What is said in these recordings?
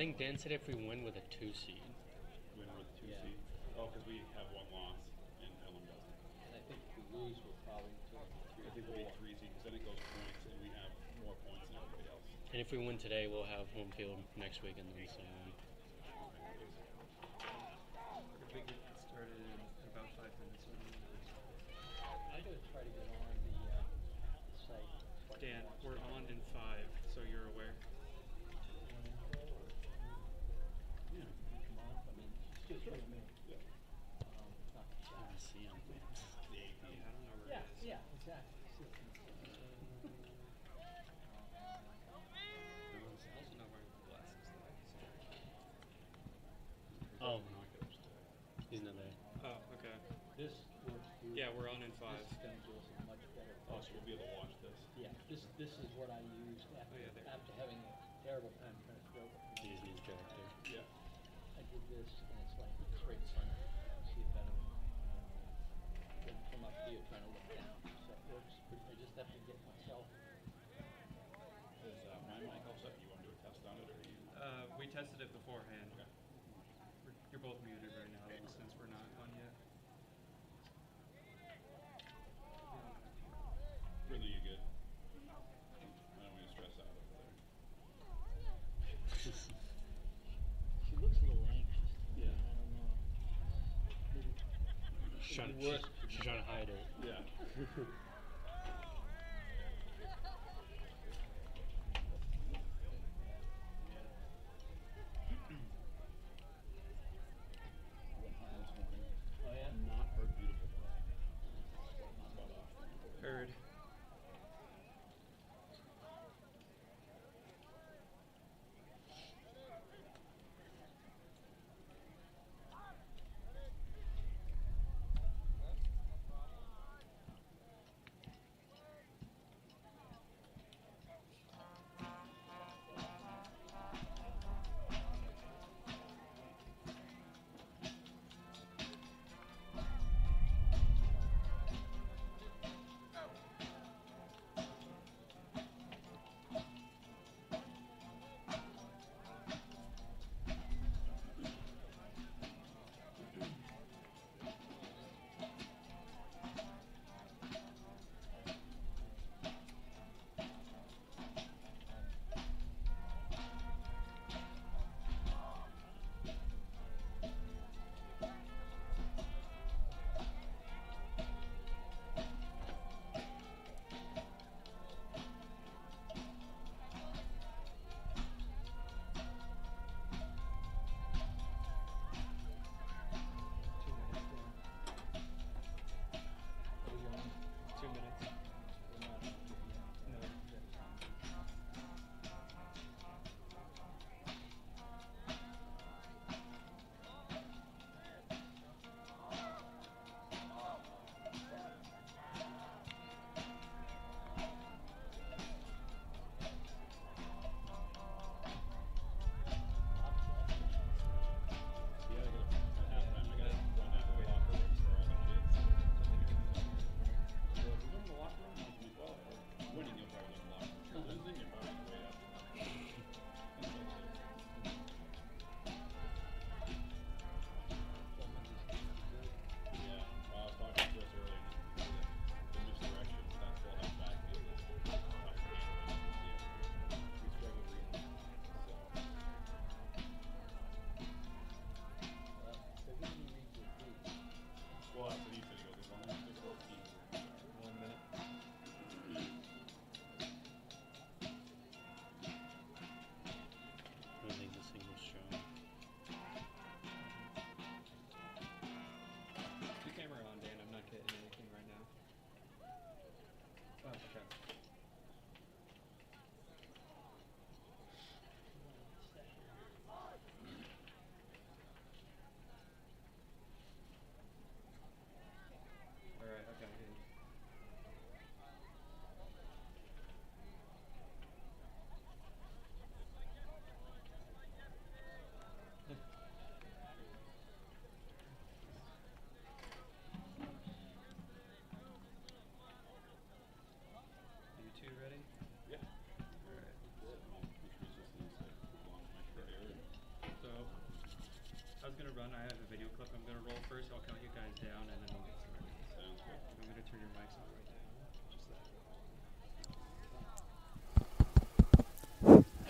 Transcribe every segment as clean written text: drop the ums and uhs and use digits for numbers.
think Dan said if we win with a 2 seed. Win with a 2 Yeah. seed. Oh, because we have one loss and Ellen doesn't. And I think if we lose, we'll probably take three. I think we'll be 3 seed because then it goes points and we have more points than everybody else. And if we win today, we'll have home field next week and then so on. I think it started in about 5 minutes. I'm going to try to get on the site. So I can Dan, watch we're the on in 5, so you're aware. info or Yeah. come on. I mean, it's just for me. Yeah. Not the I chat. see him. The AP. Yeah, I don't know where Yeah, it is. yeah, exactly. I'm also not wearing glasses. Oh, Binoculars. he's not there. Oh, okay. This works through. Yeah, we're on in 5. This is going to give us a much better. Oh, so we'll be able to watch this. Yeah, this is what I used after, yeah, there. after having a terrible time trying to throw it. He just needs character. Yeah. I did this and it's like straight front. See it better than from up here trying to look down. So it works. I just have to get myself. Is my mic all set? You want to do a test on it or you? We tested it beforehand. Okay. You're both muted right now since we're not on yet. Really, you good? I don't want you to stress out over there. She looks a little anxious. Yeah. I don't know. Maybe She's trying, it'd be worse. she's trying to hide it. Yeah. Oh yeah. Not heard beautiful. Not butt off. Heard.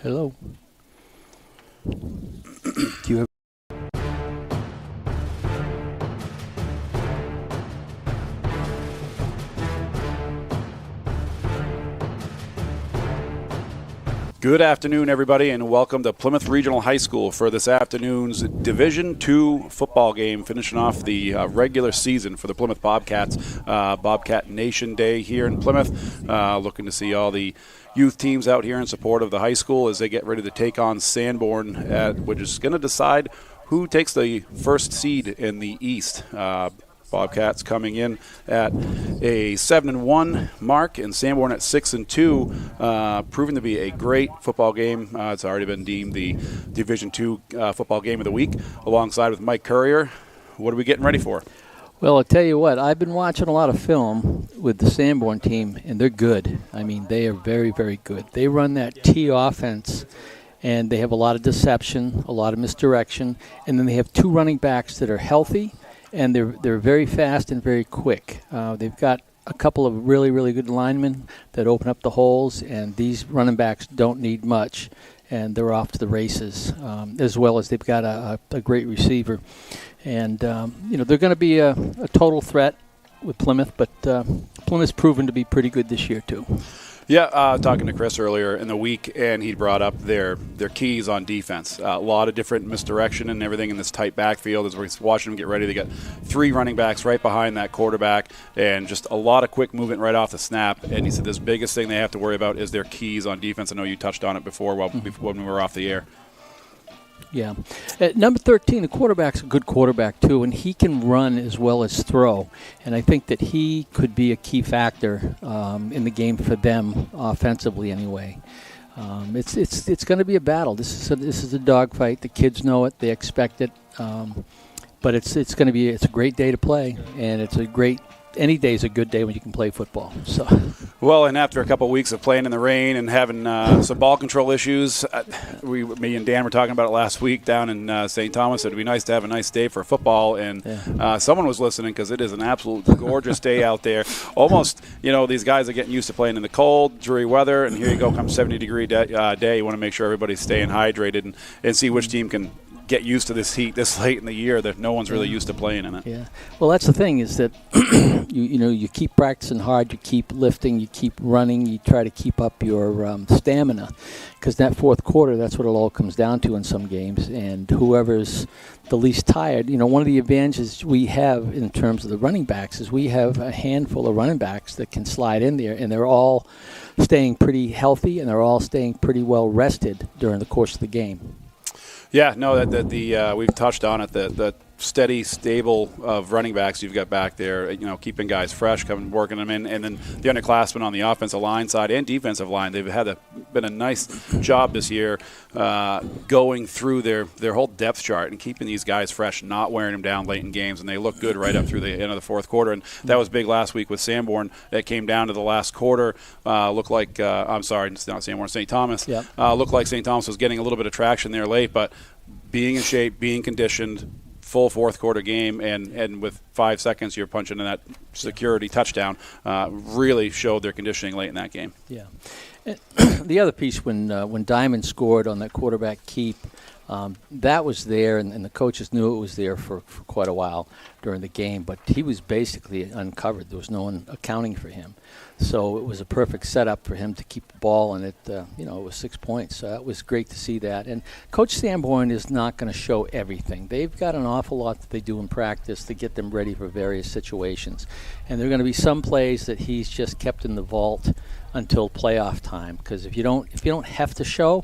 Hello. Do you have Good afternoon, everybody, and welcome to Plymouth Regional High School for this afternoon's Division II football game, finishing off the regular season for the Plymouth Bobcats. Bobcat Nation Day here in Plymouth. Looking to see all the youth teams out here in support of the high school as they get ready to take on Sanborn, which is going to decide who takes the first seed in the East. Bobcats coming in at a 7-1 mark, and Sanborn at 6-2, proving to be a great football game. It's already been deemed the Division II football game of the week, alongside with Mike Courier. What are we getting ready for? Well, I'll tell you what, I've been watching a lot of film with the Sanborn team, and they're good. I mean, they are very, very good. They run that T offense, and they have a lot of deception, a lot of misdirection, and then they have two running backs that are healthy, and they're very fast and very quick. They've got a couple of really, really good linemen that open up the holes, and these running backs don't need much, and they're off to the races, as well as they've got a great receiver. And, they're going to be a total threat with Plymouth, but Plymouth's proven to be pretty good this year, too. Yeah, talking to Chris earlier in the week, and he brought up their keys on defense. A lot of different misdirection and everything in this tight backfield as we're watching them get ready. They got three running backs right behind that quarterback, and just a lot of quick movement right off the snap. And he said this biggest thing they have to worry about is their keys on defense. I know you touched on it before when we were off the air. Yeah. At number 13, the quarterback's a good quarterback, too, and he can run as well as throw. And I think that he could be a key factor in the game for them, offensively anyway. It's going to be a battle. This is a dogfight. The kids know it. They expect it. But it's a great day to play, and any day is a good day when you can play football. So. Well, and after a couple of weeks of playing in the rain and having some ball control issues, me and Dan were talking about it last week down in St. Thomas. It'd be nice to have a nice day for football, and someone was listening because it is an absolute gorgeous day out there. Almost, these guys are getting used to playing in the cold, dreary weather, and here you go, come 70-degree day. You want to make sure everybody's staying hydrated and see which team can get used to this heat this late in the year that no one's really used to playing in it. Yeah. Well, that's the thing is that you keep practicing hard, you keep lifting, you keep running, you try to keep up your stamina, because that fourth quarter, that's what it all comes down to in some games. And whoever's the least tired, one of the advantages we have in terms of the running backs is we have a handful of running backs that can slide in there, and they're all staying pretty healthy and they're all staying pretty well rested during the course of the game. Yeah, no, we've touched on it. The steady stable of running backs you've got back there, keeping guys fresh, working them in, and then the underclassmen on the offensive line side and defensive line. They've been a nice job this year going through their whole depth chart and keeping these guys fresh, not wearing them down late in games, and they look good right up through the end of the fourth quarter. And that was big last week with Sanborn. It came down to the last quarter. Looked like it's not Sanborn, St. Thomas. Yep. Looked like St. Thomas was getting a little bit of traction there late, but being in shape, being conditioned, full fourth quarter game, and with 5 seconds you're punching in that security touchdown, really showed their conditioning late in that game. Yeah. The other piece, when Diamond scored on that quarterback keep, that was there, and the coaches knew it was there for quite a while during the game, but he was basically uncovered. There was no one accounting for him. So it was a perfect setup for him to keep the ball, and it was 6 points. So that was great to see that. And Coach Sanborn is not going to show everything. They've got an awful lot that they do in practice to get them ready for various situations. And there are going to be some plays that he's just kept in the vault until playoff time, because if you don't have to show,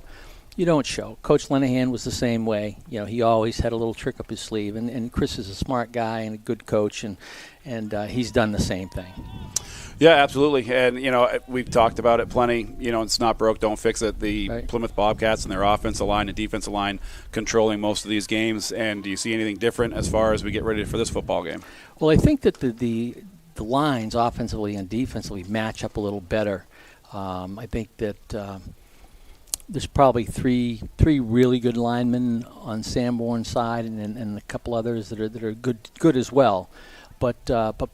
you don't show. Coach Lenahan was the same way. He always had a little trick up his sleeve, and Chris is a smart guy and a good coach, and he's done the same thing. Yeah, absolutely. And, we've talked about it plenty. It's not broke, don't fix it. The right. Plymouth Bobcats and their offensive line and defensive line controlling most of these games. And do you see anything different as far as we get ready for this football game? Well, I think that the lines offensively and defensively match up a little better. I think that there's probably three really good linemen on Sanborn's side, and a couple others that are good as well. But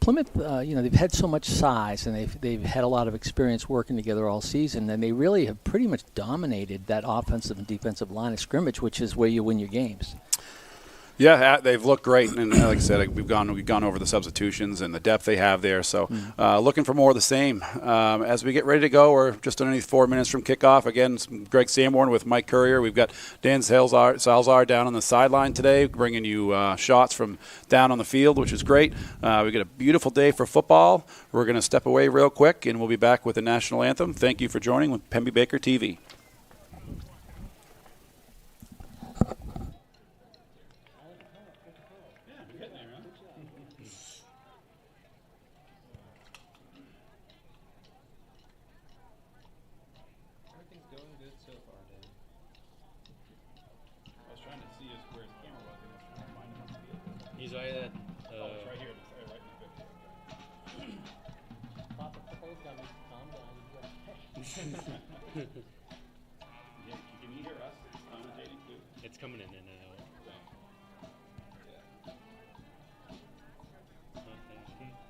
Plymouth, they've had so much size, and they've had a lot of experience working together all season, and they really have pretty much dominated that offensive and defensive line of scrimmage, which is where you win your games. Yeah, they've looked great, and like I said, we've gone over the substitutions and the depth they have there. So, looking for more of the same. As we get ready to go, we're just underneath 4 minutes from kickoff. Again, Greg Sanborn with Mike Courier. We've got Dan Salzar down on the sideline today, bringing you shots from down on the field, which is great. We got a beautiful day for football. We're going to step away real quick, and we'll be back with the national anthem. Thank you for joining with Pemby Baker TV. He's right at. It's right here. It's right in the video. Yeah, can you hear us commentating too? It's coming in and out.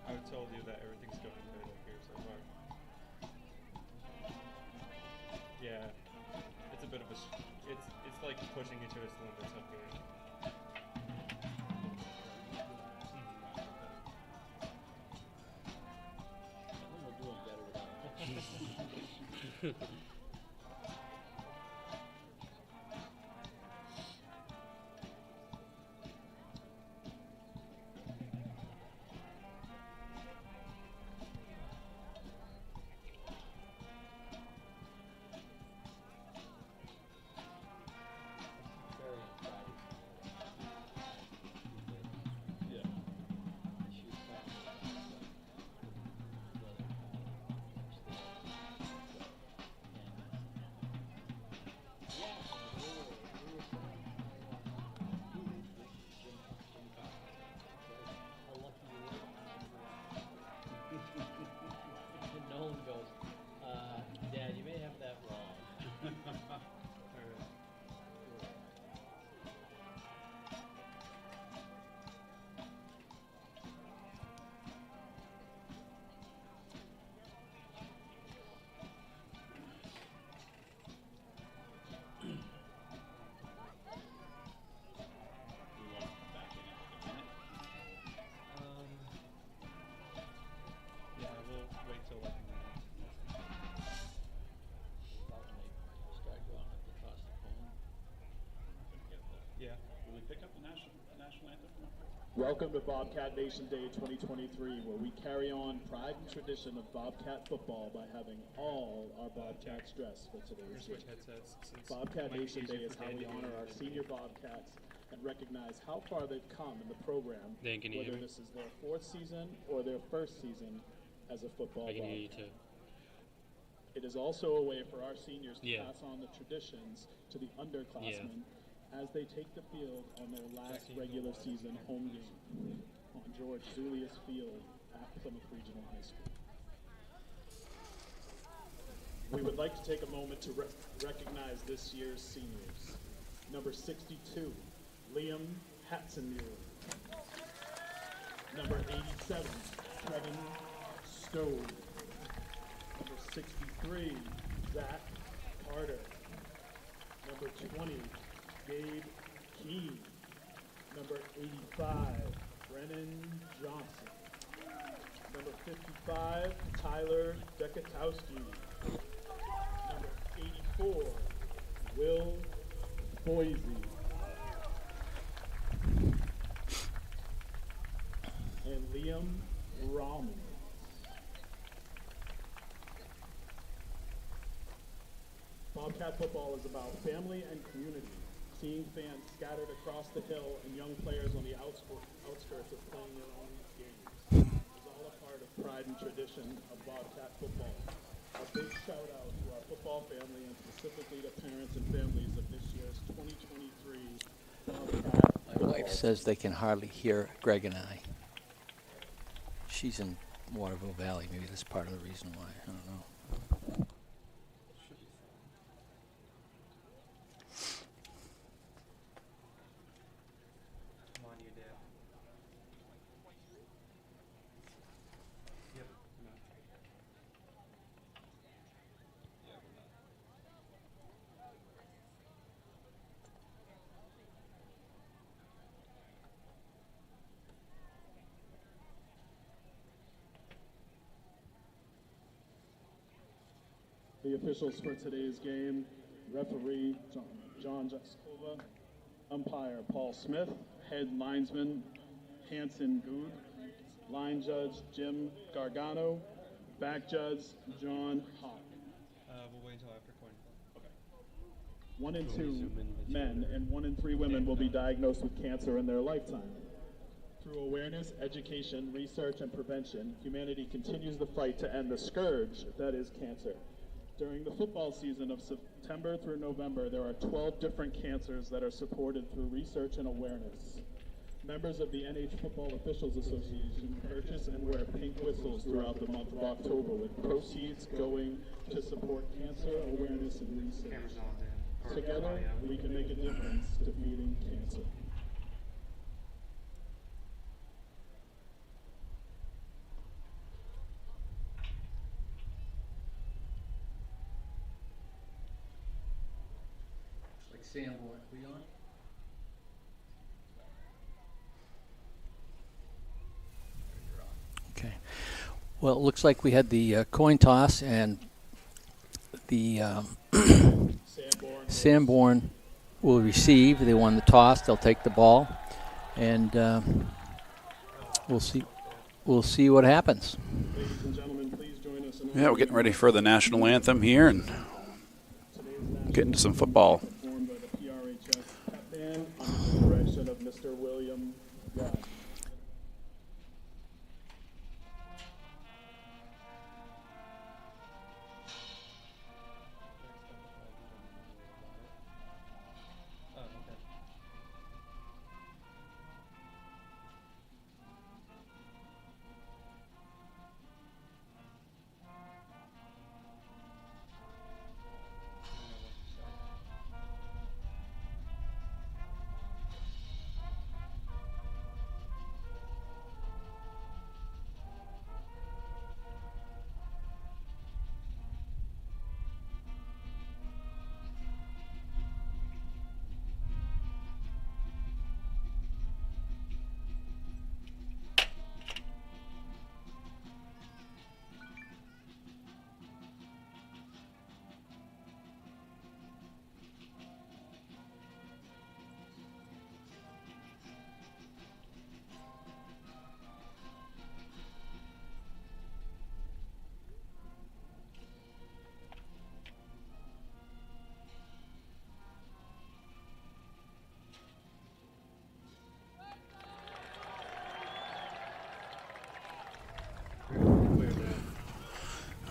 I told you that everything's going good up here so far. Yeah, it's a bit of a. It's like pushing it to its limits up here. Nolan goes, Dad, you may have that wrong. Yeah, we'll wait till like. Start going up the toss the phone. Yeah. Will we pick up the national anthem? Welcome to Bobcat Nation Day 2023, where we carry on pride and tradition of Bobcat football by having all our Bobcats dressed for today's Switch game. headsets. Since Bobcat Mike Nation used Day it is for how we Dandy honor our and senior Bobcats and recognize how far they've come in the program, Dan, can you hear whether me? this is their fourth season or their first season as a football I can hear you Bobcat. too. It is also a way for our seniors to Yeah. pass on the traditions to the underclassmen as they take the field on their last regular season home game on George Zulius Field at Plymouth Regional High School. We would like to take a moment to recognize this year's seniors. Number 62, Liam Hatzenmuir. Number 87, Kevin Stove. Number 63, Zach Carter. Number 20, Gabe Keene. Number 85, Brennan Johnson. Number 55, Tyler Dekatowski. Number 84, Will Boise. And Liam Rahman. Bobcat football is about family and community, seeing fans scattered across the hill and young players on the outskirts of playing their own games. It's all a part of pride and tradition of Bobcat football. A big shout out to our football family and specifically the parents and families of this year's 2023 Bobcat My football wife says they can hardly hear Greg and I. She's in Waterville Valley. Maybe that's part of the reason why. I don't know. Come on, you dad. The officials for today's game: referee John Jaskova, umpire Paul Smith, head linesman Hanson Good, line judge Jim Gargano, back judge John Hawk. We'll wait until after coin flip. 1 in 2 men and 1 in 3 women will be diagnosed with cancer in their lifetime. Through awareness, education, research, and prevention, humanity continues the fight to end the scourge that is cancer. During the football season of September through November, there are 12 different cancers that are supported through research and awareness. Members of the NH Football Officials Association purchase and wear pink whistles throughout the month of October, with proceeds going to support cancer awareness and research. Together, we can make a difference defeating cancer. Like Sanborn. We on? Okay. Well, it looks like we had the coin toss, and the Sanborn will receive. They won the toss. They'll take the ball, and we'll see. We'll see what happens. Ladies and gentlemen, please join us in Yeah, we're getting ready for the national anthem here and getting to some football. performed by the PRHS pep band under the direction of Mr. William Rod. Oh, okay.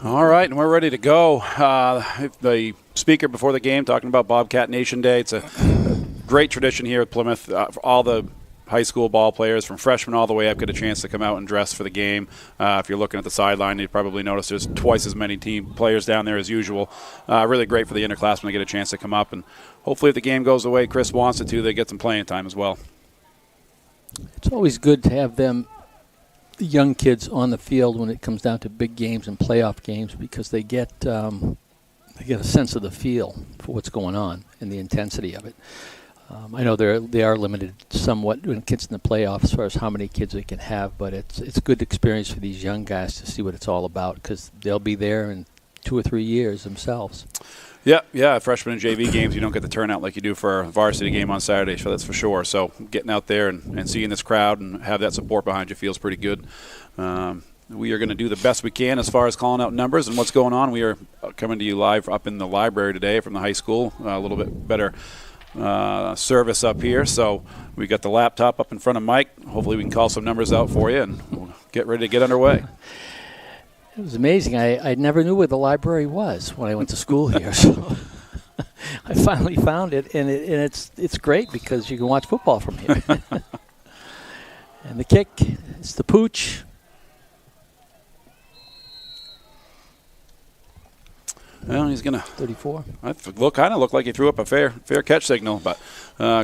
All right, and we're ready to go. The speaker before the game talking about Bobcat Nation Day. It's a great tradition here at Plymouth. For all the high school ball players, from freshmen all the way up, get a chance to come out and dress for the game. If you're looking at the sideline, you probably notice there's twice as many team players down there as usual. Really great for the underclassmen to get a chance to come up, and hopefully if the game goes the way Chris wants it to, they get some playing time as well. It's always good to have them, the young kids, on the field when it comes down to big games and playoff games, because they get a sense of the feel for what's going on and the intensity of it. I know they are limited somewhat when it gets in the playoffs as far as how many kids they can have, but it's a good experience for these young guys to see what it's all about, because they'll be there in 2 or 3 years themselves. Yeah, freshman and JV games, you don't get the turnout like you do for a varsity game on Saturday, so that's for sure. So getting out there and seeing this crowd and have that support behind you feels pretty good. We are going to do the best we can as far as calling out numbers and what's going on. We are coming to you live up in the library today from the high school, a little bit better service up here. So we got the laptop up in front of Mike. Hopefully we can call some numbers out for you, and we'll get ready to get underway. It was amazing. I never knew where the library was when I went to school here. So I finally found it, and it's great because you can watch football from here. And the kick, it's the pooch. Well, he's going to 34. kind of look like he threw up a fair catch signal, but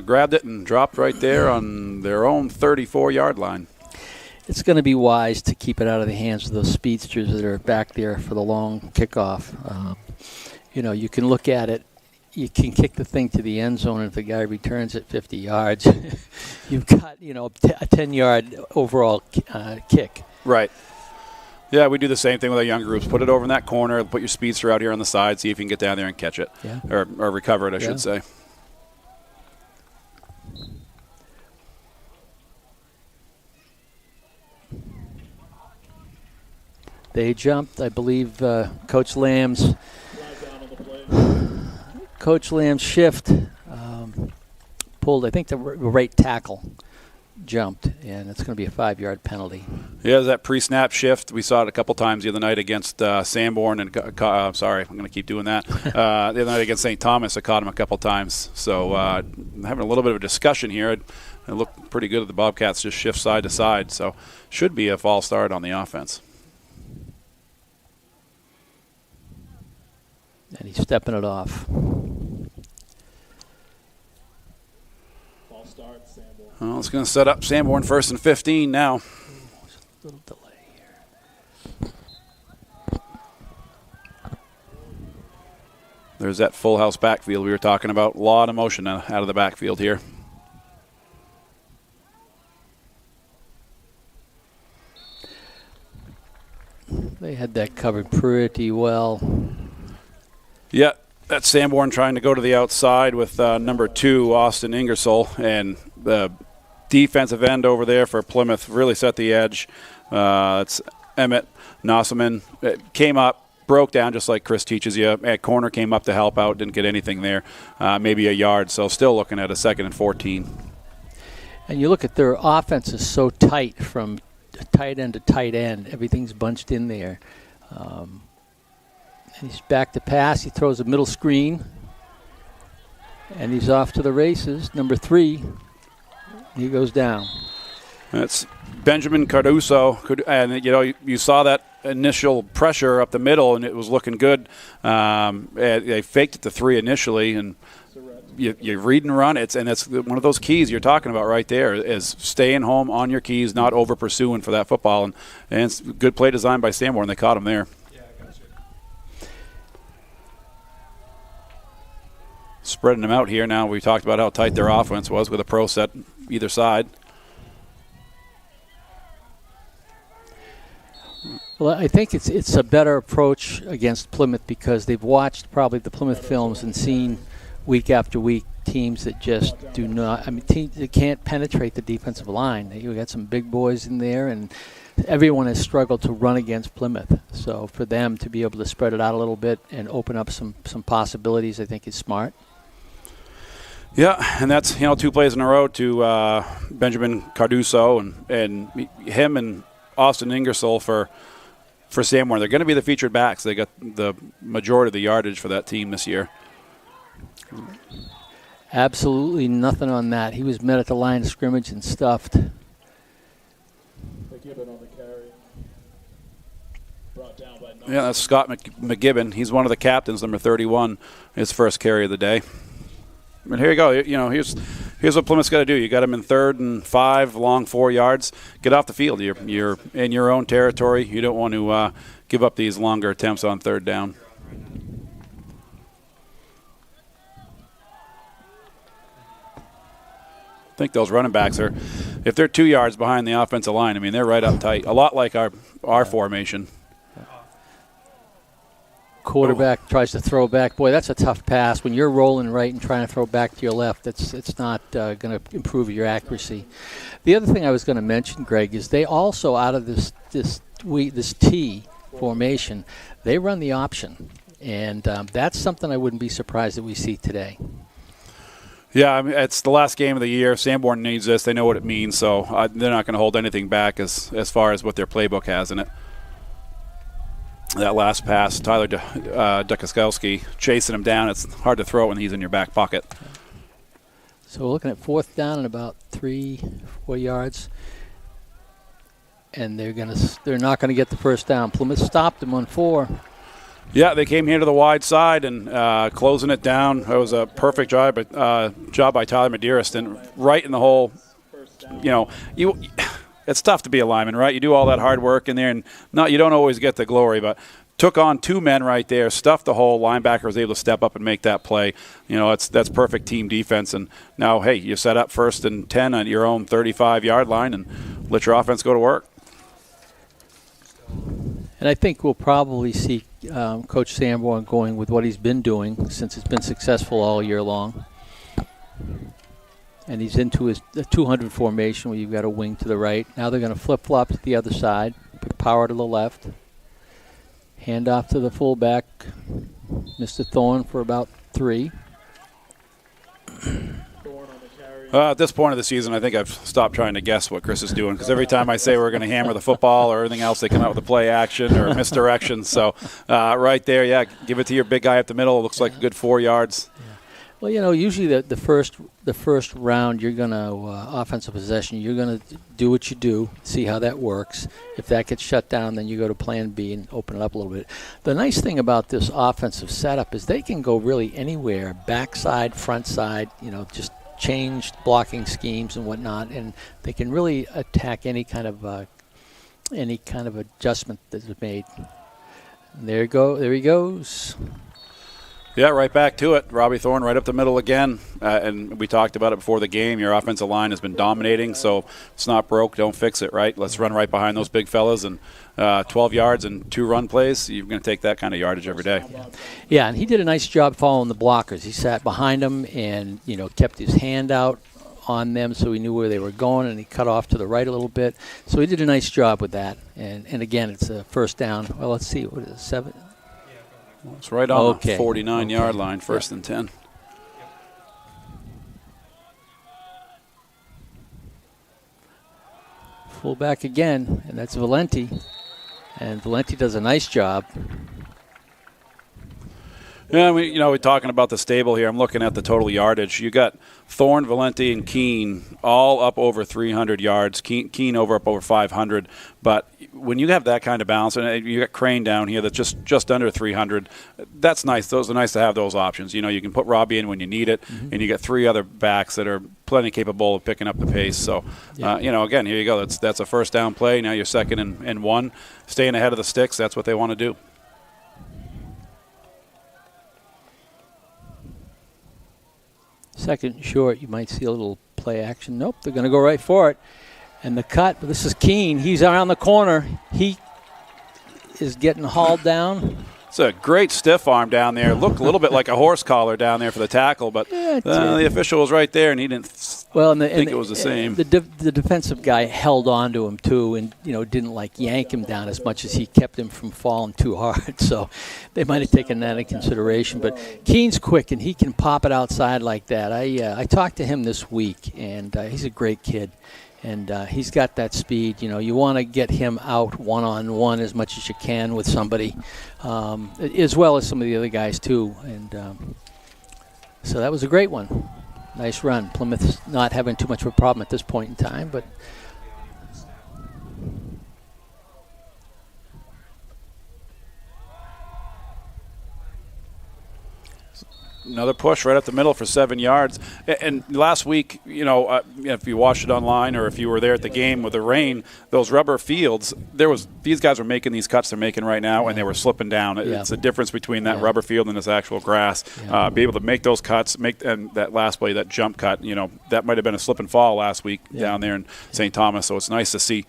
grabbed it and dropped right there on their own 34-yard line. It's going to be wise to keep it out of the hands of those speedsters that are back there for the long kickoff. You can look at it. You can kick the thing to the end zone, and if the guy returns it 50 yards, you've got a 10-yard overall kick. Right. Yeah, we do the same thing with our young groups. Put it over in that corner, put your speedster out here on the side, see if you can get down there and catch it. Yeah. Or recover it, I should say. They jumped, I believe, Coach Lamb's shift pulled, I think, the right tackle jumppt, and it's going to be a 5-yard penalty. Yeah, that pre-snap shift. We saw it a couple times the other night against Sanborn, and sorry, I'm going to keep doing that. The other night against St. Thomas, I caught him a couple times. So having a little bit of a discussion here. It looked pretty good at the Bobcats, just shift side to side. So should be a false start on the offense. And he's stepping it off. False start, Sanborn. Well, it's going to set up Sanborn 1st and 15 now. A little delay here. There's that full house backfield we were talking about. A lot of motion out of the backfield here. They had that covered pretty well. Yeah, that's Sanborn trying to go to the outside with number 2, Austin Ingersoll, and the defensive end over there for Plymouth really set the edge. It's Emmett Nosselman. It came up, broke down just like Chris teaches you. At corner, came up to help out, didn't get anything there. Maybe a yard, so still looking at a 2nd and 14. And you look at their offense is so tight from tight end to tight end. Everything's bunched in there. He's back to pass. He throws a middle screen. And he's off to the races. Number 3. He goes down. That's Benjamin Cardoso. And, you saw that initial pressure up the middle, and it was looking good. They faked it to 3 initially, and you read and run. It's one of those keys you're talking about right there is staying home on your keys, not over pursuing for that football. And it's good play design by Sanborn. They caught him there. Spreading them out here now. We talked about how tight their offense was with a pro set either side. Well, I think it's a better approach against Plymouth because they've watched probably the Plymouth films and seen week after week teams that just do not. I mean, teams that can't penetrate the defensive line. You got some big boys in there, and everyone has struggled to run against Plymouth. So for them to be able to spread it out a little bit and open up some possibilities, I think is smart. Yeah, and that's 2 plays in a row to Benjamin Cardoso and him and Austin Ingersoll for Sanborn. They're going to be the featured backs. They got the majority of the yardage for that team this year. Absolutely nothing on that. He was met at the line of scrimmage and stuffed. McGibbon on the carry. Brought down by Yeah, that's Scott McGibbon. He's one of the captains, number 31, his first carry of the day. And here you go. Here's what Plymouth's got to do. You got them in 3rd and 5, long 4 yards. Get off the field. You're in your own territory. You don't want to give up these longer attempts on 3rd down. I think those running backs are, if they're 2 yards behind the offensive line, I mean, they're right up tight. A lot like our formation. Quarterback tries to throw back. Boy, that's a tough pass. When you're rolling right and trying to throw back to your left, it's not going to improve your accuracy. The other thing I was going to mention, Greg, is they also, out of this T formation, they run the option. And that's something I wouldn't be surprised that we see today. Yeah, I mean, it's the last game of the year. Sanborn needs this. They know what it means, so they're not going to hold anything back as far as what their playbook has in it. That last pass, Tyler Dukaskowski chasing him down. It's hard to throw when he's in your back pocket. So we're looking at 4th down and about 3-4 yards. And they're not going to get the first down. Plymouth stopped them on 4. Yeah, they came here to the wide side and closing it down. It was a perfect job by Tyler Medeiros, and right in the hole. It's tough to be a lineman, right? You do all that hard work in there, and you don't always get the glory, but took on 2 men right there, stuffed the hole. Linebacker was able to step up and make that play. That's perfect team defense. And now, hey, you set up 1st and 10 on your own 35-yard line and let your offense go to work. And I think we'll probably see Coach Sanborn going with what he's been doing since it's been successful all year long. And he's into his 200 formation where you've got a wing to the right. Now they're going to flip-flop to the other side, put power to the left. Hand off to the fullback, Mr. Thorne, for about 3. At this point of the season, I think I've stopped trying to guess what Chris is doing because every time I say we're going to hammer the football or anything else, they come out with a play action or misdirection. So right there, yeah, give it to your big guy up the middle. It looks like a good 4 yards. Yeah. Well, you know, usually the first round, you're going to offensive possession. You're going to do what you do, see how that works. If that gets shut down, then you go to Plan B and open it up a little bit. The nice thing about this offensive setup is they can go really anywhere, backside, front side. You know, just change blocking schemes and whatnot, and they can really attack any kind of adjustment that's made. And there he goes. Yeah, right back to it. Robbie Thorne right up the middle again. And we talked about it before the game. Your offensive line has been dominating, so it's not broke. Don't fix it, right? Let's run right behind those big fellas. And 12 yards and 2 run plays, you're going to take that kind of yardage every day. Yeah, and he did a nice job following the blockers. He sat behind them and, you know, kept his hand out on them so he knew where they were going, and he cut off to the right a little bit. So he did a nice job with that. And again, it's a first down. Well, let's see. What is it, 7? It's right on the 49-yard line, first and 10. Fullback again, and that's Valenti. And Valenti does a nice job. Yeah, we're talking about the stable here. I'm looking at the total yardage. You got Thorne, Valenti, and Keene all up over 300 yards. Keene up over 500. But when you have that kind of balance, and you got Crane down here that's just under 300, that's nice. Those are nice to have those options. You know, you can put Robbie in when you need it, and you got 3 other backs that are plenty capable of picking up the pace. So, again, here you go. That's a first down play. Now you're second and 1. Staying ahead of the sticks, that's what they want to do. Second short, you might see a little play action. Nope, they're going to go right for it. And the cut, but this is Keene. He's around the corner. He is getting hauled down. It's a great stiff arm down there. Looked a little bit like a horse collar down there for the tackle, but the official was right there, and he didn't think it was the same. The defensive guy held on to him, too, and, didn't, yank him down as much as he kept him from falling too hard. So they might have taken that into consideration. But Keene's quick, and he can pop it outside like that. I talked to him this week, and he's a great kid. And he's got that speed. You want to get him out one-on-one as much as you can with somebody, as well as some of the other guys, too. And so that was a great one. Nice run. Plymouth's not having too much of a problem at this point in time, but another push right up the middle for 7 yards. And last week, if you watched it online or if you were there at the game with the rain, those rubber fields, these guys were making these cuts they're making right now, and they were slipping down. It's the difference between that rubber field and this actual grass. Be able to make those cuts, and that last play, that jump cut, that might have been a slip and fall last week down there in St. Thomas. So it's nice to see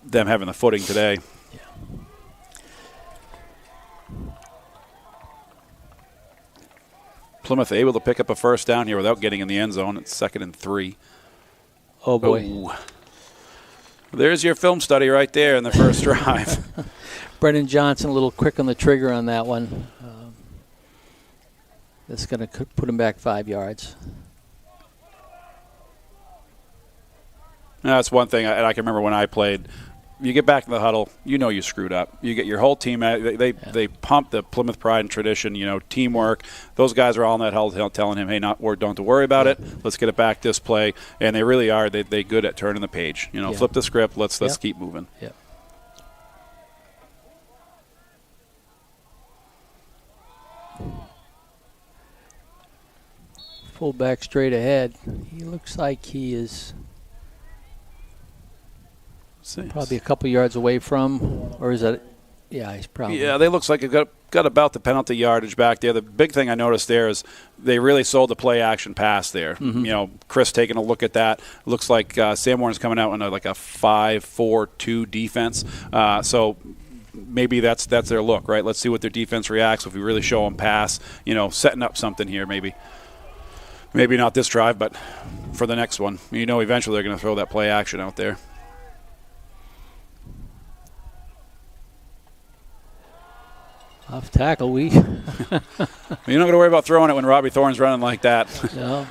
them having the footing today. Plymouth able to pick up a first down here without getting in the end zone. It's 2nd and 3. Oh, boy. Ooh. There's your film study right there in the first drive. Brendan Johnson a little quick on the trigger on that one. That's going to put him back 5 yards. That's one thing, and I can remember when I played. You get back in the huddle, you screwed up. You get your whole team. They pump the Plymouth pride and tradition, teamwork. Those guys are all in that huddle telling him, hey, don't worry about it. Let's get it back this play. And they really are. They good at turning the page. Flip the script. Let's keep moving. Yep. Fullback straight ahead. He looks like he is probably a couple yards away from, or is that? Yeah, he's probably. Yeah, they looks like it got about the penalty yardage back there. The big thing I noticed there is they really sold the play action pass there. Mm-hmm. Chris taking a look at that. Looks like Sanborn is coming out in a 5-4-2 defense. So maybe that's their look, right? Let's see what their defense reacts if we really show them pass, setting up something here maybe. Maybe not this drive, but for the next one. Eventually they're going to throw that play action out there. Off tackle, You're not going to worry about throwing it when Robbie Thorne's running like that. No.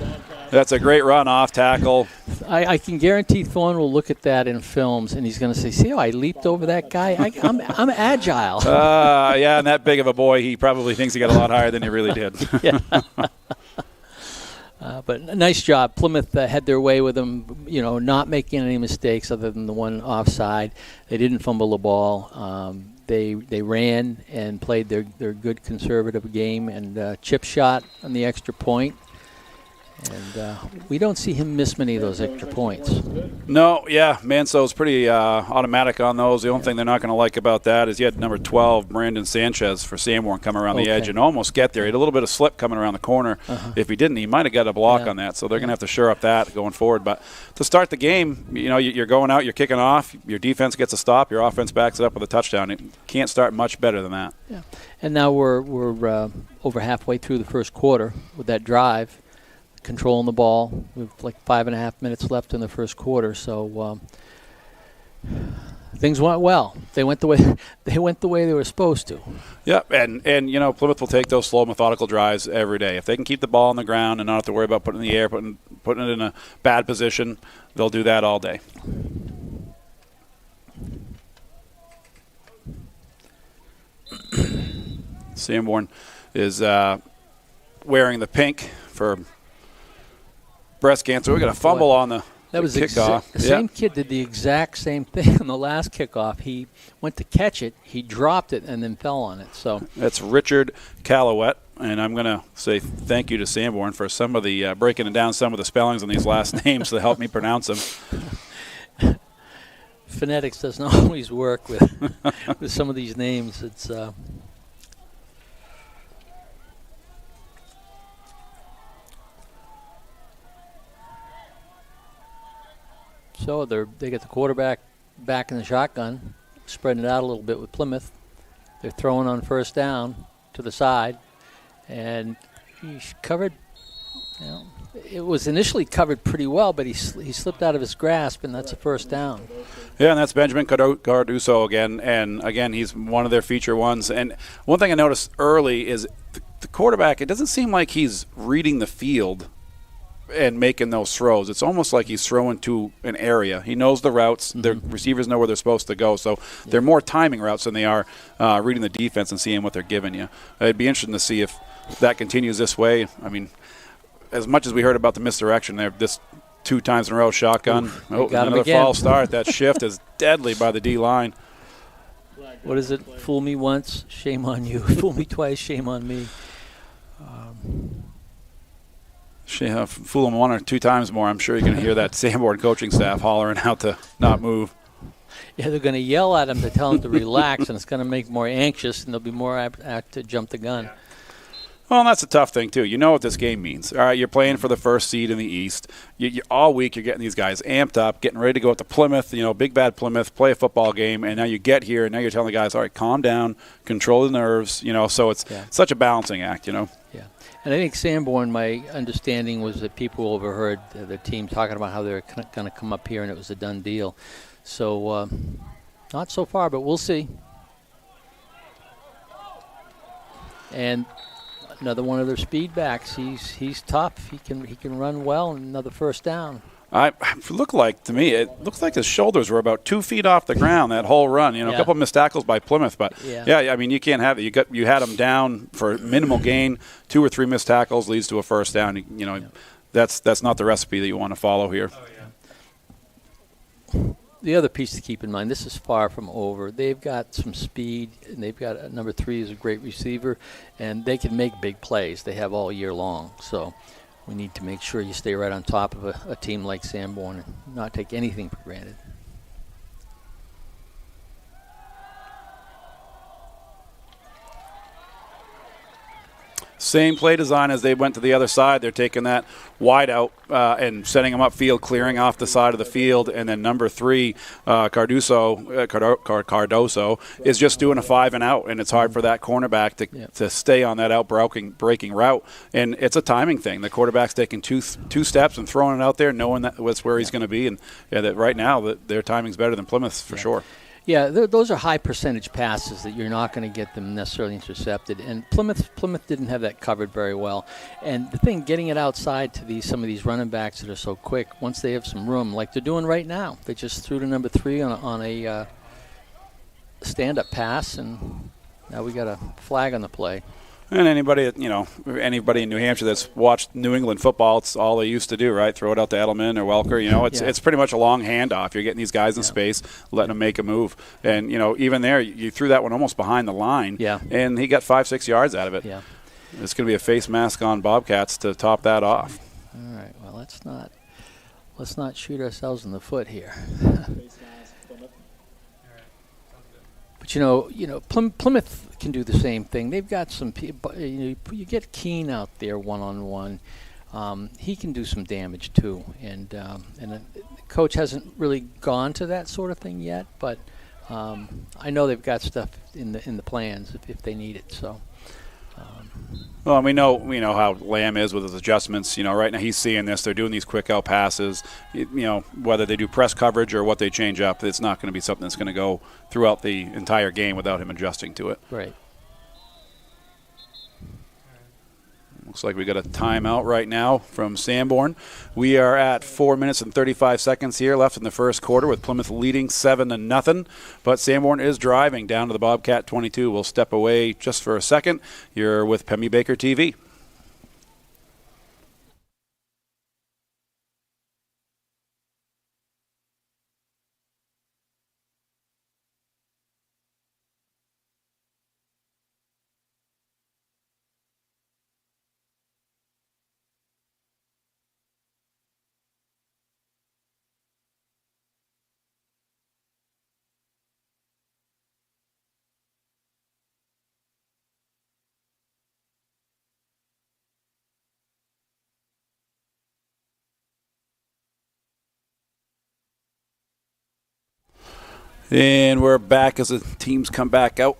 That's a great run off tackle. I can guarantee Thorne will look at that in films, and he's going to say, see how I leaped over that guy? I'm agile. Yeah, and that big of a boy, he probably thinks he got a lot higher than he really did. Yeah. But nice job. Plymouth had their way with them, not making any mistakes other than the one offside. They didn't fumble the ball. They ran and played their good conservative game and chip shot on the extra point. And we don't see him miss many of those extra points. No, yeah, Manso's pretty automatic on those. The only thing they're not going to like about that is he had number 12, Brandon Sanchez, for Sanborn come around the edge and almost get there. He had a little bit of slip coming around the corner. If he didn't, he might have got a block on that. So they're going to have to shore up that going forward. But to start the game, you're going out, you're kicking off, your defense gets a stop, your offense backs it up with a touchdown. It can't start much better than that. Yeah, and now we're over halfway through the first quarter with that drive. Controlling the ball. We have like 5.5 minutes left in the first quarter, so things went well. They went the way they were supposed to. Yeah, and Plymouth will take those slow, methodical drives every day. If they can keep the ball on the ground and not have to worry about putting it in the air, putting it in a bad position, they'll do that all day. Sanborn is wearing the pink for breast cancer. We got a fumble on the kickoff. The same kid did the exact same thing on the last kickoff. He went to catch it, he dropped it, and then fell on it. So that's Richard Callowet, and I'm going to say thank you to Sanborn for some of the breaking down some of the spellings on these last names to help me pronounce them. Phonetics doesn't always work with some of these names. It's So they get the quarterback back in the shotgun, spreading it out a little bit with Plymouth. They're throwing on first down to the side, and he's covered. It was initially covered pretty well, but he slipped out of his grasp, and that's a first down. Yeah, and that's Benjamin Carduso again, and again he's one of their feature ones. And one thing I noticed early is the quarterback. It doesn't seem like he's reading the field and making those throws. It's almost like he's throwing to an area. He knows the routes. The receivers know where they're supposed to go. So they're more timing routes than they are reading the defense and seeing what they're giving you. It'd be interesting to see if that continues this way. I mean, as much as we heard about the misdirection there, this 2 times in a row shotgun. Another false start. That shift is deadly by the D-line. What is it? Fool me once, shame on you. Fool me twice, shame on me. Fool him 1 or 2 times more. I'm sure you can hear that Sanborn coaching staff hollering out to not move. Yeah, they're going to yell at him to tell him to relax, and it's going to make him more anxious, and they'll be more apt to jump the gun. Well, and that's a tough thing, too. You know what this game means. All right, you're playing for the first seed in the East. All week you're getting these guys amped up, getting ready to go up to Plymouth, big bad Plymouth, play a football game, and now you get here, and now you're telling the guys, all right, calm down, control the nerves, so it's such a balancing act, Yeah. And I think Sanborn, my understanding was that people overheard the team talking about how they're going to come up here and it was a done deal. So not so far, but we'll see. And another one of their speed backs. He's tough. He can run well, and another first down. It looked like his shoulders were about 2 feet off the ground that whole run. A couple of missed tackles by Plymouth, but I mean you can't have it. You had him down for minimal gain. 2 or 3 missed tackles leads to a first down. That's not the recipe that you want to follow here. The other piece to keep in mind, this is far from over. They've got some speed, and they've got number 3 is a great receiver, and they can make big plays. They have all year long, so. We need to make sure you stay right on top of a team like Sanborn and not take anything for granted. Same play design as they went to the other side. They're taking that wide out and setting them upfield, clearing off the side of the field, and then number 3, Cardoso is just doing a 5 and out, and it's hard for that cornerback to stay on that breaking route. And it's a timing thing. The quarterback's taking two steps and throwing it out there, knowing that's where he's going to be. And that right now, their timing's better than Plymouth's for sure. Yeah, those are high percentage passes that you're not going to get them necessarily intercepted. And Plymouth didn't have that covered very well. And the thing, getting it outside to some of these running backs that are so quick, once they have some room, like they're doing right now, they just threw to number 3 on a stand-up pass, and now we got a flag on the play. And anybody in New Hampshire that's watched New England football, it's all they used to do, right? Throw it out to Edelman or Welker. It's pretty much a long handoff. You're getting these guys in space, letting them make a move. And, even there, you threw that one almost behind the line. Yeah. And he got 5-6 yards out of it. Yeah. It's going to be a face mask on Bobcats to top that off. All right. Well, let's not shoot ourselves in the foot here. But Plymouth can do the same thing. They've got some people. You get Keene out there one-on-one. He can do some damage too. And the coach hasn't really gone to that sort of thing yet. But I know they've got stuff in the plans if they need it. So. Well, we know how Lamb is with his adjustments. Right now he's seeing this. They're doing these quick out passes. Whether they do press coverage or what they change up, it's not going to be something that's going to go throughout the entire game without him adjusting to it. Right. Looks like we got a timeout right now from Sanborn. We are at 4 minutes and 35 seconds here left in the first quarter with Plymouth leading 7-0. But Sanborn is driving down to the Bobcat 22. We'll step away just for a second. You're with Pemmy Baker TV. And we're back as the teams come back out.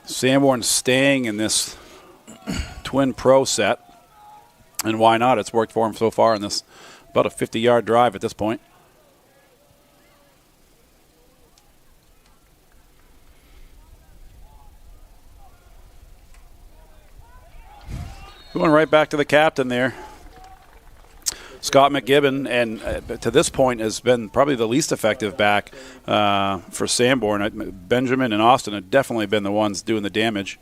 Sanborn staying in this twin pro set. And why not? It's worked for him so far in this about a 50-yard drive at this point. Going right back to the captain there. Scott McGibbon, and to this point has been probably the least effective back for Sanborn. Benjamin and Austin have definitely been the ones doing the damage.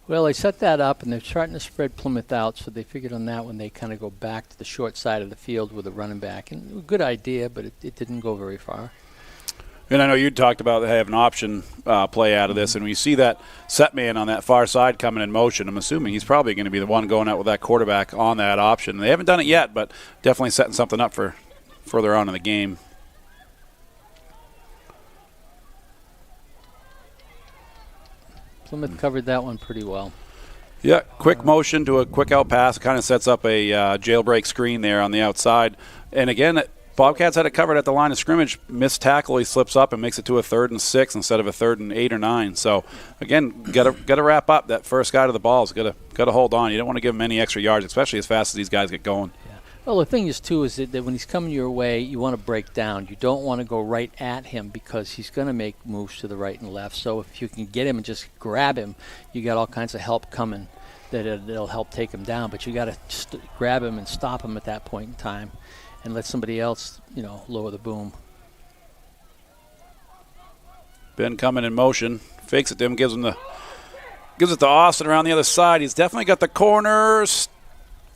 Well, they set that up, and they're starting to spread Plymouth out, so they figured on that one they kind of go back to the short side of the field with a running back. And a good idea, but it didn't go very far. And I know you talked about they have an option play out of this, and when you see that set man on that far side coming in motion, I'm assuming he's probably going to be the one going out with that quarterback on that option. They haven't done it yet, but definitely setting something up for further on in the game. Plymouth covered that one pretty well. Yeah, quick motion to a quick out pass, kind of sets up a jailbreak screen there on the outside. And again, Bobcats had it covered at the line of scrimmage. Missed tackle, he slips up and makes it to a 3rd and 6 instead of a 3rd and 8 or 9. So again, got to wrap up. That first guy to the ball is got to hold on. You don't want to give him any extra yards, especially as fast as these guys get going. Yeah. Well, the thing is too is that when he's coming your way, you want to break down. You don't want to go right at him because he's going to make moves to the right and left. So if you can get him and just grab him, you got all kinds of help coming that'll help take him down. But you got to grab him and stop him at that point in time, and let somebody else, lower the boom. Ben coming in motion, fakes it to him, gives it to Austin around the other side. He's definitely got the corners.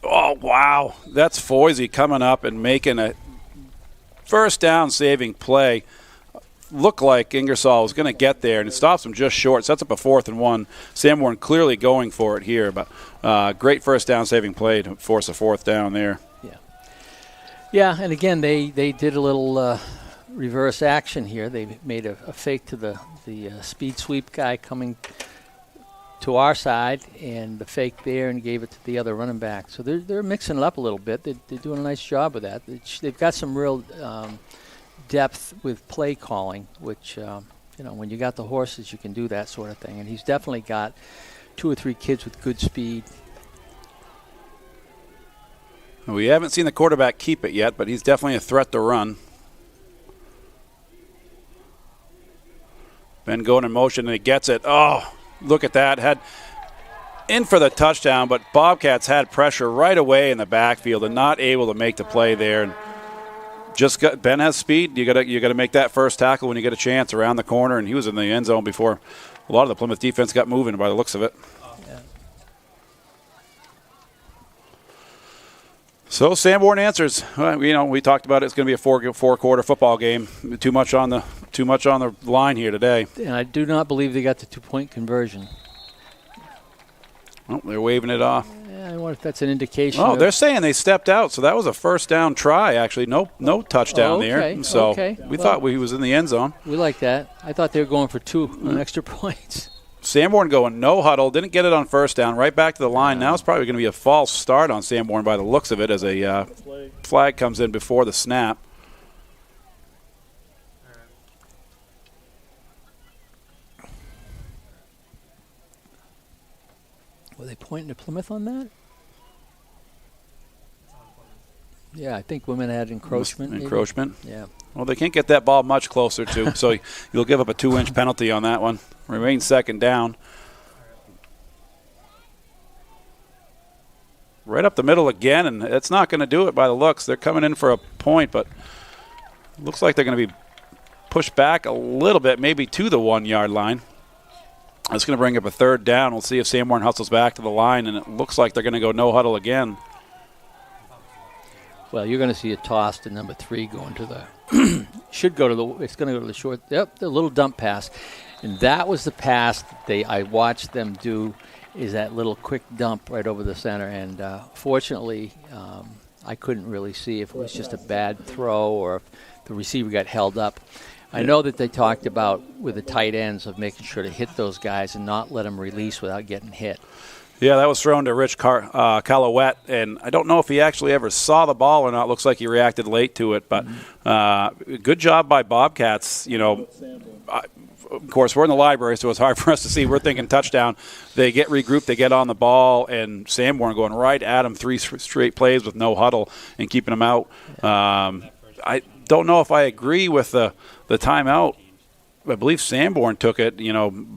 Oh, wow. That's Foisey coming up and making a first down saving play. Looked like Ingersoll was going to get there, and it stops him just short. Sets up a 4th and 1. Sanborn clearly going for it here, but great first down saving play to force a 4th down there. Yeah, and again, they did a little reverse action here. They made a fake to the speed sweep guy coming to our side and the fake there and gave it to the other running back. So they're mixing it up a little bit. They're doing a nice job with that. They've got some real depth with play calling, which, when you got the horses, you can do that sort of thing. And he's definitely got 2 or 3 kids with good speed. We haven't seen the quarterback keep it yet, but he's definitely a threat to run. Ben going in motion, and he gets it. Oh, look at that. Had in for the touchdown, but Bobcats had pressure right away in the backfield and not able to make the play there. And Ben has speed. You got to make that first tackle when you get a chance around the corner, and he was in the end zone before a lot of the Plymouth defense got moving by the looks of it. So Sanborn answers. We talked about it's going to be a four-quarter football game. Too much on the line here today. And I do not believe they got the 2-point conversion. Oh, they're waving it off. Yeah, I wonder if that's an indication. Oh, they're saying they stepped out, so that was a first down try. Actually, no touchdown there. So we thought he was in the end zone. We like that. I thought they were going for 2 extra points. Sanborn going no huddle, didn't get it on first down, right back to the line. Now it's probably going to be a false start on Sanborn by the looks of it as a flag comes in before the snap. Were they pointing to Plymouth on that? Yeah, I think women had encroachment. Encroachment? Maybe? Yeah. Well, they can't get that ball much closer to, so you'll give up a 2-inch penalty on that one. Remains second down. Right up the middle again, and it's not going to do it by the looks. They're coming in for a point, but looks like they're going to be pushed back a little bit, maybe to the 1-yard line. That's going to bring up a third down. We'll see if Sanborn hustles back to the line, and it looks like they're going to go no huddle again. Well, you're going to see a toss to number 3 going to the should go to the. It's going to go to the short. Yep, the little dump pass, and that was the pass that I watched them do. Is that little quick dump right over the center, and fortunately, I couldn't really see if it was just a bad throw or if the receiver got held up. I know that they talked about with the tight ends of making sure to hit those guys and not let them release without getting hit. Yeah, that was thrown to Rich Calouette, and I don't know if he actually ever saw the ball or not. Looks like he reacted late to it, but good job by Bobcats. Of course, we're in the library, so it's hard for us to see. We're thinking touchdown. They get regrouped, they get on the ball, and Sanborn going right at him 3 straight plays with no huddle and keeping him out. I don't know if I agree with the timeout. I believe Sanborn took it.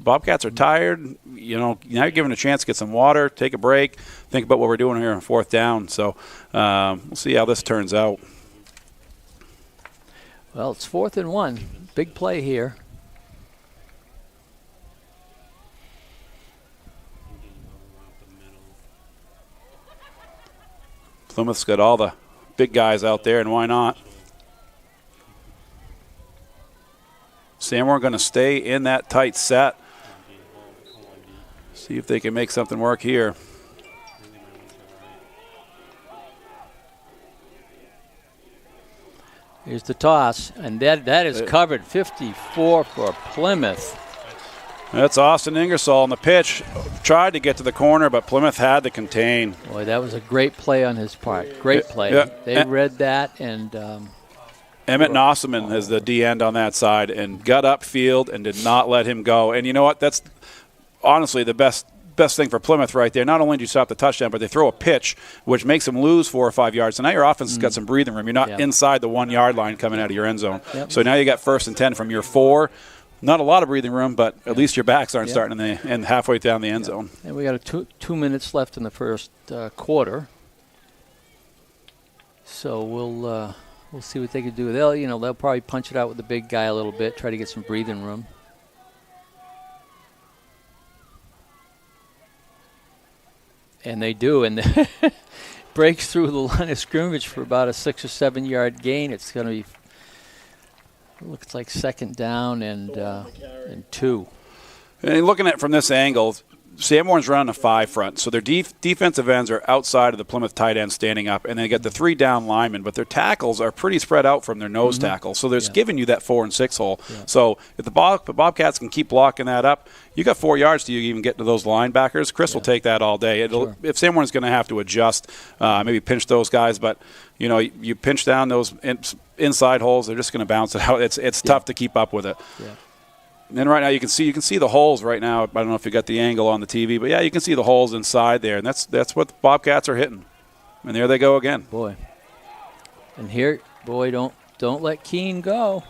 Bobcats are tired. Now you're given a chance to get some water, take a break, think about what we're doing here on 4th down. So we'll see how this turns out. Well, it's 4th and 1. Big play here. Plymouth's got all the big guys out there, and why not? Sanborn going to stay in that tight set. See if they can make something work here. Here's the toss, and that is covered 54 for Plymouth. That's Austin Ingersoll on the pitch. Tried to get to the corner, but Plymouth had to contain. Boy, that was a great play on his part. Great play. Yeah. They read that, and Emmett Nosselman has the D end on that side and got upfield and did not let him go. And you know what? That's honestly the best thing for Plymouth right there. Not only do you stop the touchdown, but they throw a pitch, which makes them lose 4 or 5 yards. So now your offense has got some breathing room. You're not inside the 1-yard line coming out of your end zone. Yep. So now you got 1st and 10 from your 4. Not a lot of breathing room, but at least your backs aren't starting and halfway down the end zone. And we got 2 minutes left in the first quarter. So we'll see what they can do. They'll probably punch it out with the big guy a little bit, try to get some breathing room. And they do, and breaks through the line of scrimmage for about a 6 or 7 yard gain. It's going to be. Looks like 2nd down and 2. And looking at it from this angle, Sanborn's running a 5 front, so their defensive ends are outside of the Plymouth tight end standing up, and they get the 3 down linemen, but their tackles are pretty spread out from their nose tackle, so there's giving you that 4 and 6 hole. Yeah. So if the Bobcats can keep blocking that up, you got 4 yards to you even get to those linebackers. Chris will take that all day. If Sanborn's going to have to adjust, maybe pinch those guys, but you pinch down those inside holes, they're just going to bounce it out. It's tough to keep up with it. Yeah. And right now you can see the holes right now. I don't know if you got the angle on the TV, but yeah, you can see the holes inside there, and that's what the Bobcats are hitting. And there they go again. Boy. And here, boy, don't let Keene go.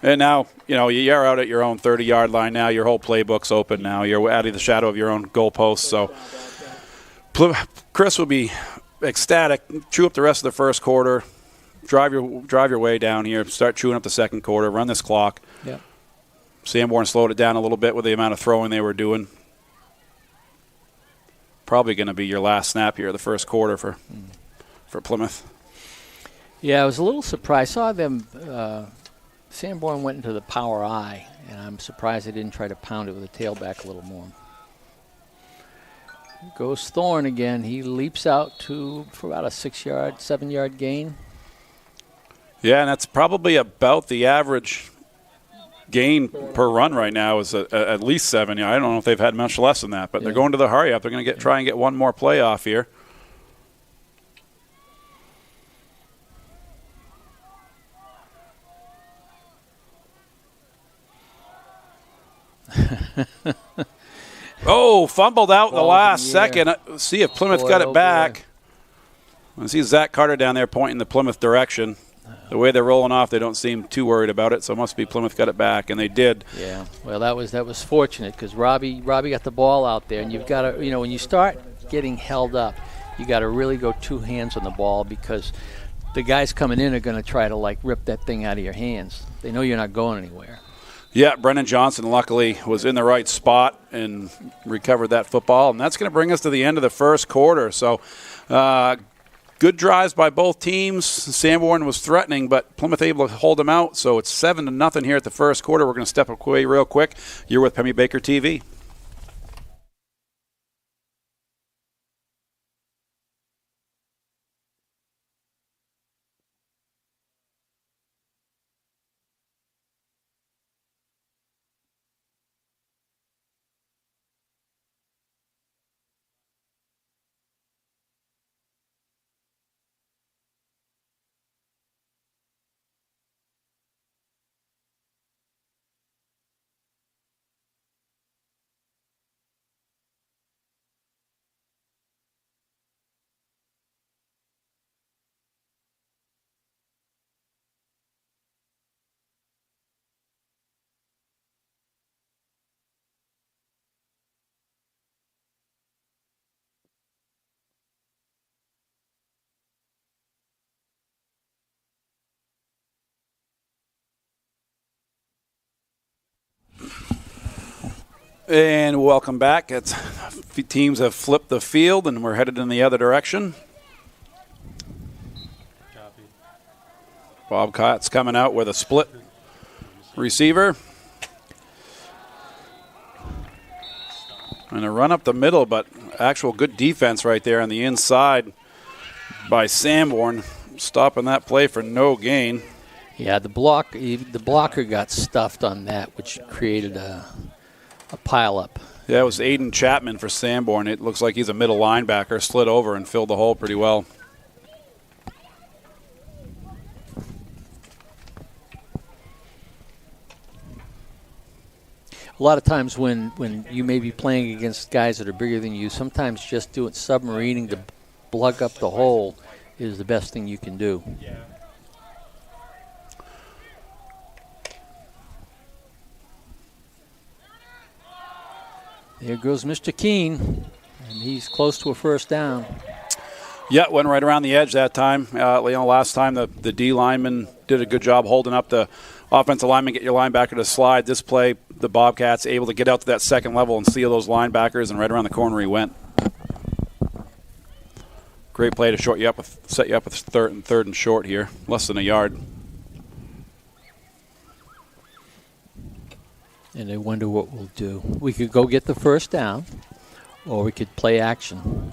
And now, you're out at your own 30-yard line now. Your whole playbook's open now. You're out of the shadow of your own goalpost. So Chris will be ecstatic. Chew up the rest of the first quarter. Drive your way down here. Start chewing up the second quarter. Run this clock. Yep. Sanborn slowed it down a little bit with the amount of throwing they were doing. Probably going to be your last snap here of the first quarter for Plymouth. Yeah, I was a little surprised. I saw them. Sanborn went into the power I, and I'm surprised they didn't try to pound it with the tailback a little more. Goes Thorne again. He leaps out for about a 7-yard gain. Yeah, and that's probably about the average gain per run right now is at least 7. I don't know if they've had much less than that, but they're going to the hurry up. They're going to try and get one more play off here. Fumbled out in the last second. See if Plymouth got it back. I see Zach Carter down there pointing the Plymouth direction. The way they're rolling off, they don't seem too worried about it, so it must be Plymouth got it back, and they did. Yeah, well, that was fortunate because Robbie got the ball out there, and you've got to, when you start getting held up, you got to really go 2 hands on the ball because the guys coming in are going to try to rip that thing out of your hands. They know you're not going anywhere. Yeah, Brennan Johnson luckily was in the right spot and recovered that football, and that's going to bring us to the end of the first quarter. So. Good drives by both teams. Sanborn was threatening, but Plymouth able to hold them out. So it's 7-0 here at the first quarter. We're going to step away real quick. You're with Pemmy Baker TV. And welcome back. Teams have flipped the field, and we're headed in the other direction. Copy. Bobcats coming out with a split receiver. And a run up the middle, but actual good defense right there on the inside by Sanborn, stopping that play for no gain. Yeah, the blocker got stuffed on that, which created a pile-up. Yeah, it was Aiden Chapman for Sanborn. It looks like he's a middle linebacker, slid over and filled the hole pretty well. A lot of times when you may be playing against guys that are bigger than you, sometimes just doing submarining to plug up the hole is the best thing you can do. Yeah. There goes Mr. Keene, and he's close to a first down. Yeah, went right around the edge that time. Last time the D lineman did a good job holding up the offensive lineman, get your linebacker to slide. This play, the Bobcats able to get out to that second level and seal those linebackers, and right around the corner he went. Great play to set you up with third and short here, less than a yard. and they wonder what we'll do. We could go get the first down, or we could play action.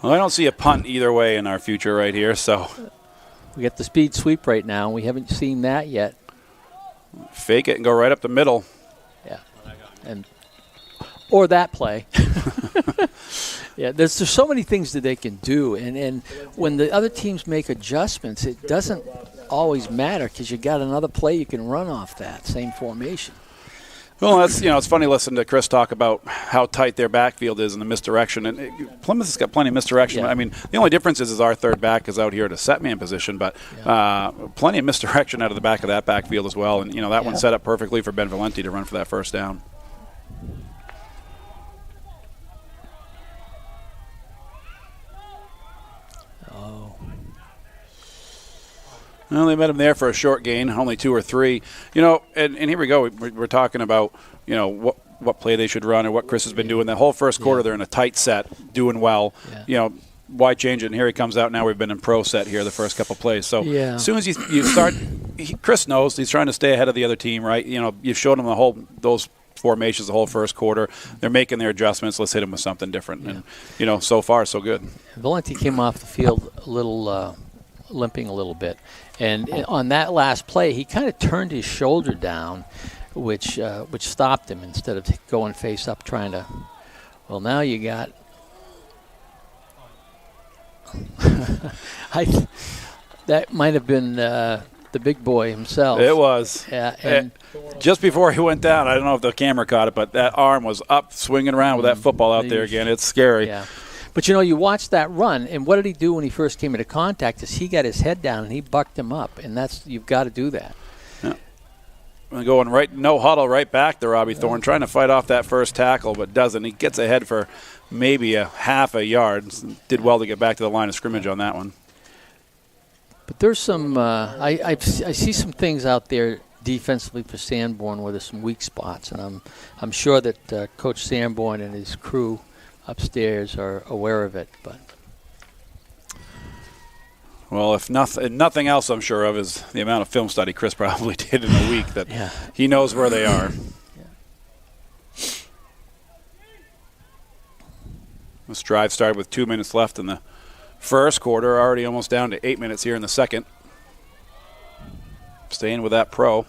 Well, I don't see a punt either way in our future right here, so. We got the speed sweep right now, and we haven't seen that yet. Fake it and go right up the middle. Yeah, or that play. Yeah, there's so many things that they can do, and when the other teams make adjustments, it doesn't always matter because you got another play you can run off that same formation. Well, that's it's funny listening to Chris talk about how tight their backfield is and the misdirection. And Plymouth has got plenty of misdirection. Yeah. I mean, the only difference is our third back is out here at a set man position, but plenty of misdirection out of the back of that backfield as well. And that one's set up perfectly for Ben Valenti to run for that first down. Well, they met him there for a short gain, only 2 or 3. And here we go. We're talking about, what play they should run or what Chris has been doing. The whole first quarter, they're in a tight set, doing well. Yeah. Why change it? And here he comes out. Now we've been in pro set here the first couple plays. So as soon as you start, Chris knows he's trying to stay ahead of the other team, right? You showed him those formations the whole first quarter. They're making their adjustments. Let's hit them with something different. Yeah. And, so far, so good. Valenti came off the field a little limping a little bit. And on that last play, he kind of turned his shoulder down, which stopped him instead of going face up trying to. Well, now you got. That might have been the big boy himself. It was. Yeah. And just before he went down, I don't know if the camera caught it, but that arm was up, swinging around with that football out there again. It's scary. Yeah. But, you watch that run, and what did he do when he first came into contact is he got his head down and he bucked him up, and you've got to do that. Yeah. Going right, no huddle, right back to Robbie Thorne, trying to fight off that first tackle, but doesn't. He gets ahead for maybe a half a yard. Did well to get back to the line of scrimmage on that one. But there's some I see some things out there defensively for Sanborn where there's some weak spots, and I'm sure that Coach Sanborn and his crew upstairs are aware of it. But well, if nothing else I'm sure of is the amount of film study Chris probably did in a week that he knows where they are. This drive started with 2 minutes left in the first quarter, already almost down to 8 minutes here in the second. Staying with that pro.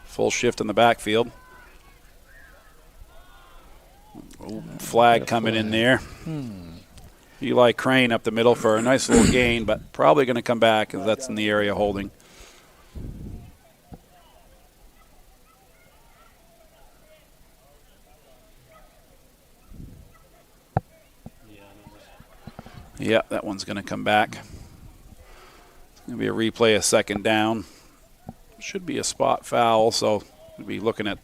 Full shift in the backfield. Flag coming in there. Eli Crane up the middle for a nice little gain, but probably going to come back as that's in the area holding. Yeah, that one's going to come back. It's going to be a replay of second down. Should be a spot foul, so we'll be looking at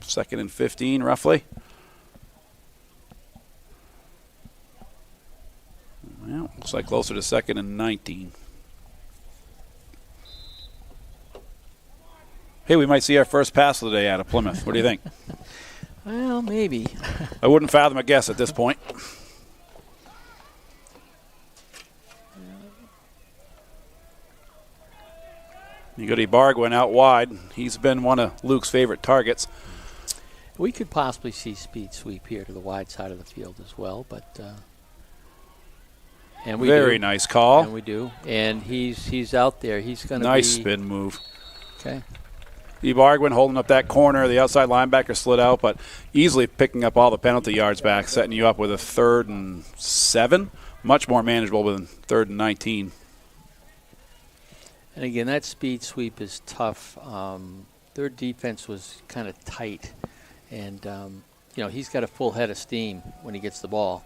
2nd and 15 roughly. Well, looks like closer to 2nd and 19. Hey, we might see our first pass of the day out of Plymouth. What do you think? Well, maybe. I wouldn't fathom a guess at this point. Yuri Barg went out wide. He's been one of Luke's favorite targets. We could possibly see speed sweep here to the wide side of the field as well, but and we very do. Nice call. And we do, and he's out there. He's going to nice spin move. Okay. Ebargwin holding up that corner. The outside linebacker slid out, but easily picking up all the penalty yards back, setting you up with a 3rd and 7. Much more manageable than 3rd and 19. And again, that speed sweep is tough. Their defense was kind of tight, and he's got a full head of steam when he gets the ball.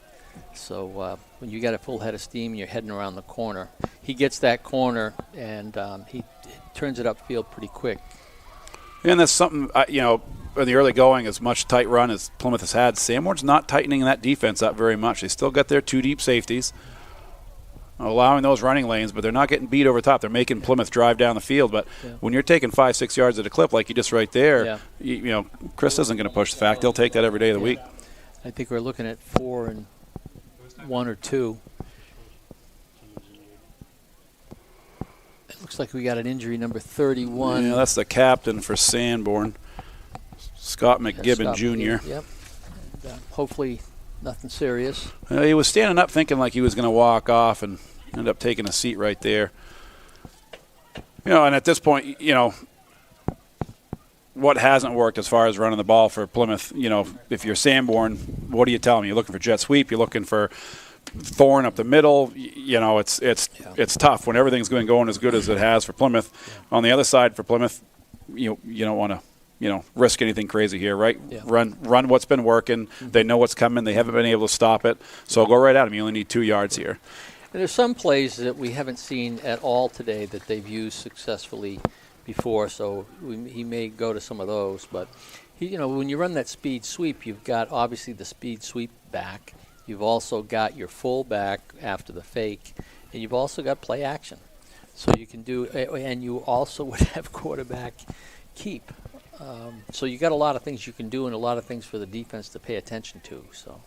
So when you got a full head of steam, you're heading around the corner. He gets that corner, and he turns it upfield pretty quick. And that's something, in the early going, as much tight run as Plymouth has had, Sanborn's not tightening that defense up very much. They still got their 2 deep safeties, allowing those running lanes, but they're not getting beat over top. They're making Plymouth drive down the field. But when you're taking 5-6 yards at a clip like you just right there, Chris isn't going to push the fact. They'll take that every day of the week. I think we're looking at 4 and 1 or 2. Looks like we got an injury, number 31. Yeah, that's the captain for Sanborn, Scott McGibbon Scott Jr. McGibbon, yep. And, hopefully nothing serious. He was standing up thinking like he was going to walk off and ended up taking a seat right there. And at this point, what hasn't worked as far as running the ball for Plymouth, if you're Sanborn, what do you tell them? You're looking for jet sweep, you're looking for Thorn up the middle. It's tough when everything's going as good as it has for Plymouth. Yeah. On the other side for Plymouth, you don't want to risk anything crazy here, right? Yeah. Run what's been working. Mm-hmm. They know what's coming. They haven't been able to stop it. So go right at them. You only need 2 yards here. And there's some plays that we haven't seen at all today that they've used successfully before, so he may go to some of those. But when you run that speed sweep, you've got obviously the speed sweep back. You've also got your full back after the fake, and you've also got play action. So you can do, and you also would have quarterback keep. So you got a lot of things you can do and a lot of things for the defense to pay attention to. So.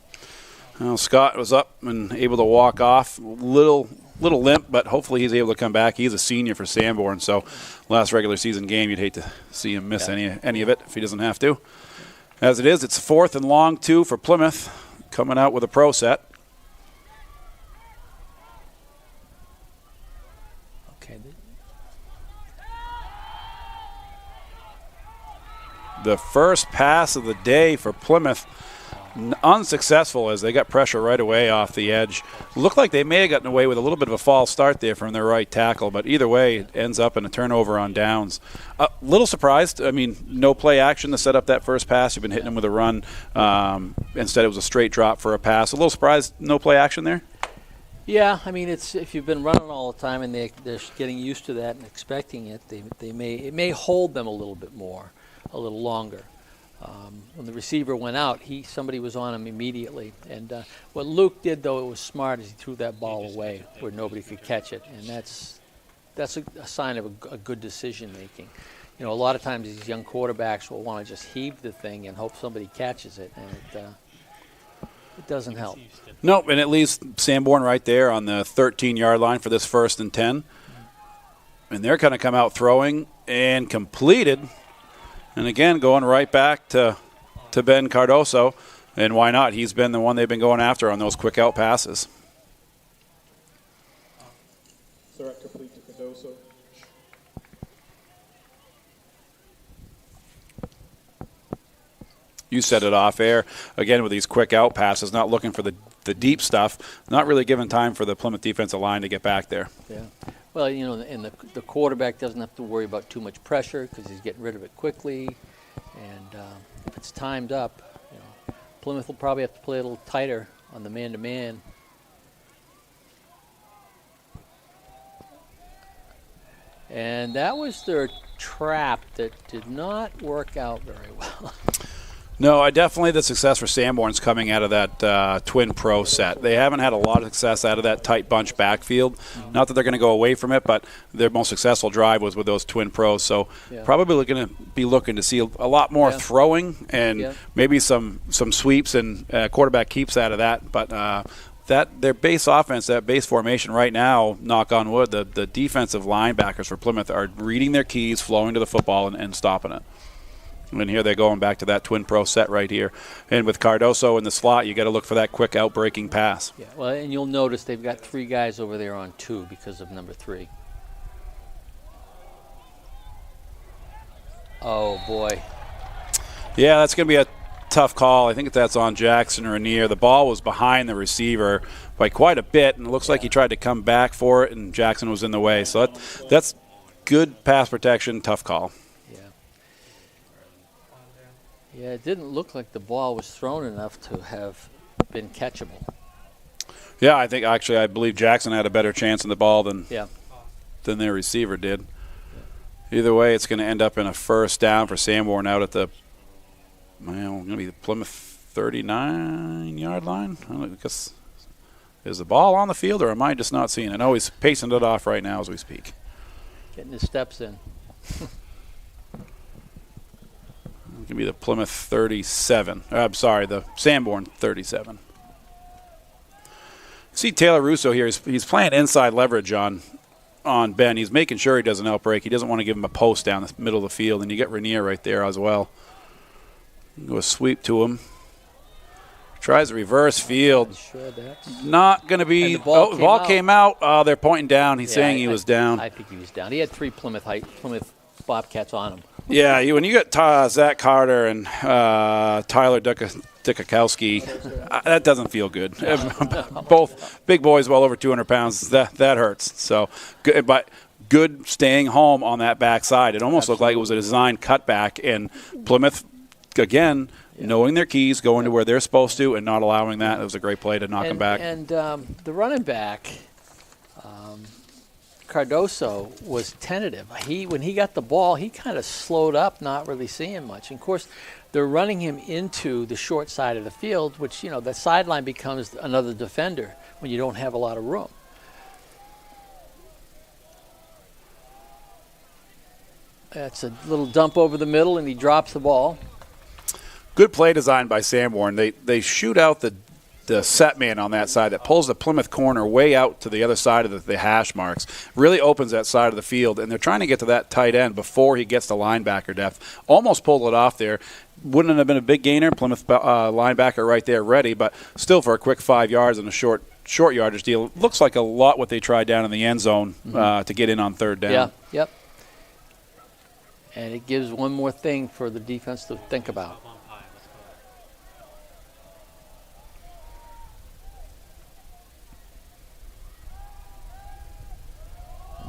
Well, Scott was up and able to walk off, little limp, but hopefully he's able to come back. He's a senior for Sanborn, so last regular season game, you'd hate to see him miss any of it if he doesn't have to. As it is, it's 4th and long 2 for Plymouth, coming out with a pro set. Okay. The first pass of the day for Plymouth, unsuccessful as they got pressure right away off the edge. Looked like they may have gotten away with a little bit of a false start there from their right tackle, but either way, it ends up in a turnover on downs. A little surprised. I mean, no play action to set up that first pass. You've been hitting them with a run. Instead, it was a straight drop for a pass. A little surprised, no play action there? Yeah, I mean, it's if you've been running all the time and they're getting used to that and expecting it, it may hold them a little bit more, a little longer. When the receiver went out, somebody was on him immediately. And what Luke did, though, it was smart, is he threw that ball away where nobody could catch it. And that's a sign of a good decision making. A lot of times these young quarterbacks will want to just heave the thing and hope somebody catches it, and it doesn't help. Nope, and it leaves Sanborn right there on the 13-yard line for this 1st and 10. And they're going to come out throwing and completed. And again, going right back to Ben Cardoso. And why not? He's been the one they've been going after on those quick out passes. Direct complete to Cardoso. You set it off air. Again, with these quick out passes, not looking for the deep stuff, not really giving time for the Plymouth defensive line to get back there. Yeah. Well, and the quarterback doesn't have to worry about too much pressure because he's getting rid of it quickly. And if it's timed up, Plymouth will probably have to play a little tighter on the man-to-man. And that was their trap that did not work out very well. No, definitely the success for Sanborn's coming out of that twin pro set. They haven't had a lot of success out of that tight bunch backfield. Mm-hmm. Not that they're going to go away from it, but their most successful drive was with those twin pros. So probably going to be looking to see a lot more throwing and maybe some sweeps and quarterback keeps out of that. But that their base offense, that base formation right now, knock on wood, the defensive linebackers for Plymouth are reading their keys, flowing to the football, and stopping it. And here they're going back to that twin pro set right here. And with Cardoso in the slot, you got to look for that quick out-breaking pass. Yeah, well, and you'll notice they've got 3 guys over there on 2 because of number 3. Oh, boy. Yeah, that's going to be a tough call. I think that's on Jackson or Rainier. The ball was behind the receiver by quite a bit, and it looks like he tried to come back for it, and Jackson was in the way. So that's good pass protection, tough call. Yeah, it didn't look like the ball was thrown enough to have been catchable. Yeah, I believe Jackson had a better chance in the ball than their receiver did. Either way, it's going to end up in a first down for Sanborn out at the going to be the Plymouth 39-yard line. I guess, is the ball on the field, or am I just not seeing it? No, he's pacing it off right now as we speak. Getting his steps in. It's going to be the Plymouth 37. I'm sorry, the Sanborn 37. See Taylor Russo here. He's playing inside leverage on on Ben. He's making sure he doesn't outbreak. He doesn't want to give him a post down the middle of the field, and you get Rainier right there as well. Go a sweep to him. Tries a reverse field. Sure, that's Not going to be. And the ball came out. They're pointing down. He's saying he was down. I think he was down. He had 3 Plymouth Bobcats on him. Yeah, when you get Zach Carter and Tyler Dukakowski, that doesn't feel good. Both big boys, well over 200 pounds. That hurts. So, but good staying home on that backside. It almost looked like it was a designed cutback, and Plymouth again. Yeah. Knowing their keys, going to where they're supposed to, and not allowing that. It was a great play to knock them back. And the running back, Cardoso, was tentative. When he got the ball, he kind of slowed up, not really seeing much. And, of course, they're running him into the short side of the field, which, the sideline becomes another defender when you don't have a lot of room. That's a little dump over the middle, and he drops the ball. Good play design by Sanborn. They shoot out the set man on that side that pulls the Plymouth corner way out to the other side of the hash marks. Really opens that side of the field, and they're trying to get to that tight end before he gets to linebacker depth. Almost pulled it off there. Wouldn't have been a big gainer. Plymouth linebacker right there ready, but still for a quick 5 yards and a short yardage deal. Looks like a lot what they tried down in the end zone to get in on third down. Yeah, yep. And it gives one more thing for the defense to think about.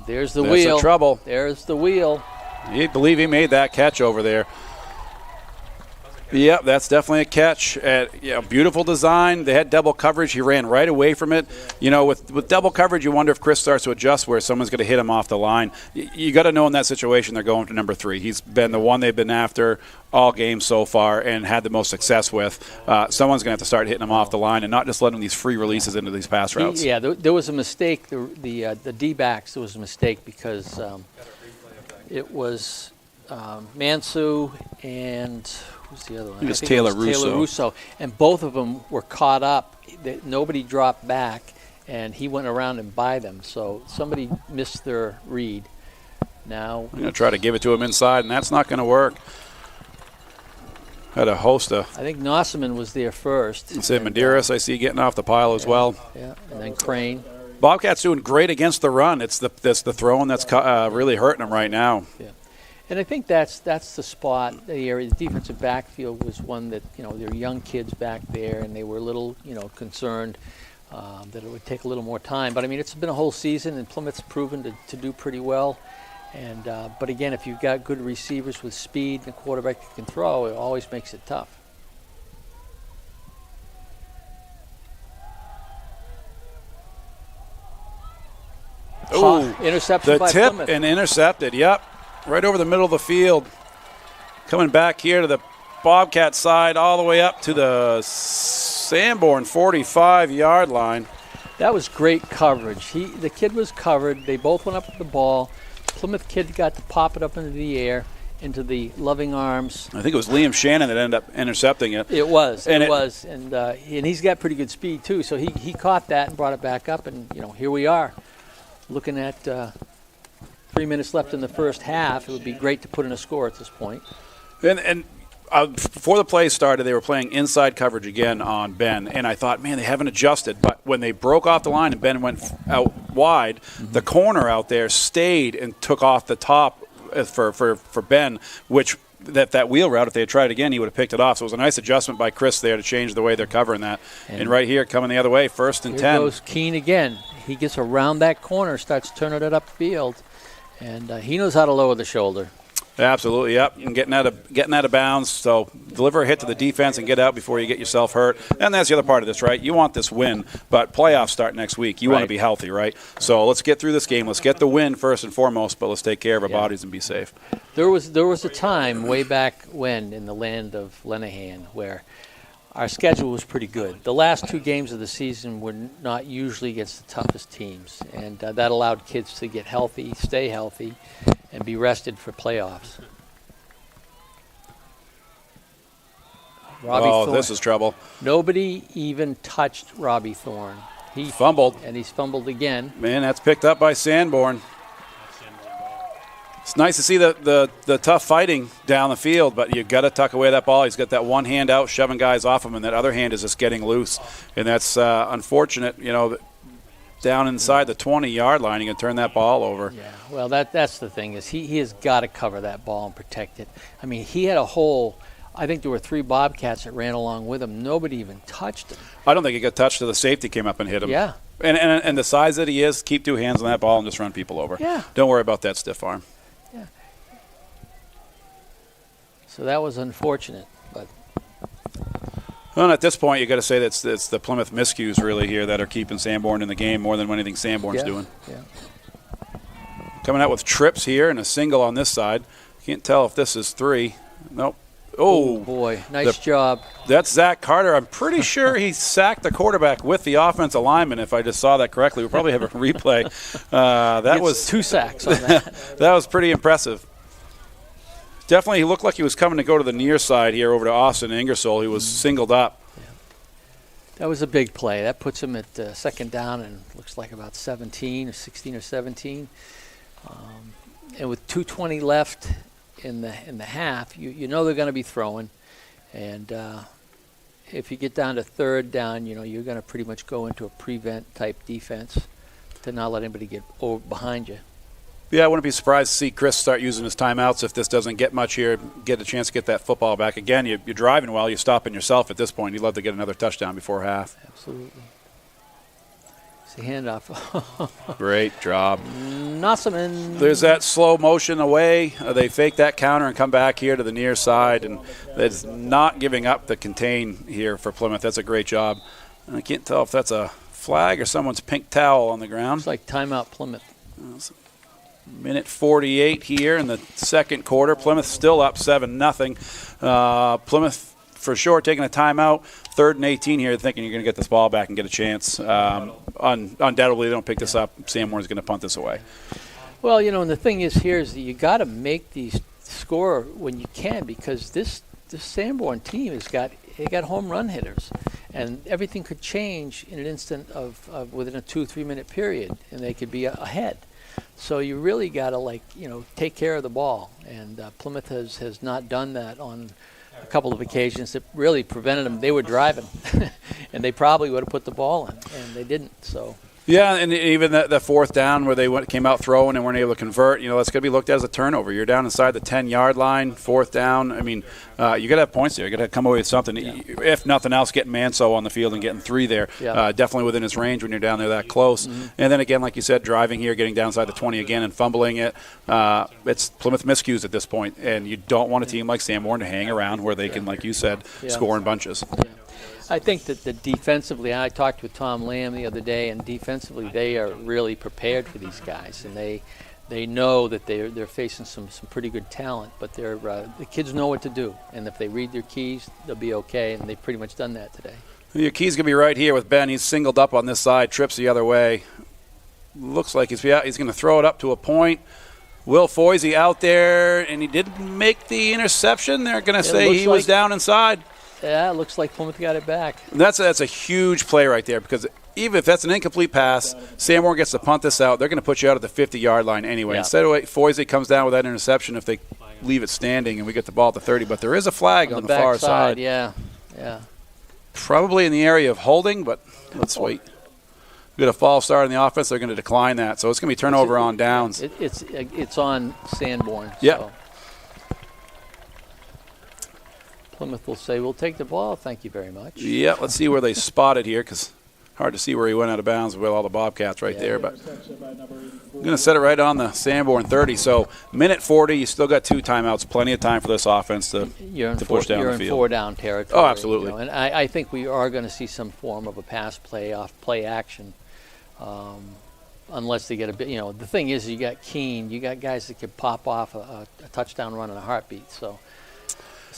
There's the wheel. Trouble. There's the wheel. You believe he made that catch over there. Yep, that's definitely a catch. Beautiful design. They had double coverage. He ran right away from it. With double coverage, you wonder if Chris starts to adjust where someone's going to hit him off the line. You got to know in that situation they're going to number 3. He's been the one they've been after all games so far and had the most success with. Someone's going to have to start hitting him off the line and not just letting these free releases into these pass routes. There was a mistake. The D-backs, there was a mistake because it was Mansu and who's the other one? It was Taylor Russo. And both of them were caught up. Nobody dropped back, and he went around and by them. So somebody missed their read. Now I'm going to try to give it to him inside, and that's not going to work. Had a host of. I think Nossaman was there first. Medeiros, I see getting off the pile as well. Yeah, and then Crane. Bobcats doing great against the run. It's the throwing that's really hurting them right now. Yeah. And I think that's the spot, the area. The defensive backfield was one that, there were young kids back there, and they were a little, concerned that it would take a little more time. But, it's been a whole season, and Plymouth's proven to do pretty well. And but, again, if you've got good receivers with speed and a quarterback that can throw, it always makes it tough. Ooh, interception by tip Plymouth. And intercepted, yep. Right over the middle of the field. Coming back here to the Bobcat side all the way up to the Sanborn 45-yard line. That was great coverage. The kid was covered. They both went up with the ball. Plymouth kid got to pop it up into the air, into the loving arms. I think it was Liam Shannon that ended up intercepting it. It was. And he's got pretty good speed, too. So he caught that and brought it back up, and, here we are. Looking at 3 minutes left in the first half. It would be great to put in a score at this point. And before the play started, they were playing inside coverage again on Ben, and I thought, man, they haven't adjusted. But when they broke off the line and Ben went out wide, the corner out there stayed and took off the top for Ben, which that wheel route, if they had tried it again, he would have picked it off. So it was a nice adjustment by Chris there to change the way they're covering that. And right here, coming the other way, 1st and 10. Here goes Keene again. He gets around that corner, starts turning it upfield, and he knows how to lower the shoulder. Absolutely, yep. And getting out of bounds. So deliver a hit to the defense and get out before you get yourself hurt. And that's the other part of this, right? You want this win, but playoffs start next week. You want to be healthy, right? So let's get through this game. Let's get the win first and foremost, but let's take care of our bodies and be safe. There was a time way back when in the land of Lenahan where our schedule was pretty good. The last 2 games of the season were not usually against the toughest teams, and that allowed kids to get healthy, stay healthy, and be rested for playoffs. Robbie Thorne. This is trouble. Nobody even touched Robbie Thorne. He fumbled. And he's fumbled again. Man, that's picked up by Sanborn. It's nice to see the tough fighting down the field, but you got to tuck away that ball. He's got that one hand out, shoving guys off him, and that other hand is just getting loose. And that's unfortunate, down inside the 20-yard line, you can turn that ball over. Yeah, well, that's the thing is he has got to cover that ball and protect it. I mean, he had a hole. I think there were 3 Bobcats that ran along with him. Nobody even touched him. I don't think he got touched till the safety came up and hit him. Yeah. And the size that he is, keep 2 hands on that ball and just run people over. Yeah. Don't worry about that stiff arm. Yeah. So that was unfortunate, but. Well, at this point, you got to say that it's the Plymouth miscues really here that are keeping Sanborn in the game more than anything Sanborn's doing. Yeah. Coming out with trips here and a single on this side. Can't tell if this is 3. Nope. Oh, boy. Nice job. That's Zach Carter. I'm pretty sure he sacked the quarterback with the offensive lineman, if I just saw that correctly. We'll probably have a replay. That was 2 sacks on that. That was pretty impressive. Definitely, he looked like he was coming to go to the near side here over to Austin Ingersoll. He was singled up. Yeah. That was a big play. That puts him at second down and looks like about 17 or 16 or 17. And with 2:20 left in the half, you know they're going to be throwing. And if you get down to third down, you're going to pretty much go into a prevent type defense to not let anybody get over behind you. Yeah, I wouldn't be surprised to see Chris start using his timeouts if this doesn't get much here, get a chance to get that football back. Again, you're driving well, you're stopping yourself at this point. You'd love to get another touchdown before half. Absolutely. It's the handoff. Great job. Nossaman. There's that slow motion away. They fake that counter and come back here to the near side, and it's not giving up the contain here for Plymouth. That's a great job. And I can't tell if that's a flag or someone's pink towel on the ground. It's like timeout Plymouth. Minute 48 here in the second quarter. Plymouth still up 7-0. Plymouth for sure taking a timeout. 3rd and 18 here, thinking you're going to get this ball back and get a chance. Undoubtedly, they don't pick this up. Sanborn's going to punt this away. Well, and the thing is here is that you got to make these score when you can, because this Sanborn team they got home run hitters, and everything could change in an instant of within a 2-3 minute period, and they could be ahead. So you really got to take care of the ball, and Plymouth has not done that on a couple of occasions that really prevented them. They were driving, and they probably would have put the ball in, and they didn't. So. Yeah, and even the 4th down where they came out throwing and weren't able to convert, that's going to be looked at as a turnover. You're down inside the 10-yard line, 4th down. I mean, you got to have points there. You got to come away with something. Yeah. If nothing else, getting Manso on the field and getting 3 there, definitely within his range when you're down there that close. Mm-hmm. And then again, like you said, driving here, getting down inside the 20 again and fumbling it. It's Plymouth miscues at this point, and you don't want a team like Sanborn to hang around where they can, like you said, score in bunches. Yeah. I think that defensively, I talked with Tom Lamb the other day, and defensively they are really prepared for these guys, and they know that they're facing some pretty good talent, but the kids know what to do, and if they read their keys, they'll be okay, and they've pretty much done that today. Your key's going to be right here with Ben. He's singled up on this side, trips the other way. Looks like he's going to throw it up to a point. Will Foisey out there, and he did make the interception. They're going to say he was down inside. Yeah, it looks like Plymouth got it back. That's a huge play right there, because even if that's an incomplete pass, Sanborn gets to punt this out. They're going to put you out at the 50-yard line anyway. Yeah. Instead of Foisey comes down with that interception if they leave it standing and we get the ball at the 30. But there is a flag on the far side. Yeah. Probably in the area of holding, but let's wait. We got a false start in the offense. They're going to decline that. So it's going to be turnover on downs. It's on Sanborn. Yeah. So. Plymouth will say, we'll take the ball, thank you very much. Yeah, let's see where they spot it here, because hard to see where he went out of bounds with all the Bobcats right there. But I'm going to set it right on the Sanborn 30. So minute 40, you still got 2 timeouts, plenty of time for this offense to push down the field. You're in 4-down territory. Oh, absolutely. And I think we are going to see some form of a pass play off play action, unless they get a bit. The thing is, you got Keene, you got guys that could pop off a touchdown run in a heartbeat. So.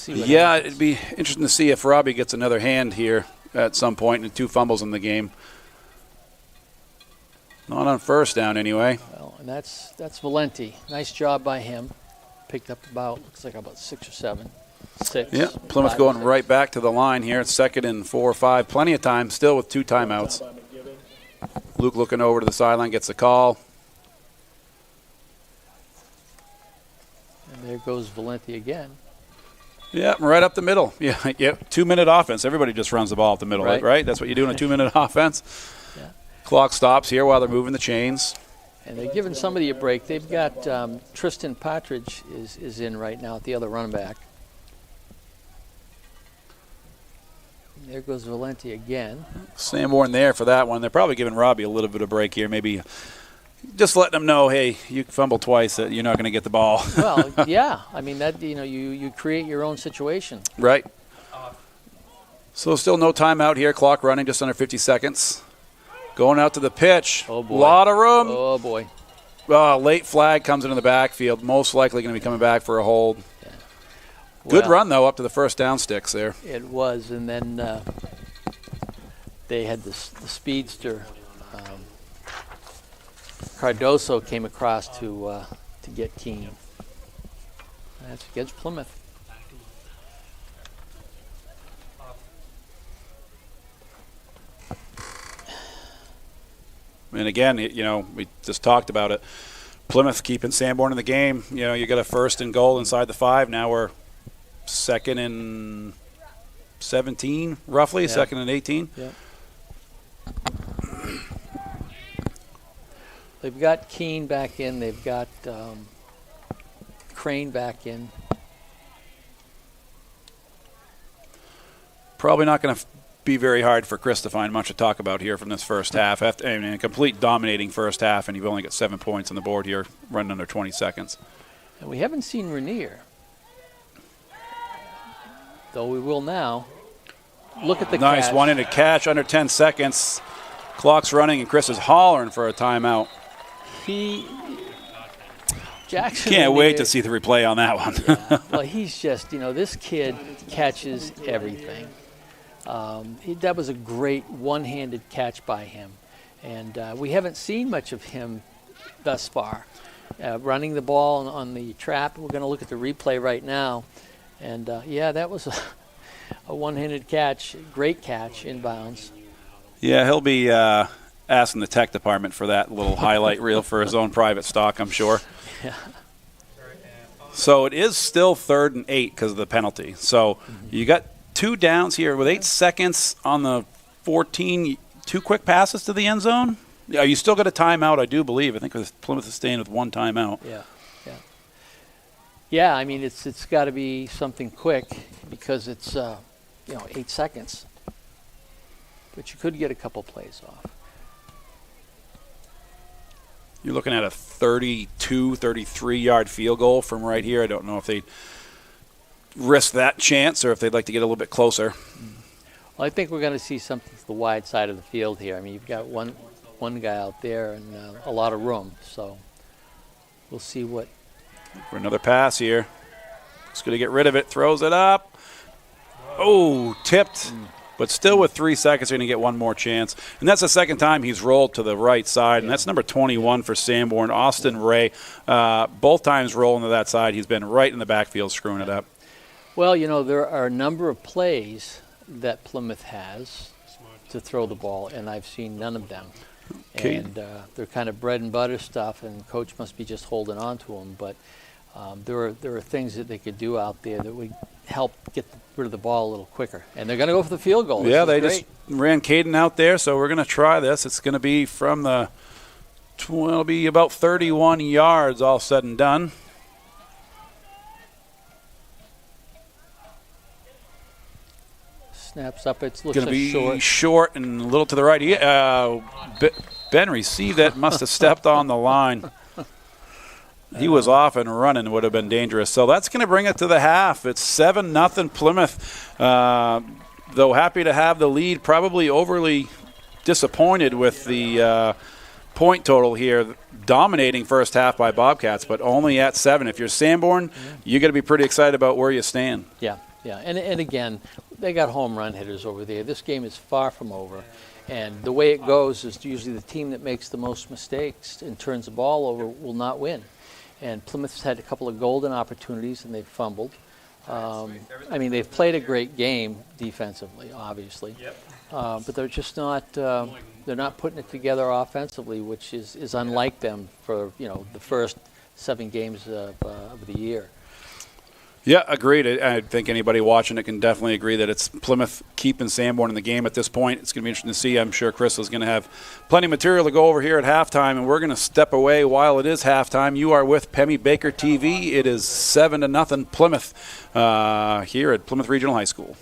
Yeah, it'd be interesting to see if Robbie gets another hand here at some point and 2 fumbles in the game. Not on 1st down anyway. Well, and that's Valenti. Nice job by him. Picked up looks like about 6 or 7. 6. Yeah, Plymouth going right back to the line here. It's 2nd and 4 or 5. Plenty of time still with 2 timeouts. Luke looking over to the sideline, gets the call. There goes Valenti again. Yeah, right up the middle. Yeah, 2-minute offense. Everybody just runs the ball up the middle, right? That's what you do in a 2-minute offense. Yeah. Clock stops here while they're moving the chains. And they're giving somebody a break. They've got Tristan Partridge is in right now at the other running back. There goes Valenti again. Sanborn there for that one. They're probably giving Robbie a little bit of break here. Maybe just letting him know, hey, you fumbled twice, that you're not going to get the ball. Well, yeah. I mean, that you create your own situation. Right. So still no timeout here. Clock running, just under 50 seconds. Going out to the pitch. Oh, boy. Lot of room. Oh, boy. Late flag comes into the backfield. Most likely going to be coming back for a hold. Yeah. Good Well, run, though, up to the first down sticks there. It was, and then they had the speedster. Cardoso came across to get Keene. That's against Plymouth. And again, we just talked about it. Plymouth keeping Sanborn in the game. You got a 1st and goal inside the 5. Now we're 2nd and 17, roughly, Yeah. 2nd and 18. Yeah. They've got Keene back in. They've got Crane back in. Probably not going to be very hard for Chris to find much to talk about here from this first half. A complete dominating first half, and you've only got 7 points on the board here, running under 20 seconds. And we haven't seen Rainier, though we will now. Look at the Nice catch. one-handed catch under 10 seconds. Clock's running, and Chris is hollering for a timeout. Jackson Can't wait Rainier- to see the replay on that one. Yeah. Well, he's just, this kid catches everything. That was a great one-handed catch by him. And we haven't seen much of him thus far. Running the ball on the trap. We're going to look at the replay right now. And, that was a one-handed catch. Great catch, inbounds. Yeah, he'll be asking the tech department for that little highlight reel for his own private stock, I'm sure. Yeah. So it is still 3rd and 8 because of the penalty. So you got 2 downs here with 8 seconds on the 14. 2 quick passes to the end zone. Yeah, you still got a timeout, I do believe. I think Plymouth is staying with 1 timeout. Yeah, I mean, it's got to be something quick because it's, 8 seconds. But you could get a couple plays off. You're looking at a 32, 33-yard field goal from right here. I don't know if they risk that chance or if they'd like to get a little bit closer. Well, I think we're going to see something to the wide side of the field here. I mean, you've got one guy out there and a lot of room. So we'll see what. For another pass here. It's going to get rid of it. Throws it up. Oh, tipped. But still with 3 seconds, they're going to get one more chance. And that's the second time he's rolled to the right side. And that's number 21 for Sanborn, Austin Ray. Both times rolling to that side. He's been right in the backfield screwing it up. Well, there are a number of plays that Plymouth has to throw the ball, and I've seen none of them. Okay. And they're kind of bread and butter stuff, and coach must be just holding on to them. But there are things that they could do out there that would help get rid of the ball a little quicker. And they're going to go for the field goal. Yeah, This they is just ran Caden out there, so we're going to try this. It's going to be from the it'll be about 31 yards all said and done. Snaps up. It looks Going to be short. short and a little to the right. Ben received that, must have stepped on the line. He was off and running, would have been dangerous. So that's going to bring it to the half. It's 7-0 Plymouth. Though happy to have the lead, probably overly disappointed with the point total here. Dominating first half by Bobcats, but only at 7. If you're Sanborn, you got to be pretty excited about where you stand. Yeah. And again, they got home run hitters over there. This game is far from over. And the way it goes is usually the team that makes the most mistakes and turns the ball over will not win. And Plymouth's had a couple of golden opportunities, and they've fumbled. They've played a great game defensively, obviously. But they're just not they're not putting it together offensively, which is unlike them for the first 7 games of the year. Yeah, agreed. I think anybody watching it can definitely agree that it's Plymouth keeping Sanborn in the game at this point. It's going to be interesting to see. I'm sure Chris is going to have plenty of material to go over here at halftime, and we're going to step away while it is halftime. You are with Pemmy Baker TV. It is 7-0 Plymouth here at Plymouth Regional High School.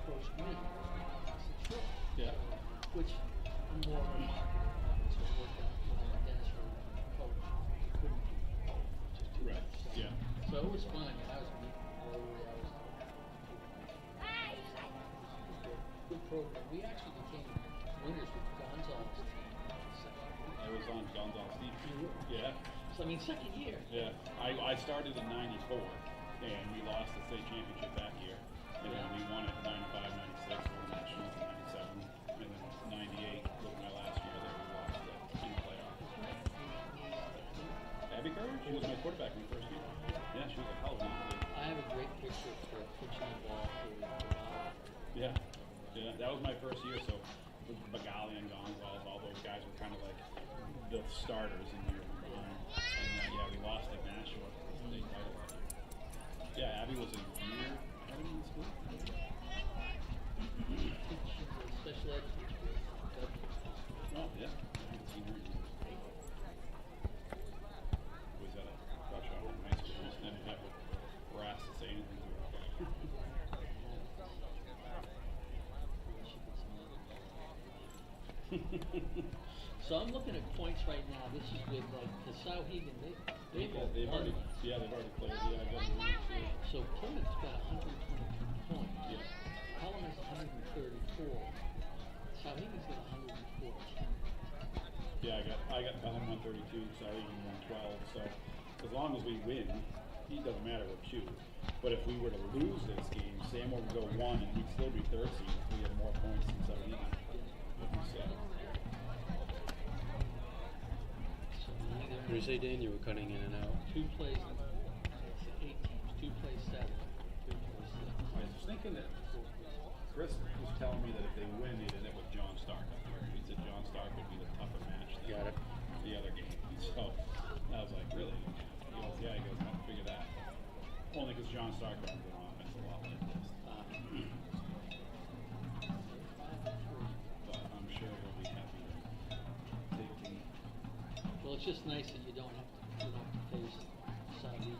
approached me. I said, sure. Yeah. Which I'm more of a marketer. So it worked out. Dennis really coach. Couldn't just do Right. that. So, Yeah. so it was fun. I mean, I was meeting Rotary. I was good program. We actually became winners with Gonzalez team. I was on Gonzalez team. Yeah. So I mean, second year. Yeah. I started in '94, and we lost the state championship that year. And then we won it '95, '96, won the nationals in '97, and then '98 was my last year there. We lost in the playoff. Abby Curry, she was my quarterback my first year. Yeah, she was a hell of an athlete. I have a great picture for pitching the ball for Yeah. Yeah, that was my first year, so with Bagali and Gonzalez, all those guys were kind of like the starters in year one. And yeah, we lost at Nashua state title. Yeah, Abby was a year ahead of me in school. special ed teacher. Oh, yeah. I haven't seen her in years. Was that a crush on in high school? Just didn't have a brass to say anything to her. So I'm looking at points right now. This is with like the Sauhegan. They've They've won. already played. Yeah, I got the lead. So Plymouth's got 122 points. Yeah. Pelham has 134. Sauhegan's got 114. Yeah, I got Pelham 132, Sauhegan 112. So as long as we win, it doesn't matter what we choose. But if we were to lose this game, Sanborn would go 1 and we'd still be third seed if we had more points than Sauhegan. So, What did you say, Dan? You were cutting in and out. 2 plays 8 teams. 2 plays 7. 3 plays 6. I was thinking that Chris was telling me that if they win, they'd end up with John Stark up here. He said John Stark would be the tougher match than the other game. So I was like, really? He goes, yeah. He goes, I figure that. Only because John Stark runs an offense a lot like this. But I'm sure he'll be happy to take the. Well, it's just nice that you don't have to face Sauhegan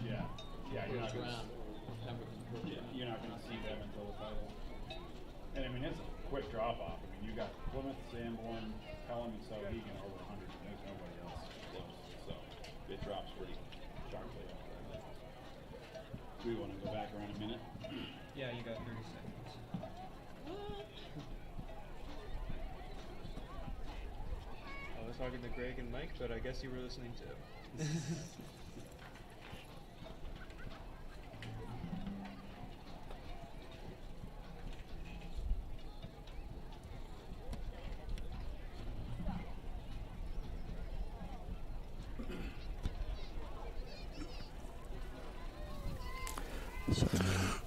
Yeah, for you're not first gonna. round or Pemberton first Yeah, round. you're not going to see them until the title. And I mean, it's a quick drop off. I mean, you got Plymouth, Sanborn, Pelham, and Sauhegan over 100. There's nobody else close. So it drops pretty sharply after that. Do we want to go back around a minute? Yeah, you got 30 seconds. I was talking to Greg and Mike, but I guess you were listening too.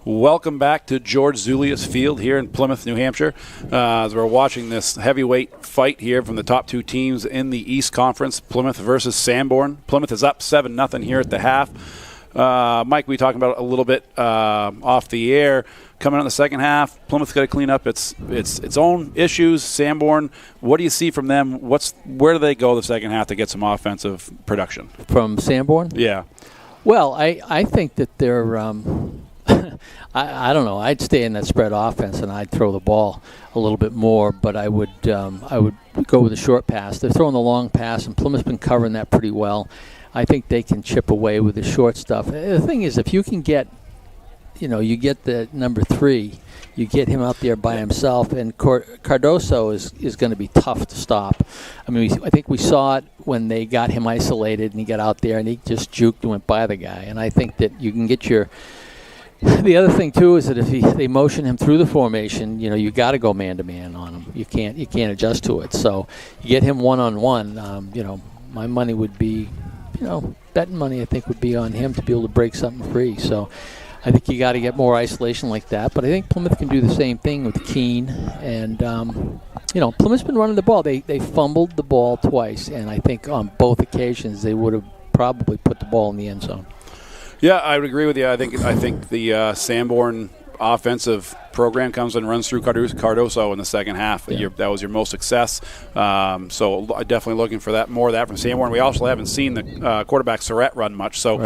Welcome back to George Zulius Field here in Plymouth, New Hampshire. As we're watching this heavyweight fight here from the top two teams in the East Conference, Plymouth versus Sanborn. Plymouth is up 7-0 here at the half. Mike, we talked about it a little bit off the air. Coming out in the second half, Plymouth's got to clean up its own issues. Sanborn, what do you see from them? Where do they go the second half to get some offensive production? From Sanborn? Yeah. Well, I think that they're I don't know. I'd stay in that spread offense and I'd throw the ball a little bit more, but I would go with a short pass. They're throwing the long pass, and Plymouth's been covering that pretty well. I think they can chip away with the short stuff. The thing is, if you can get, you get the number 3, you get him out there by himself, and Cardoso is going to be tough to stop. I mean, I think we saw it when they got him isolated, and he got out there and he just juked and went by the guy. And I think that you can get your. The other thing too is that if they motion him through the formation, you got to go man-to-man on him. You can't adjust to it. So you get him one-on-one. My money would be, betting money I think would be on him to be able to break something free. So I think you got to get more isolation like that. But I think Plymouth can do the same thing with Keene. And Plymouth's been running the ball. They fumbled the ball twice, and I think on both occasions they would have probably put the ball in the end zone. Yeah, I would agree with you. I think the Sanborn offensive program comes and runs through Cardoso in the second half. That was your most success. So definitely looking for that, more of that from Sanborn. We also haven't seen the quarterback Surratt run much, so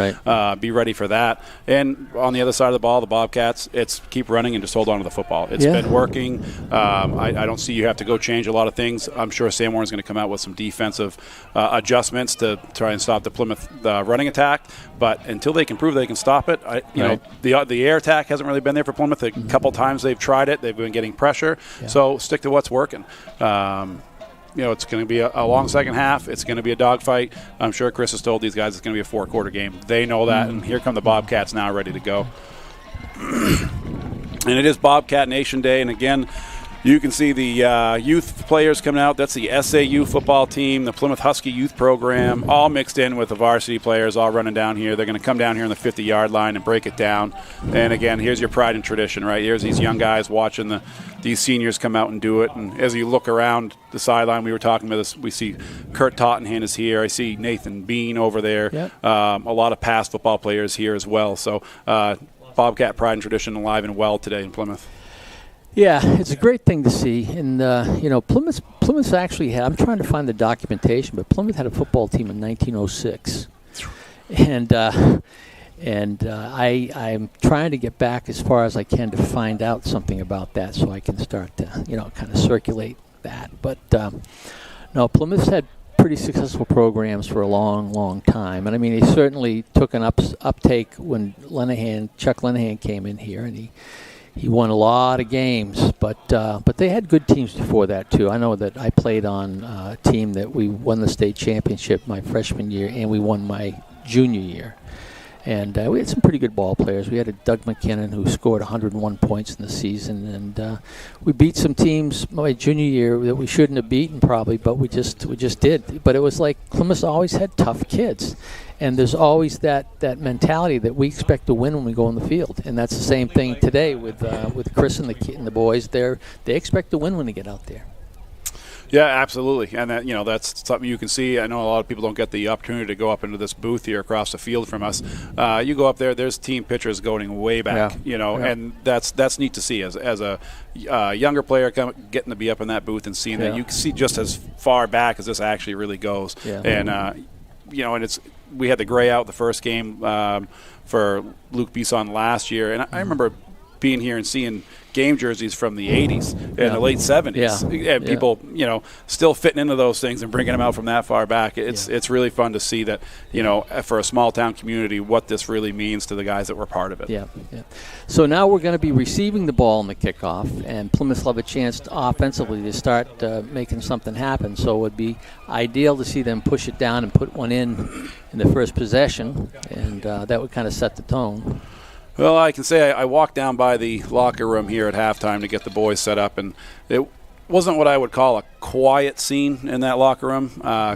be ready for that. And on the other side of the ball, the Bobcats, it's keep running and just hold on to the football. It's been working. I don't see you have to go change a lot of things. I'm sure Sanborn is going to come out with some defensive adjustments to try and stop the Plymouth running attack. But until they can prove they can stop it, the air attack hasn't really been there for Plymouth. A couple times they've tried it. They've been getting pressure. So stick to what's working. It's going to be a long second half. It's going to be a dogfight. I'm sure Chris has told these guys it's going to be a 4-quarter game. They know that, and here come the Bobcats now ready to go. And it is Bobcat Nation Day, and again, you can see the youth players coming out. That's the SAU football team, the Plymouth Husky youth program, all mixed in with the varsity players, all running down here. They're going to come down here on the 50-yard line and break it down. And, again, here's your pride and tradition, right? Here's these young guys watching these seniors come out and do it. And as you look around the sideline, we were talking about this, we see Kurt Tottenham is here. I see Nathan Bean over there. Yep. A lot of past football players here as well. So Bobcat pride and tradition alive and well today in Plymouth. Yeah, it's a great thing to see, and Plymouth actually had. I'm trying to find the documentation, but Plymouth had a football team in 1906, and I'm trying to get back as far as I can to find out something about that, so I can start to kind of circulate that. But no, Plymouth's had pretty successful programs for a long, long time, and I mean they certainly took an uptake when Chuck Lenahan came in here, and he won a lot of games, but they had good teams before that too. I know that I played on a team that we won the state championship my freshman year, and we won my junior year. And we had some pretty good ball players. We had a Doug McKinnon who scored 101 points in the season, and we beat some teams my junior year that we shouldn't have beaten probably, but we just did. But it was like Plymouth always had tough kids. And there's always that mentality that we expect to win when we go on the field, and that's the same thing today with Chris and the boys. They expect to win when they get out there. Yeah, absolutely, and that's something you can see. I know a lot of people don't get the opportunity to go up into this booth here across the field from us. You go up there, there's team pictures going way back, and that's neat to see as a younger player getting to be up in that booth and seeing that. You can see just as far back as this actually really goes, and and we had the gray out the first game for Luke Bisson last year, and I remember being here and seeing game jerseys from the 80s and the late 70s, and people still fitting into those things and bringing them out from that far back. It's really fun to see that for a small town community what this really means to the guys that were part of it. So now we're going to be receiving the ball in the kickoff, and Plymouth will have a chance offensively to start making something happen. So it would be ideal to see them push it down and put one in the first possession, and that would kind of set the tone. Well, I can say I walked down by the locker room here at halftime to get the boys set up, and it wasn't what I would call a quiet scene in that locker room.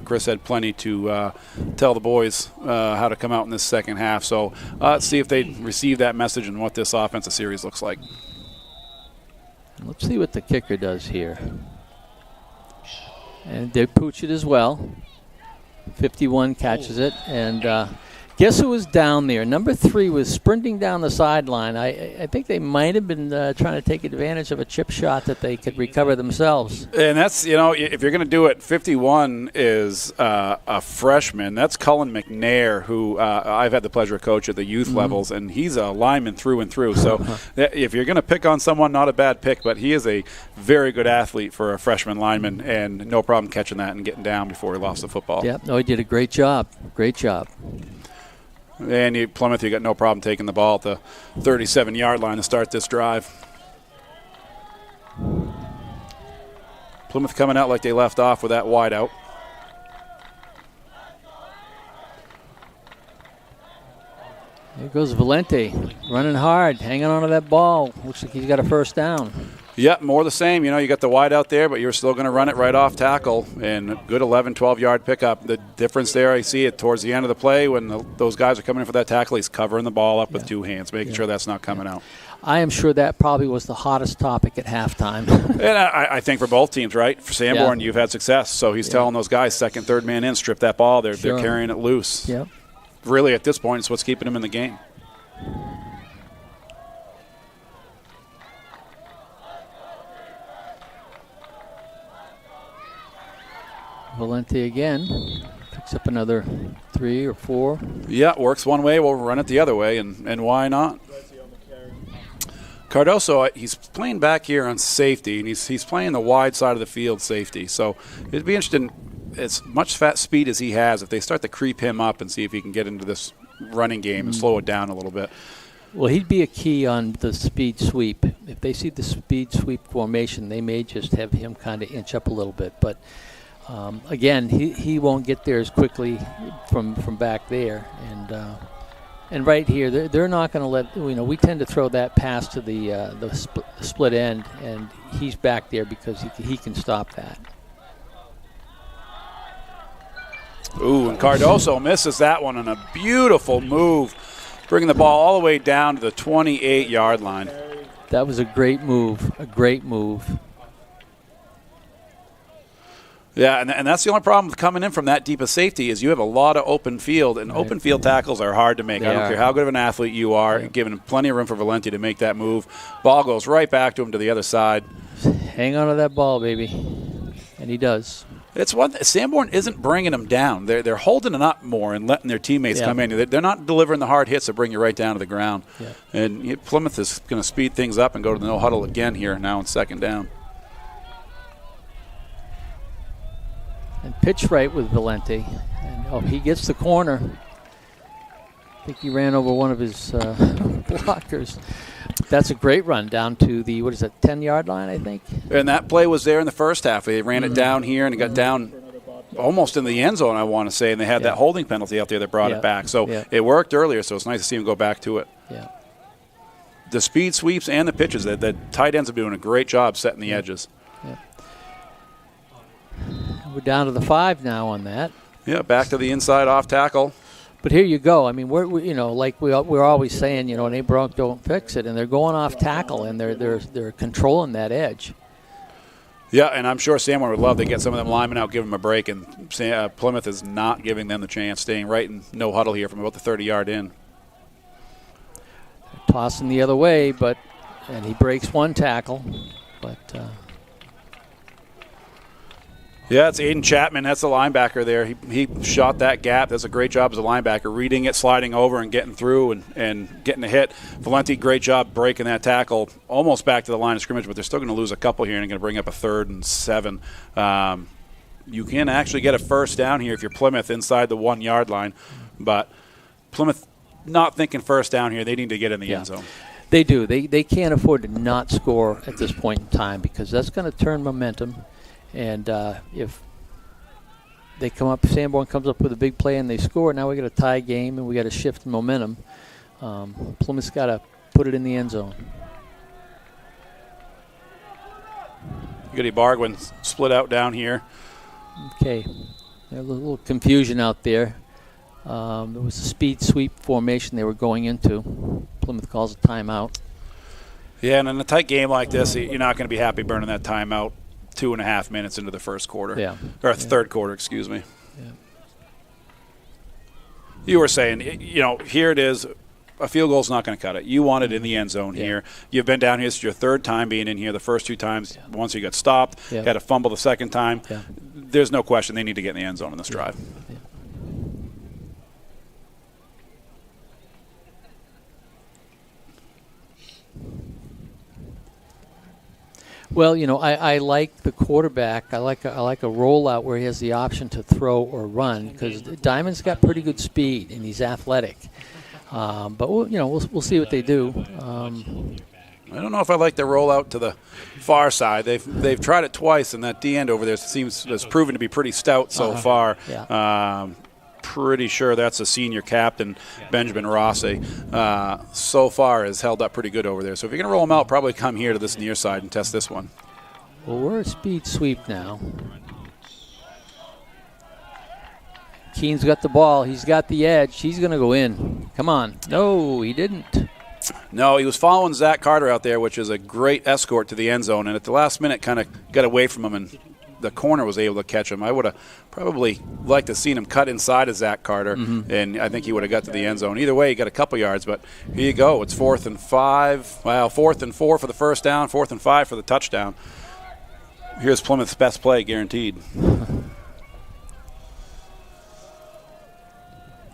Chris had plenty to tell the boys how to come out in this second half. So let's see if they receive that message and what this offensive series looks like. Let's see what the kicker does here. And they pooch it as well. 51 catches it, and guess who was down there? Number 3 was sprinting down the sideline. I think they might have been trying to take advantage of a chip shot that they could recover themselves. And that's, if you're going to do it, 51 is a freshman. That's Cullen McNair, who I've had the pleasure of coaching at the youth levels, and he's a lineman through and through. So if you're going to pick on someone, not a bad pick, but he is a very good athlete for a freshman lineman, and no problem catching that and getting down before he lost the football. Yeah, no, he did a great job. Great job. And Plymouth, you got no problem taking the ball at the 37-yard line to start this drive. Plymouth coming out like they left off with that wide out. Here goes Valente, running hard, hanging on to that ball. Looks like he's got a first down. Yep, more the same. You got the wide out there, but you're still going to run it right off tackle. And a good 11, 12-yard pickup. The difference there, I see it towards the end of the play when those guys are coming in for that tackle. He's covering the ball up with two hands, making sure that's not coming out. I am sure that probably was the hottest topic at halftime. And I think for both teams, right? For Sanborn, you've had success. So he's telling those guys, second, third man in, strip that ball. They're carrying it loose. Yep. Really, at this point, it's what's keeping them in the game. Valente again. Picks up another 3 or 4. Yeah, works one way, we'll run it the other way, and why not? Cardoso, he's playing back here on safety, and he's playing the wide side of the field safety. So it'd be interesting, as much fat speed as he has, if they start to creep him up and see if he can get into this running game and slow it down a little bit. Well, he'd be a key on the speed sweep. If they see the speed sweep formation, they may just have him kind of inch up a little bit. But again, he won't get there as quickly from back there. And right here, they're not going to let, we tend to throw that pass to the split end, and he's back there because he can stop that. Ooh, and Cardoso misses that one on a beautiful move, bringing the ball all the way down to the 28-yard line. That was a great move, Yeah, and that's the only problem with coming in from that deep of safety is you have a lot of open field, and open field tackles are hard to make. I don't care how good of an athlete you are, giving him plenty of room for Valente to make that move. Ball goes right back to him to the other side. Hang on to that ball, baby. And he does. It's one Sanborn isn't bringing them down. They're holding it up more and letting their teammates come in. They're not delivering the hard hits that bring you right down to the ground. Yeah. And Plymouth is going to speed things up and go to the no huddle again here now in second down. And pitch right with Valente. And he gets the corner. I think he ran over one of his blockers. That's a great run down to the 10-yard line, I think. And that play was there in the first half. They ran it down here and it got down almost in the end zone, I want to say, and they had that holding penalty out there that brought it back. So it worked earlier, so it's nice to see him go back to it. Yeah. The speed sweeps and the pitches, the tight ends are doing a great job setting the edges. Yeah. We're down to the 5 now on that. Yeah, back to the inside off tackle. But here you go. I mean, we're like we're always saying, and they broke, don't fix it, and they're going off tackle, and they're controlling that edge. Yeah, and I'm sure Sanborn would love to get some of them linemen out, give them a break, and Plymouth is not giving them the chance, staying right in no huddle here from about the 30-yard in. Tossing the other way, and he breaks one tackle, but. Yeah, it's Aiden Chapman. That's the linebacker there. He shot that gap. That's a great job as a linebacker, reading it, sliding over, and getting through and getting a hit. Valente, great job breaking that tackle almost back to the line of scrimmage, but they're still going to lose a couple here and going to bring up a 3rd and 7. You can actually get a first down here if you're Plymouth inside the 1-yard line, but Plymouth not thinking first down here. They need to get in the end zone. They do. They can't afford to not score at this point in time because that's going to turn momentum. And if they Sanborn comes up with a big play and they score, now we got a tie game and we got a shift in momentum. Plymouth's got to put it in the end zone. Goody Bargwin split out down here. Okay. There's a little confusion out there. There was a speed sweep formation they were going into. Plymouth calls a timeout. Yeah, and in a tight game like this, you're not going to be happy burning that timeout 2.5 minutes into the first quarter. Yeah. Or third quarter, excuse me. Yeah. You were saying, here it is. A field goal's not going to cut it. You want it in the end zone here. You've been down here. This is your third time being in here. The first 2 times, once you got stopped, had a fumble the second time. Yeah. There's no question they need to get in the end zone in this drive. Yeah. Well, I like the quarterback. I like a rollout where he has the option to throw or run because Diamond's got pretty good speed and he's athletic. But we'll see what they do. I don't know if I like the rollout to the far side. They've tried it twice, and that D end over there has proven to be pretty stout so far. Yeah. Pretty sure that's a senior captain, Benjamin Rossi. So far has held up pretty good over there. So if you're going to roll him out, probably come here to this near side and test this one. Well, we're at speed sweep now. Keene's got the ball. He's got the edge. He's going to go in. Come on. No, he didn't. No, he was following Zach Carter out there, which is a great escort to the end zone, and at the last minute kind of got away from him, and the corner was able to catch him. I would have probably liked to have seen him cut inside of Zach Carter, and I think he would have got to the end zone. Either way, he got a couple yards, but here you go. It's 4th and 5. Well, 4th and 4 for the first down, 4th and 5 for the touchdown. Here's Plymouth's best play, guaranteed.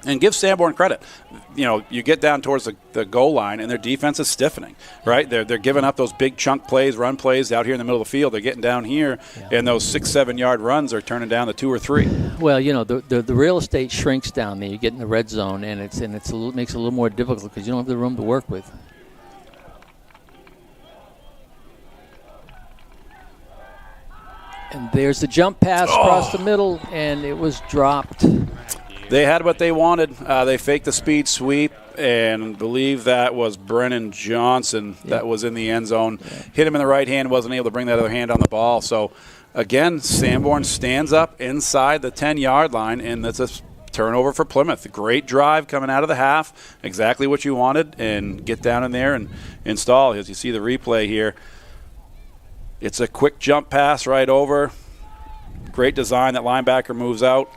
And give Sanborn credit. You know, you get down towards the goal line, and their defense is stiffening, right? They're giving up those big chunk plays, run plays out here in the middle of the field. They're getting down here, and those 6-7 yard runs are turning down to 2 or 3. Well, you know, the real estate shrinks down there. You get in the red zone, and it makes it a little more difficult because you don't have the room to work with. And there's the jump pass across the middle, and it was dropped. They had what they wanted. They faked the speed sweep, and believe that was Brennan Johnson that was in the end zone. Hit him in the right hand, wasn't able to bring that other hand on the ball. So, again, Sanborn stands up inside the 10-yard line, and that's a turnover for Plymouth. Great drive coming out of the half, exactly what you wanted, and get down in there and install. As you see the replay here, it's a quick jump pass right over. Great design. That linebacker moves out.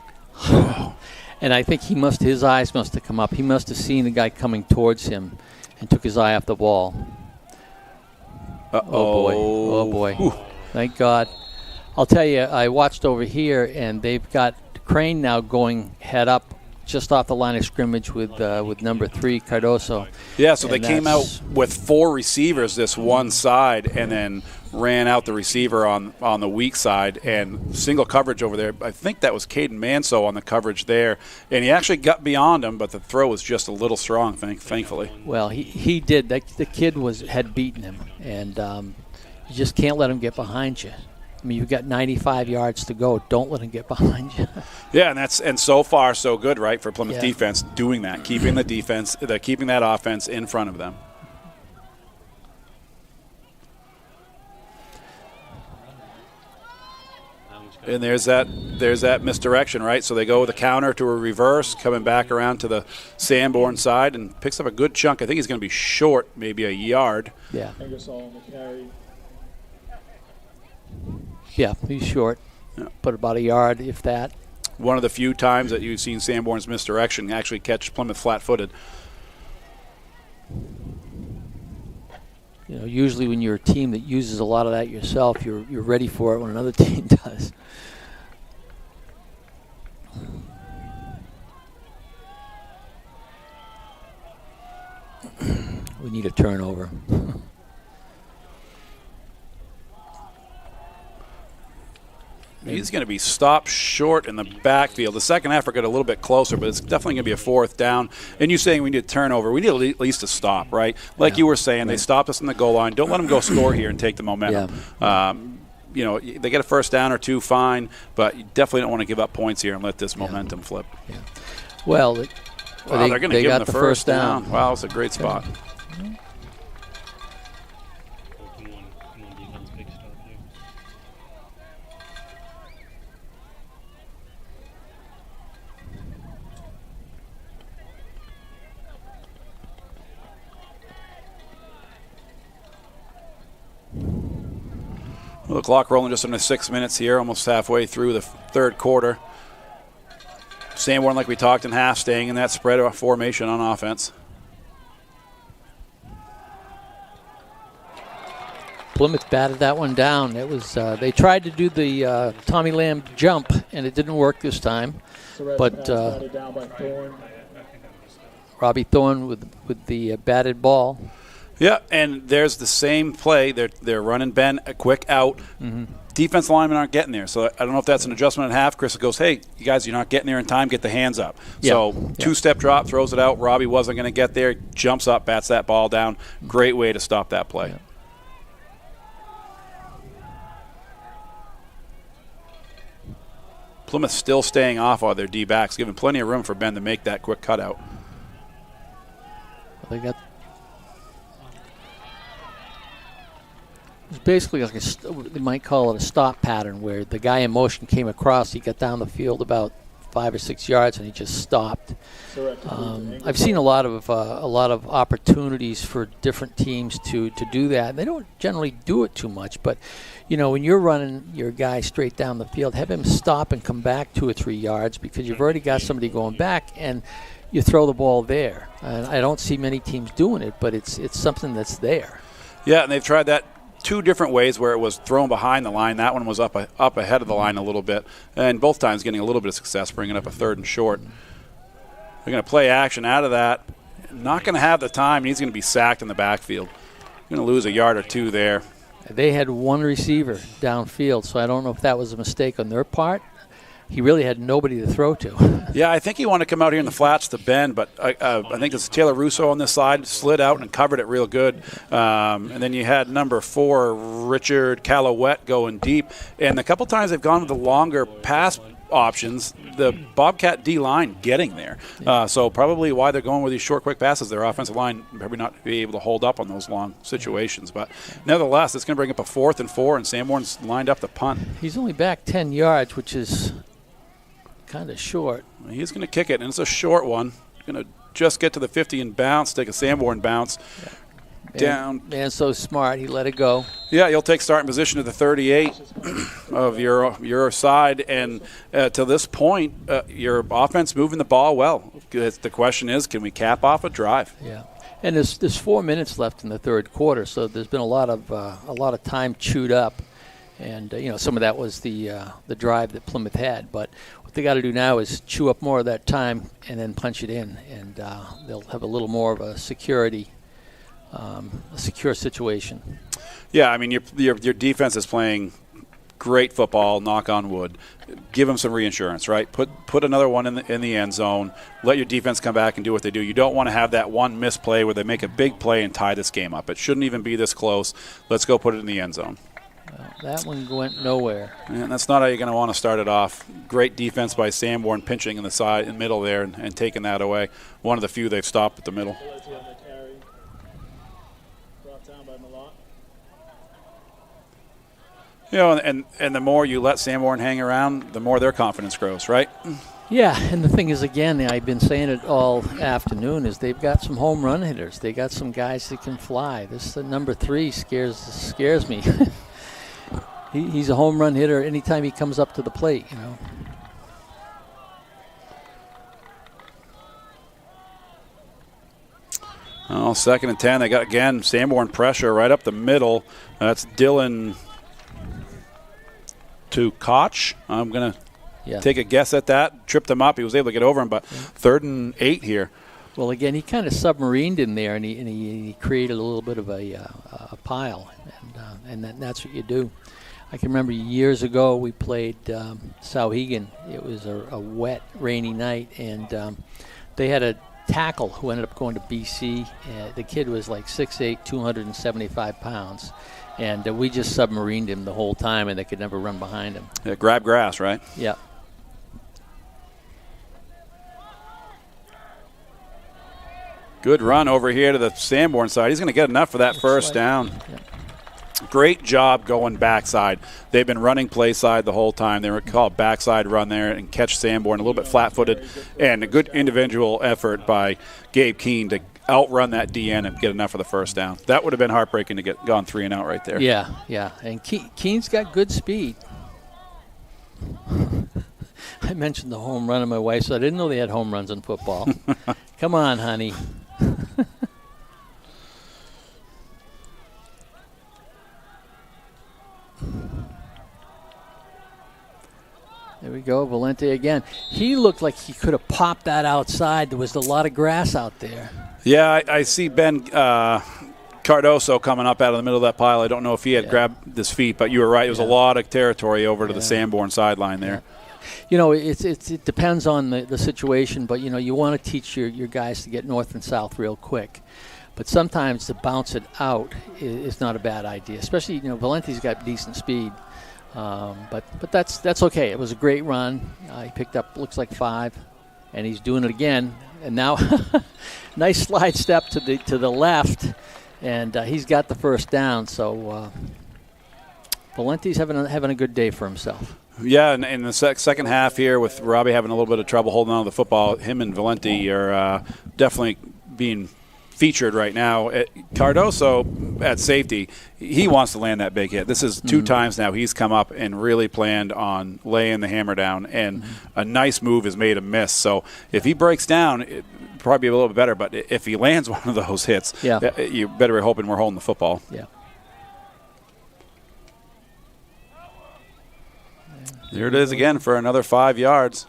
And I think his eyes must have come up. He must have seen the guy coming towards him and took his eye off the ball. Oh, boy. Ooh. Thank God. I'll tell you, I watched over here, and they've got Crane now going head up just off the line of scrimmage with number 3, Cardoso. Yeah, so they came out with 4 receivers this one side and then ran out the receiver on the weak side and single coverage over there. I think that was Caden Manso on the coverage there. And he actually got beyond him, but the throw was just a little strong, thankfully. Well, he did. The kid had beaten him, and you just can't let him get behind you. I mean, you've got 95 yards to go. Don't let him get behind you. Yeah, and so far so good, right, for Plymouth defense doing that, keeping keeping that offense in front of them. And there's that misdirection, right? So they go with a counter to a reverse, coming back around to the Sanborn side, and picks up a good chunk. I think he's going to be short, maybe a yard. Yeah. Ingersoll on the carry. Yeah, he's short, but about a yard, if that. One of the few times that you've seen Sanborn's misdirection actually catch Plymouth flat-footed. You know, usually when you're a team that uses a lot of that yourself, you're ready for it when another team does. We need a turnover. He's going to be stopped short in the backfield. The second half will get a little bit closer, but it's definitely going to be a 4th down. And you saying we need a turnover. We need at least a stop, right? Like you were saying, they stopped us in the goal line. Don't let them go score here and take the momentum. Yeah. You know, they get a 1st down or 2, fine, but you definitely don't want to give up points here and let this momentum flip. Yeah. Well, they're going to give them the 1st down. Wow, it's a great spot. The clock rolling just under 6 minutes here, almost halfway through the 3rd quarter. Sanborn, like we talked in half, staying in that spread formation on offense. Plymouth batted that one down. It was they tried to do the Tommy Lamb jump, and it didn't work this time. But Robbie Thorne with the batted ball. Yeah, and there's the same play. They're running Ben a quick out. Mm-hmm. Defense linemen aren't getting there. So I don't know if that's an adjustment at half. Chris goes, hey, you guys, you're not getting there in time. Get the hands up. Yeah. So 2-step drop, throws it out. Robbie wasn't going to get there. Jumps up, bats that ball down. Great way to stop that play. Yeah. Plymouth still staying off all their D-backs, giving plenty of room for Ben to make that quick cutout. They got it's basically like they might call it a stop pattern, where the guy in motion came across, he got down the field about 5 or 6 yards, and he just stopped. I've seen a lot of opportunities for different teams to do that. And they don't generally do it too much, but you know, when you're running your guy straight down the field, have him stop and come back 2 or 3 yards, because you've already got somebody going back, and you throw the ball there. And I don't see many teams doing it, but it's something that's there. Yeah, and they've tried that 2 different ways, where it was thrown behind the line. That one was up ahead of the line a little bit, and both times getting a little bit of success, bringing up a 3rd and short. They're going to play action out of that. Not going to have the time. He's going to be sacked in the backfield. Going to lose a yard or two there. They had one receiver downfield, so I don't know if that was a mistake on their part. He really had nobody to throw to. Yeah, I think he wanted to come out here in the flats to bend, but I think it's Taylor Russo on this side, slid out and covered it real good. And then you had number 4, Richard Calouette, going deep. And a couple times they've gone with the longer pass options, the Bobcat D-line getting there. So probably why they're going with these short, quick passes. Their offensive line probably not be able to hold up on those long situations. But nevertheless, it's going to bring up a 4th and 4, and Sanborn's lined up to punt. He's only back 10 yards, which is kind of short. He's going to kick it, and it's a short one. Going to just get to the 50 and bounce, take a Sanborn bounce. Down. Man, so smart. He let it go. Yeah, you'll take starting position at the 38 of your side, and to this point, your offense moving the ball well. The question is, can we cap off a drive? Yeah, and there's 4 minutes left in the third quarter, so there's been a lot of time chewed up, and some of that was the drive that Plymouth had. But what they got to do now is chew up more of that time and then punch it in, and they'll have a little more of a secure situation. Yeah, I mean your defense is playing great football. Knock on wood. Give them some reinsurance, right? Put another one in the end zone. Let your defense come back and do what they do. You don't want to have that one misplay where they make a big play and tie this game up. It shouldn't even be this close. Let's go put it in the end zone. Well, that one went nowhere. And that's not how you're going to want to start it off. Great defense by Sanborn, pinching in the side and middle there and taking that away. One of the few they've stopped at the middle. And the more you let Sanborn hang around, the more their confidence grows, right? Yeah, and the thing is, again, I've been saying it all afternoon, is they've got some home run hitters. They got some guys that can fly. This number 3 scares me. He's a home run hitter anytime he comes up to the plate, Oh, 2nd and 10. They got, again, Sanborn pressure right up the middle. That's Dylan to Koch. I'm going to take a guess at that. Tripped him up. He was able to get over him, but 3rd and 8 here. Well, again, he kind of submarined in there, and he created a little bit of a pile, and that's what you do. I can remember years ago we played Sauhegan. It was a wet, rainy night, and they had a tackle who ended up going to BC. The kid was like 6'8", 275 pounds. And we just submarined him the whole time, and they could never run behind him. Yeah, grab grass, right? Yeah. Good run over here to the Sanborn side. He's going to get enough for that first down. Yeah. Great job going backside. They've been running play side the whole time. They were called backside run there and catch Sanborn a little bit flat-footed, and a good individual effort by Gabe Keene to outrun that DN and get enough for the first down. That would have been heartbreaking to get gone 3 and out right there. Yeah. And Keene's got good speed. I mentioned the home run, and my wife said, I didn't know they had home runs in football. Come on, honey. There we go, Valente again. He looked like he could have popped that outside. There was a lot of grass out there. Yeah, I see Ben Cardoso coming up out of the middle of that pile. I don't know if he had grabbed his feet, but you were right. It was a lot of territory over to the Sanborn sideline there. It depends on the situation, but, you want to teach your guys to get north and south real quick. But sometimes to bounce it out is not a bad idea, especially, Valente's got decent speed. But that's okay. It was a great run. He picked up, looks like 5, and he's doing it again. And now, nice slide step to the left, and he's got the first down. So Valente's having a good day for himself. Yeah, and in the second half here, with Robbie having a little bit of trouble holding on to the football, him and Valente are definitely being featured right now. Cardoso at safety, he wants to land that big hit. This is 2 times now he's come up and really planned on laying the hammer down, and a nice move has made him miss. So if he breaks down, it'd probably be a little bit better, but if he lands one of those hits, you better be hoping we're holding the football. Yeah. There it is again for another 5 yards.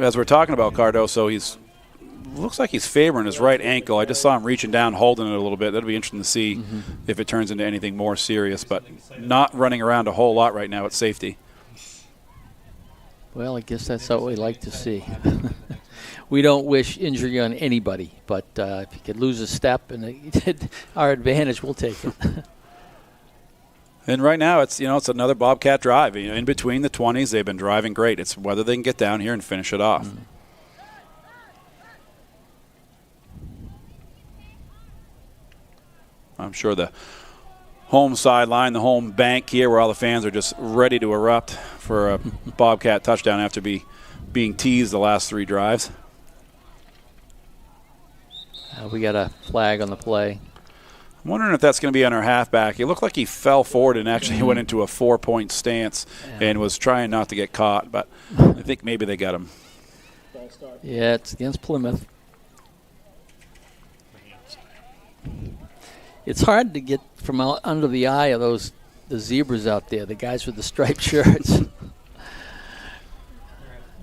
as we're talking about Cardoso, looks like he's favoring his right ankle. I just saw him reaching down, holding it a little bit. That'll be interesting to see if it turns into anything more serious, but not running around a whole lot right now at safety. Well, I guess that's what we like to see. We don't wish injury on anybody, but if you could lose a step and our advantage, we'll take it. And right now, it's another Bobcat drive. In between the 20s, they've been driving great. It's whether they can get down here and finish it off. I'm sure the home sideline, the home bank here, where all the fans are just ready to erupt for a Bobcat touchdown after being teased the last 3 drives. We got a flag on the play. I'm wondering if that's going to be on our halfback. It looked like he fell forward and actually went into a 4-point stance and was trying not to get caught, but I think maybe they got him. Yeah, it's against Plymouth. It's hard to get from under the eye of the zebras out there, the guys with the striped shirts.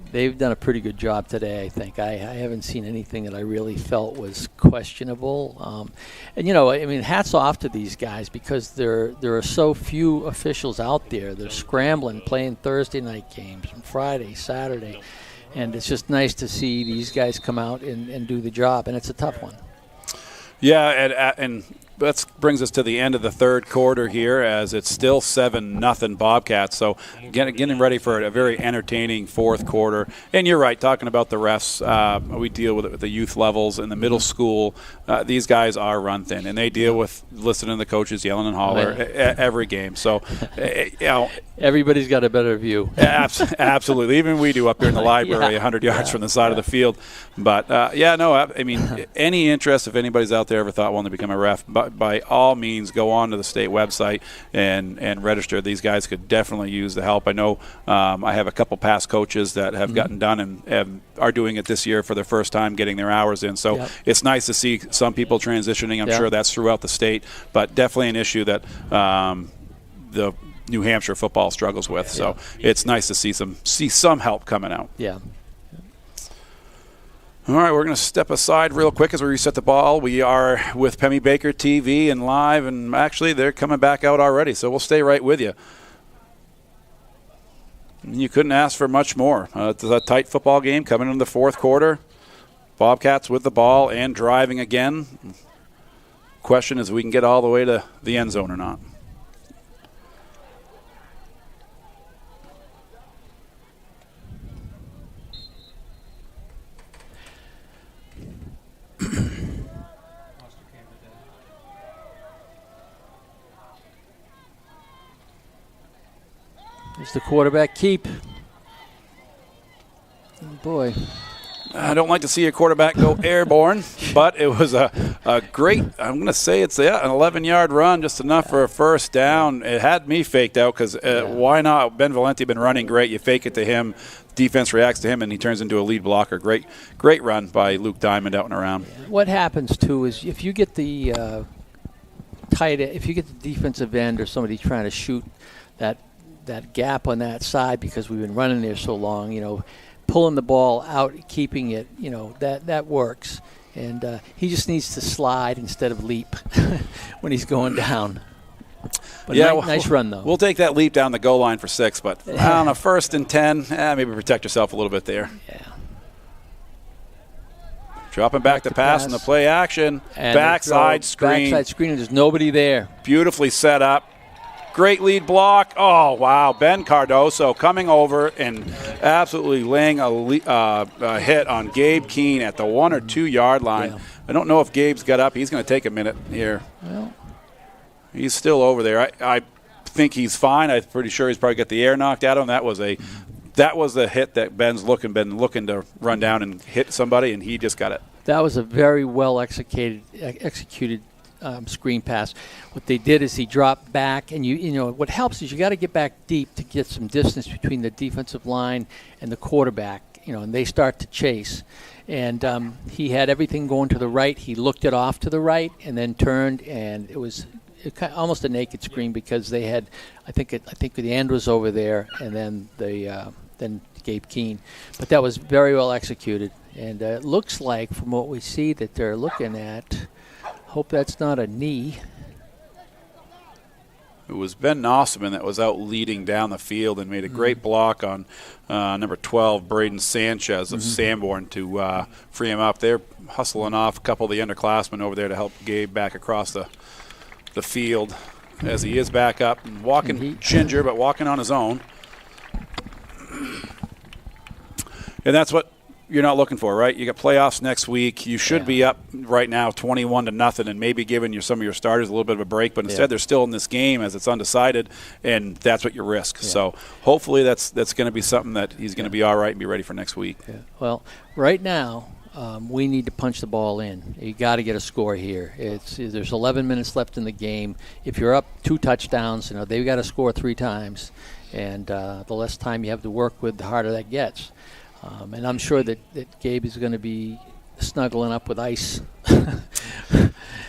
They've done a pretty good job today, I think. I haven't seen anything that I really felt was questionable. And, hats off to these guys because there are so few officials out there. They're scrambling, playing Thursday night games, and Friday, Saturday. And it's just nice to see these guys come out and do the job, and it's a tough one. Yeah, and that brings us to the end of the third quarter here as it's still 7-0 Bobcats. So getting ready for a very entertaining fourth quarter. And you're right, talking about the refs, we deal with it with the youth levels in the middle school. These guys are run thin, and they deal with listening to the coaches yelling and holler every game. So, everybody's got a better view. Absolutely. Even we do up here in the library, 100 yards from the side of the field. But, any interest, if anybody's out there ever thought wanting to become a ref, by all means, go on to the state website and register. These guys could definitely use the help. I know I have a couple past coaches that have gotten done and are doing it this year for their first time, getting their hours in. So it's nice to see some people transitioning. I'm sure that's throughout the state, but definitely an issue that the New Hampshire football struggles with. So it's nice to see some help coming out. Yeah. All right, we're going to step aside real quick as we reset the ball. We are with Pemmy Baker TV and live, and actually they're coming back out already, so we'll stay right with you. You couldn't ask for much more. It's a tight football game coming into the fourth quarter. Bobcats with the ball and driving again. Question is if we can get all the way to the end zone or not. There's the quarterback keep. Oh boy. I don't like to see a quarterback go airborne, but it was a great, I'm going to say it's an 11-yard run, just enough for a first down. It had me faked out because why not? Ben Valenti been running great. You fake it to him, defense reacts to him, and he turns into a lead blocker. Great run by Luke Diamond out and around. What happens, too, is if you get the if you get the defensive end or somebody trying to shoot that gap on that side because we've been running there so long, pulling the ball out, keeping it, that works. And he just needs to slide instead of leap when he's going down. But nice run, though. We'll take that leap down the goal line for 6, but on a 1st and 10, maybe protect yourself a little bit there. Yeah. Dropping back to pass in the play action. Backside screen. Backside screen, and there's nobody there. Beautifully set up. Great lead block. Oh, wow. Ben Cardoso coming over and absolutely laying a hit on Gabe Keene at the 1 or 2 yard line. Yeah. I don't know if Gabe's got up. He's going to take a minute here. Well, he's still over there. I think he's fine. I'm pretty sure he's probably got the air knocked out of him. That was the hit that Ben's been looking to run down and hit somebody, and he just got it. That was a very well executed screen pass. What they did is he dropped back, and what helps is you got to get back deep to get some distance between the defensive line and the quarterback. And they start to chase. And he had everything going to the right. He looked it off to the right and then turned, and it was almost a naked screen because they had, I think the end was over there, and then the than Gabe Keane. But that was very well executed. And it looks like, from what we see, that they're looking at, hope that's not a knee. It was Ben Nosserman that was out leading down the field and made a great block on number 12, Braden Sanchez of Sanborn, to free him up. They're hustling off a couple of the underclassmen over there to help Gabe back across the field as he is back up and walking ginger, but walking on his own. And that's what you're not looking for, right? You got playoffs next week. You should be up right now 21-0 and maybe giving some of your starters a little bit of a break, but instead they're still in this game as it's undecided, and that's what you risk. So hopefully that's going to be something that he's going to be all right and be ready for next week. Yeah. Well, right now we need to punch the ball in. You got to get a score here. There's 11 minutes left in the game. If you're up 2 touchdowns, they've got to score 3 times, and the less time you have to work with, the harder that gets. And I'm sure that Gabe is going to be snuggling up with ice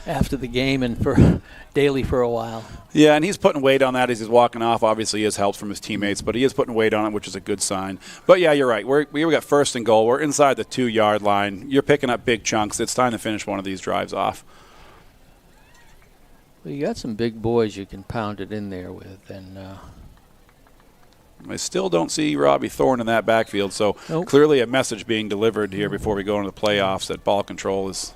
after the game and daily for a while. Yeah, and he's putting weight on that as he's walking off. Obviously, he has help from his teammates, but he is putting weight on it, which is a good sign. But, yeah, you're right. We got 1st and goal. We're inside the 2-yard line. You're picking up big chunks. It's time to finish one of these drives off. Well, you got some big boys you can pound it in there with, and I still don't see Robbie Thorne in that backfield, so clearly a message being delivered here before we go into the playoffs that ball control is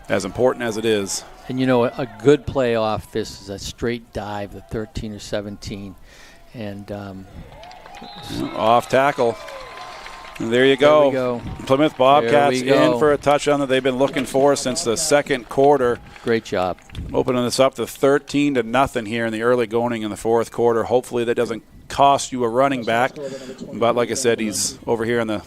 as important as it is. And, a good playoff, this is a straight dive, the 13 or 17. And off tackle. And there you go. There we go. Plymouth Bobcats in for a touchdown that they've been looking for since the second quarter. Great job. Opening this up to 13-0 here in the early going in the fourth quarter. Hopefully that doesn't cost you a running back. But like I said, he's over here on the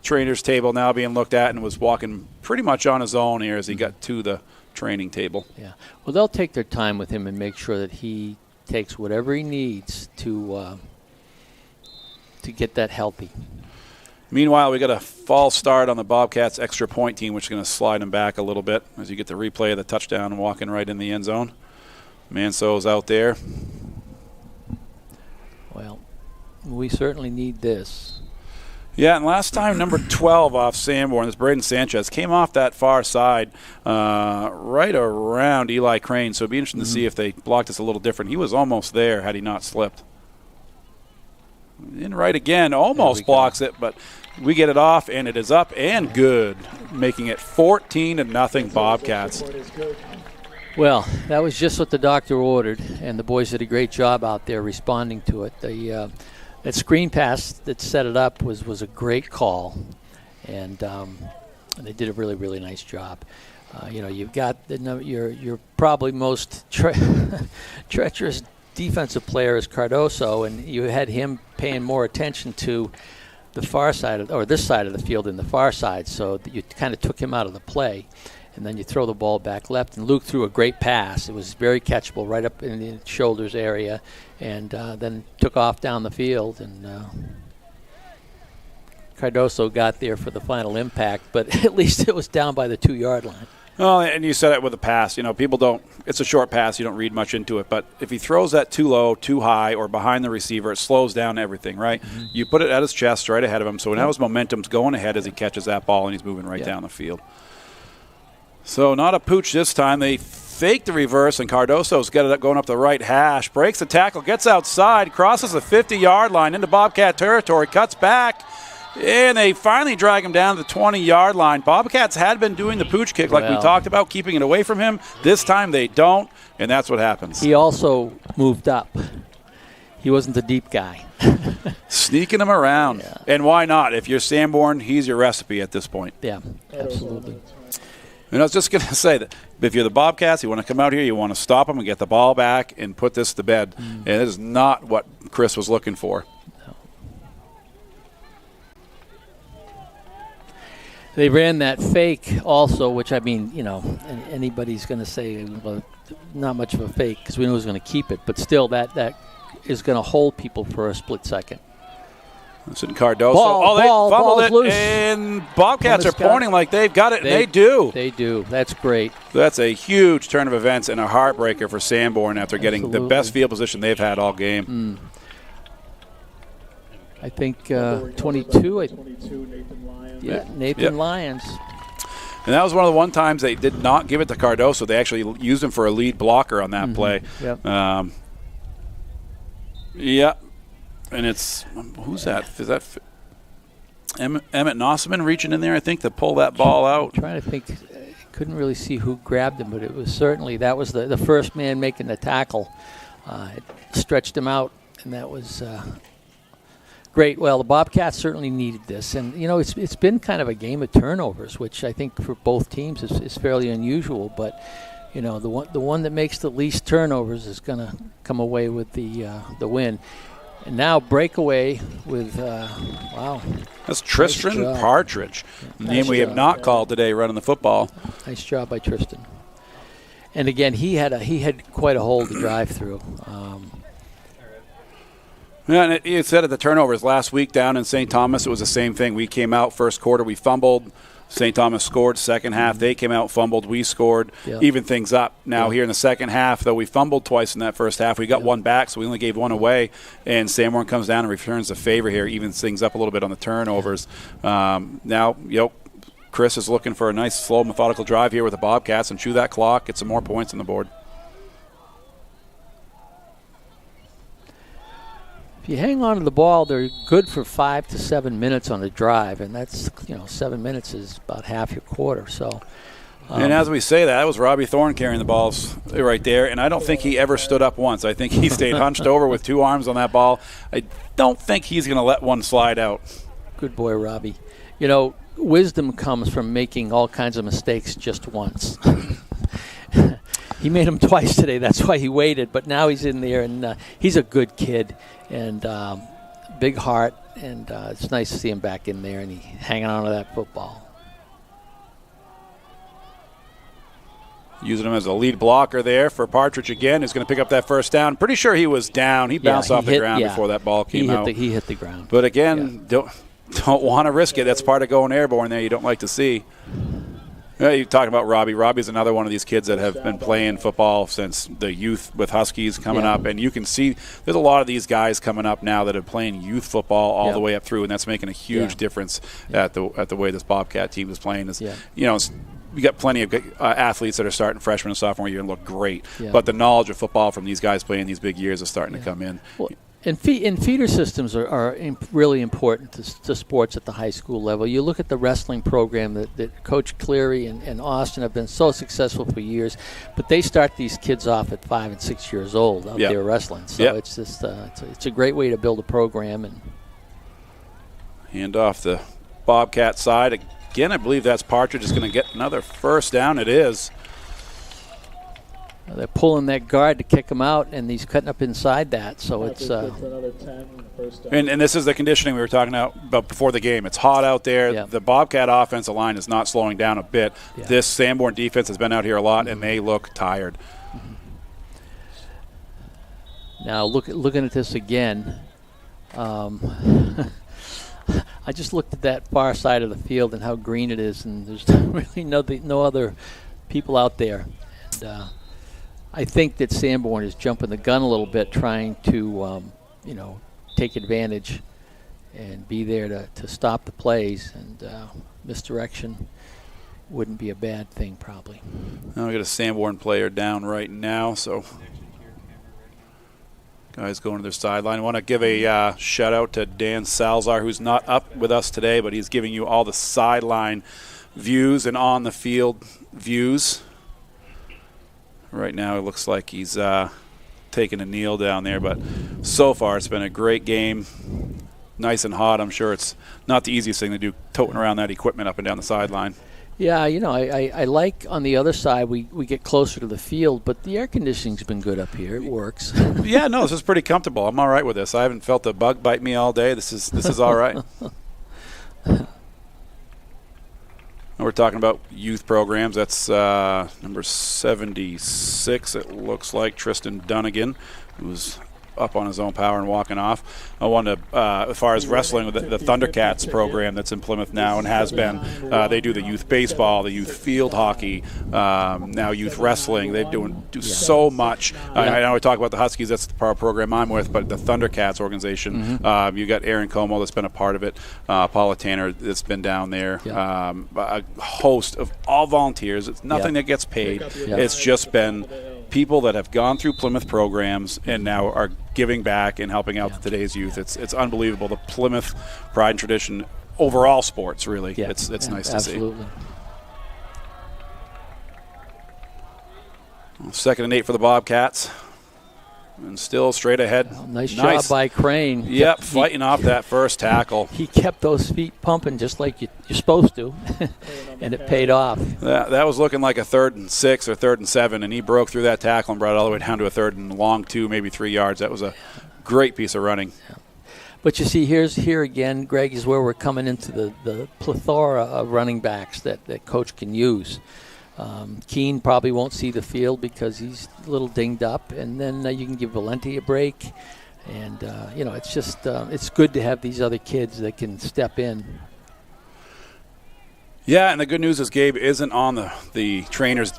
trainer's table now being looked at and was walking pretty much on his own here as he got to the training table. Yeah. Well, they'll take their time with him and make sure that he takes whatever he needs to get that healthy. Meanwhile, we got a false start on the Bobcats extra point team, which is going to slide him back a little bit as you get the replay of the touchdown and walking right in the end zone. Manso's out there. Well, we certainly need this. Yeah, and last time number 12 off Sanborn, this Braden Sanchez, came off that far side right around Eli Crane, so it'd be interesting to see if they blocked us a little different. He was almost there had he not slipped. In right again, almost blocks it, but we get it off, and it is up and good, making it 14-0 Bobcats. Well, that was just what the doctor ordered, and the boys did a great job out there responding to it. That screen pass that set it up was a great call, and they did a really, really nice job. You've got your probably most treacherous defensive player is Cardoso, and you had him paying more attention to the far side or this side of the field than the far side, so that you kind of took him out of the play, and then you throw the ball back left, and Luke threw a great pass. It was very catchable right up in the shoulders area, and then took off down the field, and Cardoso got there for the final impact, but at least it was down by the 2-yard line. Well, and you said it with a pass. People don't – it's a short pass. You don't read much into it. But if he throws that too low, too high, or behind the receiver, it slows down everything, right? Mm-hmm. You put it at his chest right ahead of him, so now his momentum's going ahead as he catches that ball and he's moving right down the field. So not a pooch this time. They fake the reverse, and Cardoso's got it going up the right hash. Breaks the tackle, gets outside, crosses the 50-yard line into Bobcat territory, cuts back. And they finally drag him down to the 20-yard line. Bobcats had been doing the pooch kick like we talked about, keeping it away from him. This time they don't, and that's what happens. He also moved up. He wasn't the deep guy. Sneaking him around. Yeah. And why not? If you're Sanborn, he's your recipe at this point. Yeah, absolutely. And I was just going to say that if you're the Bobcats, you want to come out here, you want to stop them and get the ball back and put this to bed. And it is not what Chris was looking for. They ran that fake also, which, anybody's going to say, well, not much of a fake because we know who's going to keep it. But still, that is going to hold people for a split second. It's in Cardoso. They fumbled it, loose. And Bobcats are pointing like they've got it, and they do. They do. That's great. That's a huge turn of events and a heartbreaker for Sanborn after getting the best field position they've had all game. I think Number 22. 22, Nathan Lyons. Yeah, Nathan Yep. Lyons. And that was one of the one times they did not give it to Cardoso. They actually used him for a lead blocker on that play. Yep. Yeah. And it's, who's that? Is that Emmett Nossaman reaching in there, I think, to pull that ball out? I'm trying to think. Couldn't really see who grabbed him, but it was certainly, that was the first man making the tackle. It stretched him out, and that was great. Well, the Bobcats certainly needed this, and it's been kind of a game of turnovers, which I think for both teams is fairly unusual. But the one that makes the least turnovers is going to come away with the win. And now breakaway with wow. That's Tristan Nice job. Partridge, a name Nice we have job. not called today running the football. Nice job by Tristan. And again, he had quite a hole to drive through. Yeah, and it said at the turnovers last week down in St. Thomas, it was the same thing. We came out first quarter, we fumbled. St. Thomas scored second half. They came out, fumbled. We scored, even things up. Now here in the second half, though we fumbled twice in that first half, we got one back, so we only gave one away. And Sanborn comes down and returns the favor here, evens things up a little bit on the turnovers. Now, Chris is looking for a nice, slow, methodical drive here with the Bobcats and chew that clock, get some more points on the board. If you hang on to the ball, they're good for 5 to 7 minutes on a drive, and that's 7 minutes is about half your quarter. So, and as we say that was Robbie Thorne carrying the balls right there, and I don't think he ever stood up once. I think he stayed hunched over with two arms on that ball. I don't think he's going to let one slide out. Good boy, Robbie. Wisdom comes from making all kinds of mistakes just once. He made them twice today. That's why he waited. But now he's in there, and he's a good kid and big heart. And it's nice to see him back in there, and he's hanging on to that football. Using him as a lead blocker there for Partridge again, who's going to pick up that first down. Pretty sure he was down. He bounced off the ground before that ball came out. He hit the ground. But again, don't want to risk it. That's part of going airborne there you don't like to see. You're talking about Robbie. Robbie's another one of these kids that have been playing football since the youth with Huskies coming up. And you can see there's a lot of these guys coming up now that are playing youth football all the way up through, and that's making a huge difference at the way this Bobcat team is playing. We got plenty of athletes that are starting freshman and sophomore year and look great. But the knowledge of football from these guys playing these big years is starting to come in. Well, and feeder systems are really important to sports at the high school level. You look at the wrestling program that Coach Cleary and Austin have been so successful for years, but they start these kids off at 5 and 6 years old out there wrestling. So it's just it's a great way to build a program. And hand off the Bobcat side. Again, I believe that's Partridge is going to get another first down. It is. They're pulling that guard to kick him out, and he's cutting up inside that. So it's another 10, first down. And this is the conditioning we were talking about before the game. It's hot out there. Yeah. The Bobcat offensive line is not slowing down a bit. Yeah. This Sanborn defense has been out here a lot, and they look tired. Now looking at this again. I just looked at that far side of the field and how green it is, and there's really no other people out there. And I think that Sanborn is jumping the gun a little bit, trying to take advantage and be there to stop the plays, and misdirection wouldn't be a bad thing probably. Now we got a Sanborn player down right now, so guys going to their sideline. I want to give a shout out to Dan Salzar, who's not up with us today, but he's giving you all the sideline views and on the field views. Right now it looks like he's taking a kneel down there, but so far it's been a great game. Nice and hot. I'm sure it's not the easiest thing to do, toting around that equipment up and down the sideline. Yeah, I like on the other side we get closer to the field, but the air conditioning's been good up here. It works. Yeah, no, this is pretty comfortable. I'm all right with this. I haven't felt a bug bite me all day. This is all right. We're talking about youth programs. That's number 76, it looks like, Tristan Dunnigan, who's up on his own power and walking off. I wanted to, as far as wrestling, with the Thundercats program that's in Plymouth now and has been, they do the youth baseball, the youth field hockey, now youth wrestling. They do so much. I know we talk about the Huskies, that's the program I'm with, but the Thundercats organization, you got Aaron Como that's been a part of it, Paula Tanner that's been down there, a host of all volunteers. It's nothing that gets paid. It's just been people that have gone through Plymouth programs and now are giving back and helping out today's youth. It's unbelievable. The Plymouth pride and tradition, overall sports, really. It's nice to see. Absolutely. 2nd and 8 for the Bobcats. And still straight ahead. Well, nice job by Crane. Yep, fighting off that first tackle. He kept those feet pumping just like you're supposed to, and it paid off. That was looking like a 3rd and 6 or 3rd and 7, and he broke through that tackle and brought it all the way down to a 3rd and long 2, maybe 3 yards. That was a great piece of running. Yeah. But you see, here again, Greg, is where we're coming into the plethora of running backs that Coach can use. Keene probably won't see the field because he's a little dinged up, and then you can give Valenti a break. And, it's just it's good to have these other kids that can step in. Yeah, and the good news is Gabe isn't on the trainer's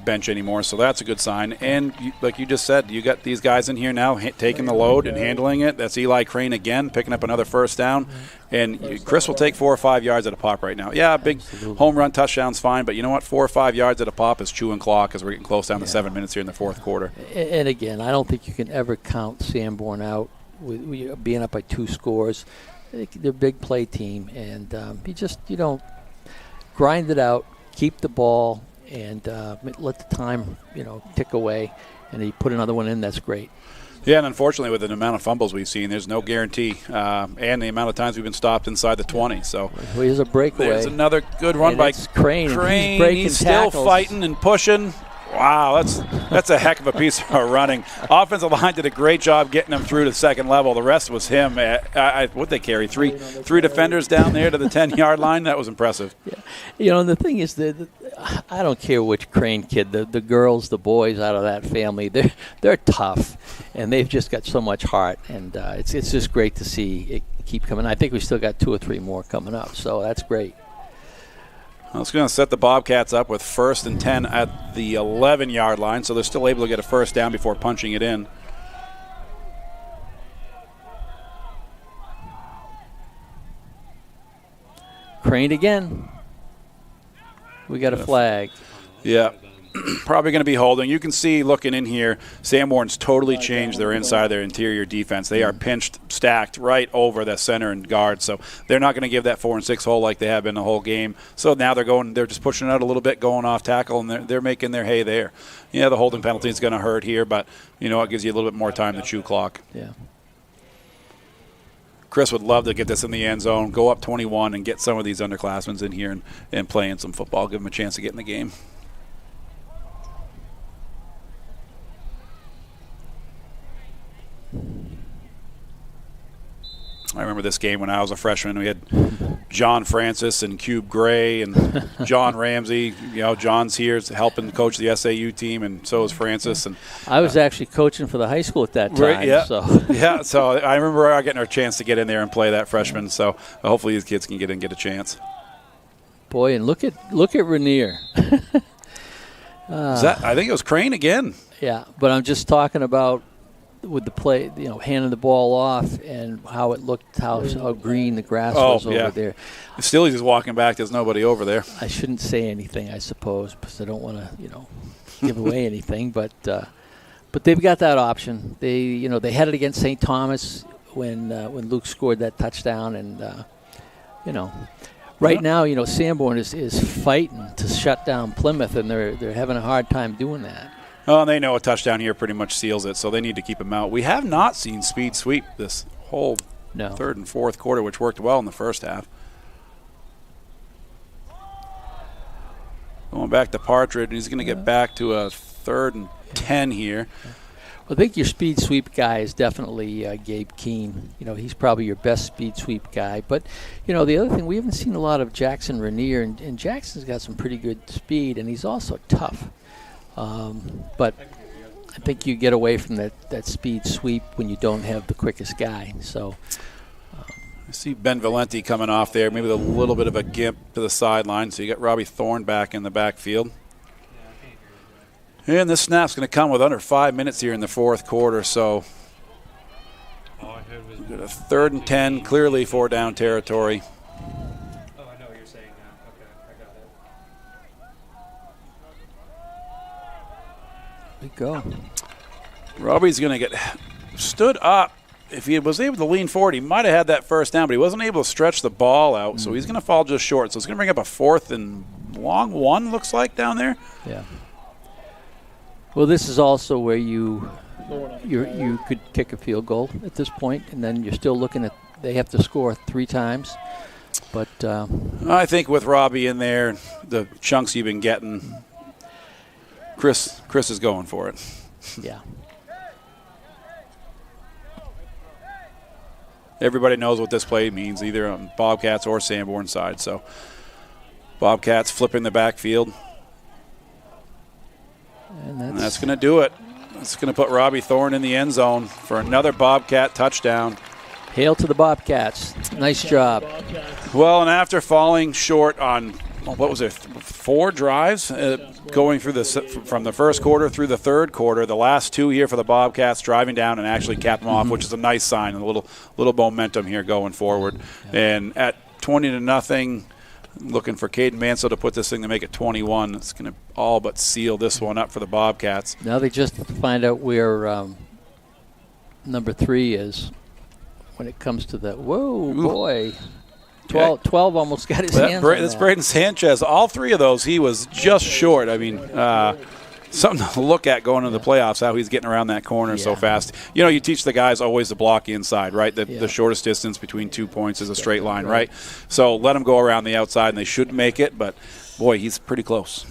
bench anymore, so that's a good sign. And like you just said, you got these guys in here now taking the load and handling it. That's Eli Crane again, picking up another first down. And Chris will take 4 or 5 yards at a pop right now. Yeah, big home run touchdown's fine, but you know what? 4 or 5 yards at a pop is chewing clock as we're getting close down to 7 minutes here in the fourth quarter. And again, I don't think you can ever count Sanborn out with being up by 2 scores. They're a big play team, and you don't grind it out, keep the ball, and let the time, tick away, and he put another one in. That's great. Yeah, and unfortunately, with the amount of fumbles we've seen, there's no guarantee, and the amount of times we've been stopped inside the 20. So here's a breakaway. There's another good run by Crane. He's still fighting and pushing. Wow, that's a heck of a piece of running. Offensive line did a great job getting him through to the second level. The rest was him. What'd they carry? Three defenders down there to the 10-yard line? That was impressive. Yeah. And the thing is that I don't care which Crane kid, the girls, the boys out of that family, they're tough, and they've just got so much heart, and it's just great to see it keep coming. I think we still got 2 or 3 more coming up, so that's great. Well, it's going to set the Bobcats up with 1st and 10 at the 11-yard line, so they're still able to get a first down before punching it in. Crane again. We got a flag. Yeah. Probably going to be holding. You can see looking in here, Sanborn's totally changed their inside, their interior defense. They are pinched, stacked right over the center and guard, so they're not going to give that 4 and 6 hole like they have been the whole game. So now they're just pushing it out a little bit, going off tackle, and they're making their hay there. Yeah, the holding penalty is going to hurt here, but it gives you a little bit more time to chew clock. Yeah. Chris would love to get this in the end zone, go up 21, and get some of these underclassmen in here and playing some football, give them a chance to get in the game. I remember this game when I was a freshman. We had John Francis and Cube Gray and John Ramsey. John's here helping coach the SAU team, and so is Francis. And I was actually coaching for the high school at that time. Right, yeah. So. Yeah, so I remember getting our chance to get in there and play that freshman. So hopefully these kids can get in and get a chance. Boy, and look at Rainier. I think it was Crane again. Yeah, but I'm just talking about with the play, handing the ball off and how it looked, how green the grass was over there. Still, he's just walking back. There's nobody over there. I shouldn't say anything, I suppose, because I don't want to, give away anything. But they've got that option. They had it against St. Thomas when Luke scored that touchdown, and right now, Sanborn is fighting to shut down Plymouth, and they're having a hard time doing that. Oh, and they know a touchdown here pretty much seals it, so they need to keep him out. We have not seen speed sweep this whole third and fourth quarter, which worked well in the first half. Going back to Partridge, and he's going to get back to a 3rd and 10 here. I think your speed sweep guy is definitely Gabe Keene. He's probably your best speed sweep guy. But, the other thing, we haven't seen a lot of Jackson Rainier, and Jackson's got some pretty good speed, and he's also tough. But I think you get away from that speed sweep when you don't have the quickest guy. So I see Ben Valenti coming off there, maybe with a little bit of a gimp to the sideline. So you got Robbie Thorne back in the backfield. And this snap's going to come with under 5 minutes here in the fourth quarter. So we've got a 3rd and 10, clearly 4-down territory. Oh, I know what you're saying now. Okay, I got it. we go. Robbie's going to get stood up. If he was able to lean forward, he might have had that first down, but he wasn't able to stretch the ball out, so he's going to fall just short. So it's going to bring up a 4th and long 1, looks like, down there. Yeah. Well, this is also where you could kick a field goal at this point, and then you're still looking at they have to score 3 times. But I think with Robbie in there, the chunks you've been getting, Chris is going for it. Yeah. Everybody knows what this play means, either on Bobcats or Sanborn side. So Bobcats flipping the backfield. And that's going to do it. It's going to put Robbie Thorne in the end zone for another Bobcat touchdown. Hail to the Bobcats. Nice job. Well, and after falling short on, what was it, 4 drives going through from the first quarter through the third quarter, the last 2 here for the Bobcats driving down and actually capped them off, which is a nice sign, and a little momentum here going forward. And at 20-0, looking for Caden Mansell to put this thing to make it 21. It's going to all but seal this one up for the Bobcats. Now they just find out where number 3 is when it comes to that. Whoa, Ooh. Boy. 12 almost got his hands on That's that. Braden Sanchez. All 3 of those, he was just short. I mean, something to look at going into the playoffs, how he's getting around that corner so fast. You know, you teach the guys always to block inside, right? The shortest distance between 2 points is a straight line, right? So let him go around the outside, and they should make it. But, boy, he's pretty close.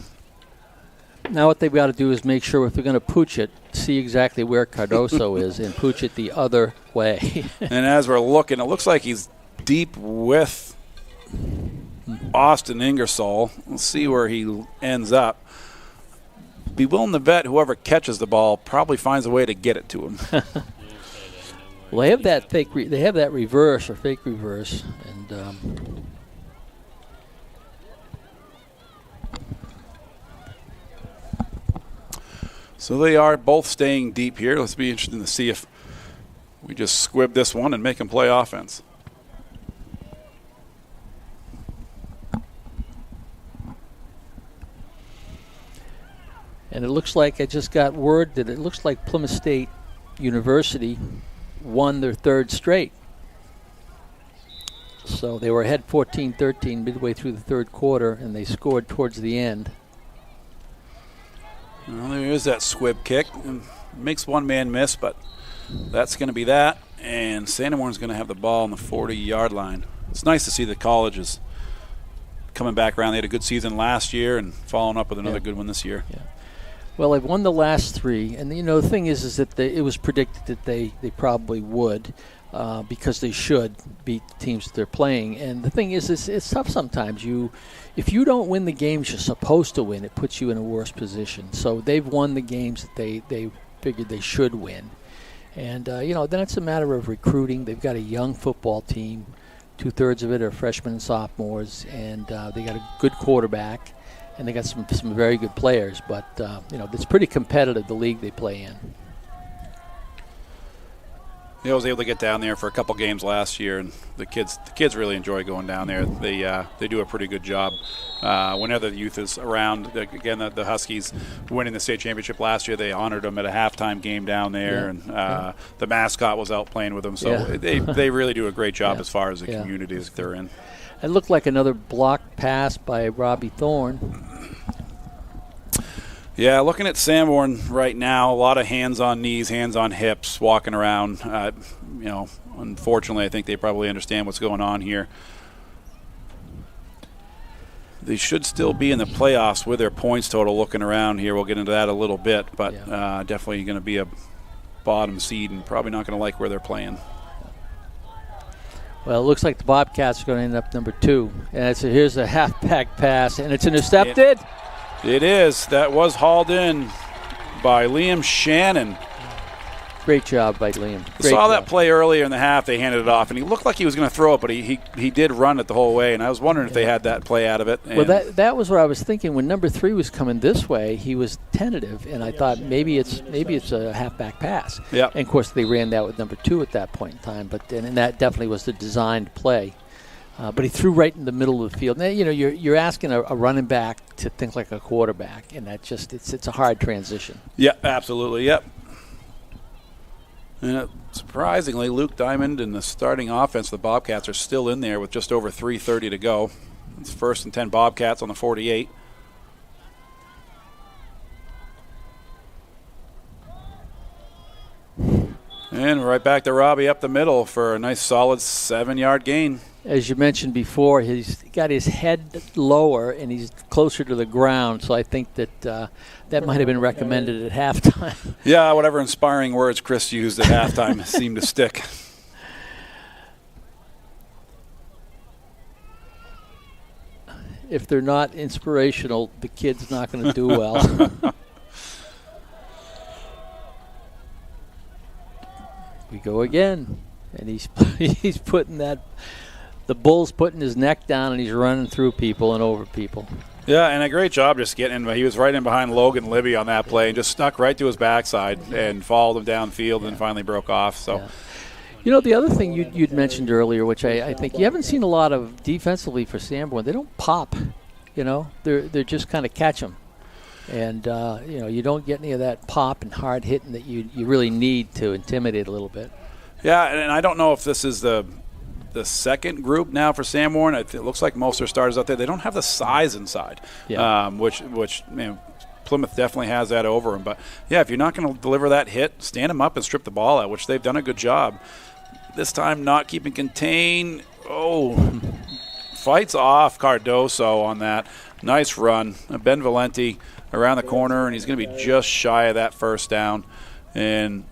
Now what they've got to do is make sure if they're going to pooch it, see exactly where Cardoso is and pooch it the other way. And as we're looking, it looks like he's deep with Austin Ingersoll. We'll see where he ends up. Be willing to bet whoever catches the ball probably finds a way to get it to him. Well, they have that they have that reverse or fake reverse, and so they are both staying deep here. Let's be interested to see if we just squib this one and make them play offense. And it looks like I just got word that it looks like Plymouth State University won their 3rd straight. So they were ahead 14-13 midway through the 3rd quarter, and they scored towards the end. Well, there is that squib kick. Makes one man miss, but that's going to be that. And Sanborn's going to have the ball on the 40-yard line. It's nice to see the colleges coming back around. They had a good season last year and following up with another good one this year. Yeah. Well, they've won the last 3, and you know the thing is that it was predicted that they probably would, because they should beat the teams that they're playing. And the thing is, it's tough sometimes. If you don't win the games you're supposed to win, it puts you in a worse position. So they've won the games that they figured they should win, and then it's a matter of recruiting. They've got a young football team. 2/3 of it are freshmen and sophomores, and they got a good quarterback. And they got some very good players, but it's pretty competitive, the league they play in. I was able to get down there for a couple games last year, and the kids really enjoy going down there. They do a pretty good job whenever the youth is around. Again, the Huskies winning the state championship last year, they honored them at a halftime game down there, and the mascot was out playing with them. So they really do a great job as far as the communities they're in. It looked like another blocked pass by Robbie Thorne. Yeah, looking at Sanborn right now, a lot of hands on knees, hands on hips, walking around. Unfortunately, I think they probably understand what's going on here. They should still be in the playoffs with their points total looking around here. We'll get into that a little bit, but definitely going to be a bottom seed and probably not going to like where they're playing. Well, it looks like the Bobcats are going to end up number 2. And here's a half-back pass, and it's intercepted. It is. That was hauled in by Liam Shannon. Great job by Liam. Great Saw job. that play earlier in the half. They handed it off, and he looked like he was going to throw it, but he did run it the whole way, and I was wondering if they had that play out of it. Well, that was what I was thinking. When number 3 was coming this way, he was tentative, and I thought maybe it's a halfback pass. Yeah. And, of course, they ran that with number 2 at that point in time, and that definitely was the designed play. But he threw right in the middle of the field. Now, you're asking a running back to think like a quarterback, and that just it's a hard transition. Yeah, absolutely. Yep. And surprisingly, Luke Diamond and the starting offense, the Bobcats, are still in there with just over 3:30 to go. It's 1st and 10 Bobcats on the 48. And right back to Robbie up the middle for a nice solid 7-yard gain. As you mentioned before, he's got his head lower and he's closer to the ground, so I think that that might have been recommended at halftime. Yeah, whatever inspiring words Chris used at halftime seemed to stick. If they're not inspirational, the kid's not going to do well. We go again, and he's putting that. The bull's putting his neck down, and he's running through people and over people. Yeah, and a great job just getting in. He was right in behind Logan Libby on that play and just stuck right to his backside and followed him downfield and finally broke off. So, yeah. The other thing you'd mentioned earlier, which I think you haven't seen a lot of defensively for Sanborn, they don't pop. They're just kind of catch them. And, you don't get any of that pop and hard hitting that you really need to intimidate a little bit. Yeah, and I don't know if this is the second group now for Sanborn. It looks like most of their starters out there, they don't have the size inside, which Plymouth definitely has that over them. But, yeah, if you're not going to deliver that hit, stand them up and strip the ball out, which they've done a good job. This time not keeping contain. Fights off Cardoso on that. Nice run. Ben Valenti around the corner, and he's going to be just shy of that first down. And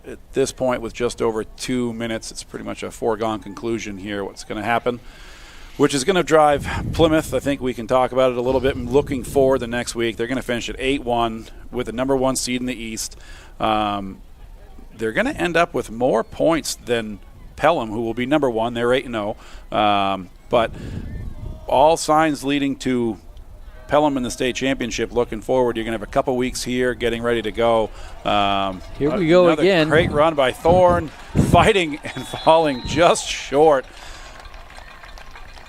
at this point, with just over 2 minutes, it's pretty much a foregone conclusion here what's going to happen, which is going to drive Plymouth. I think we can talk about it a little bit. Looking forward the next week, they're going to finish at 8-1 with the number 1 seed in the East. They're going to end up with more points than Pelham, who will be number 1. They're 8-0. But all signs leading to Pelham in the state championship. Looking forward, you're going to have a couple weeks here getting ready to go. Here we go again. Great run by Thorne, fighting and falling just short.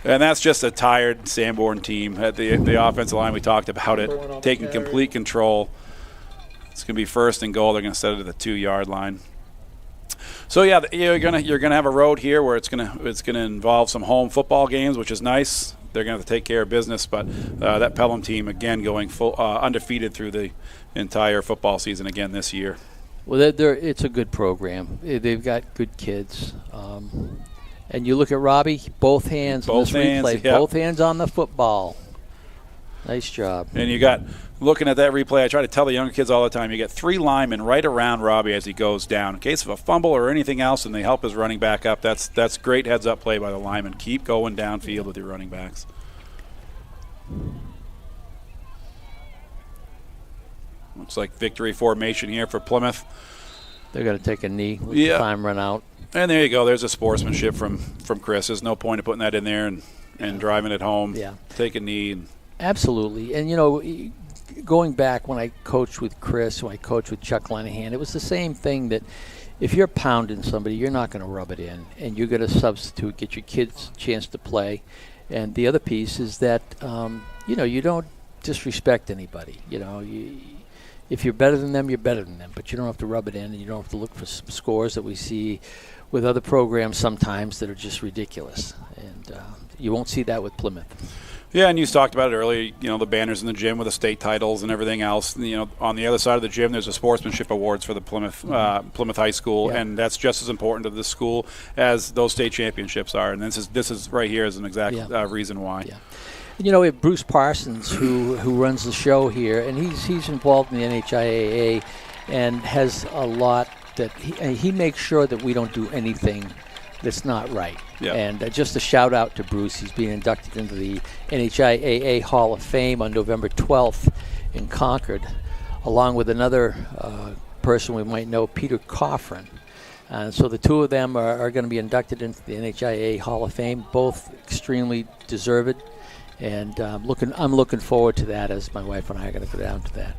And that's just a tired Sanborn team. At the offensive line, we talked about it, taking complete control. It's going to be 1st and goal. They're going to set it at the 2-yard line. So yeah, you're gonna have a road here where it's gonna involve some home football games, which is nice. They're gonna have to take care of business, but that Pelham team again going full undefeated through the entire football season again this year. Well, it's a good program. They've got good kids, and you look at Robbie, both hands on this replay, both hands on the football. Nice job. And you got, looking at that replay, I try to tell the younger kids all the time, you get 3 linemen right around Robbie as he goes down. In case of a fumble or anything else, and they help his running back up, that's great heads-up play by the linemen. Keep going downfield with your running backs. Looks like victory formation here for Plymouth. They're going to take a knee with the time run out. And there you go. There's a sportsmanship from Chris. There's no point of putting that in there and driving it home. Yeah. Take a knee. Absolutely. And, going back when I coached with Chris, when I coached with Chuck Lenahan, it was the same thing that if you're pounding somebody, you're not going to rub it in. And you're going to substitute, get your kids a chance to play. And the other piece is that, you don't disrespect anybody. If you're better than them, you're better than them. But you don't have to rub it in, and you don't have to look for some scores that we see with other programs sometimes that are just ridiculous. And you won't see that with Plymouth. Yeah, and you talked about it earlier, the banners in the gym with the state titles and everything else. On the other side of the gym, there's a sportsmanship awards for the Plymouth High School, and that's just as important to this school as those state championships are. And this is right here is an exact reason why. Yeah. We have Bruce Parsons who runs the show here, and he's involved in the NHIAA and has a lot that he makes sure that we don't do anything that's not right. Yeah. And just a shout out to Bruce. He's being inducted into the NHIAA Hall of Fame on November 12th in Concord. along with another person we might know, Peter Coffrin. So the two of them are going to be inducted into the NHIA Hall of Fame, both extremely deserved. And I'm looking forward to that, as my wife and I are going to go down to that.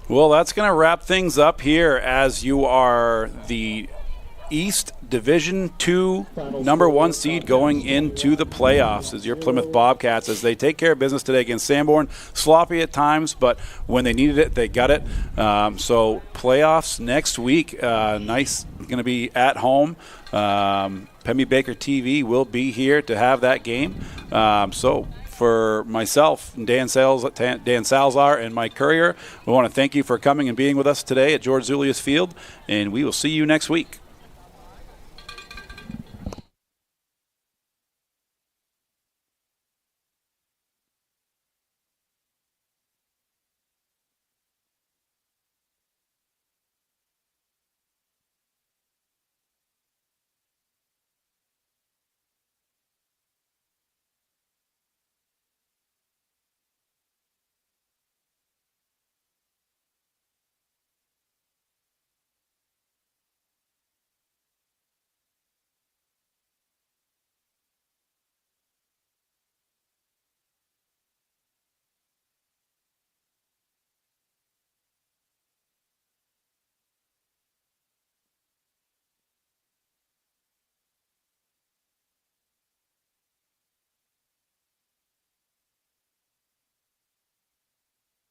Well, that's going to wrap things up here, as you are the East Division II #1 seed going into the playoffs as your Plymouth Bobcats, as they take care of business today against Sanborn. Sloppy at times, but when they needed it, they got it. So playoffs next week. Nice, going to be at home. Pemmy Baker TV will be here to have that game. So for myself, Dan Salzar, and Mike Courier, we want to thank you for coming and being with us today at George Zulius Field, and we will see you next week.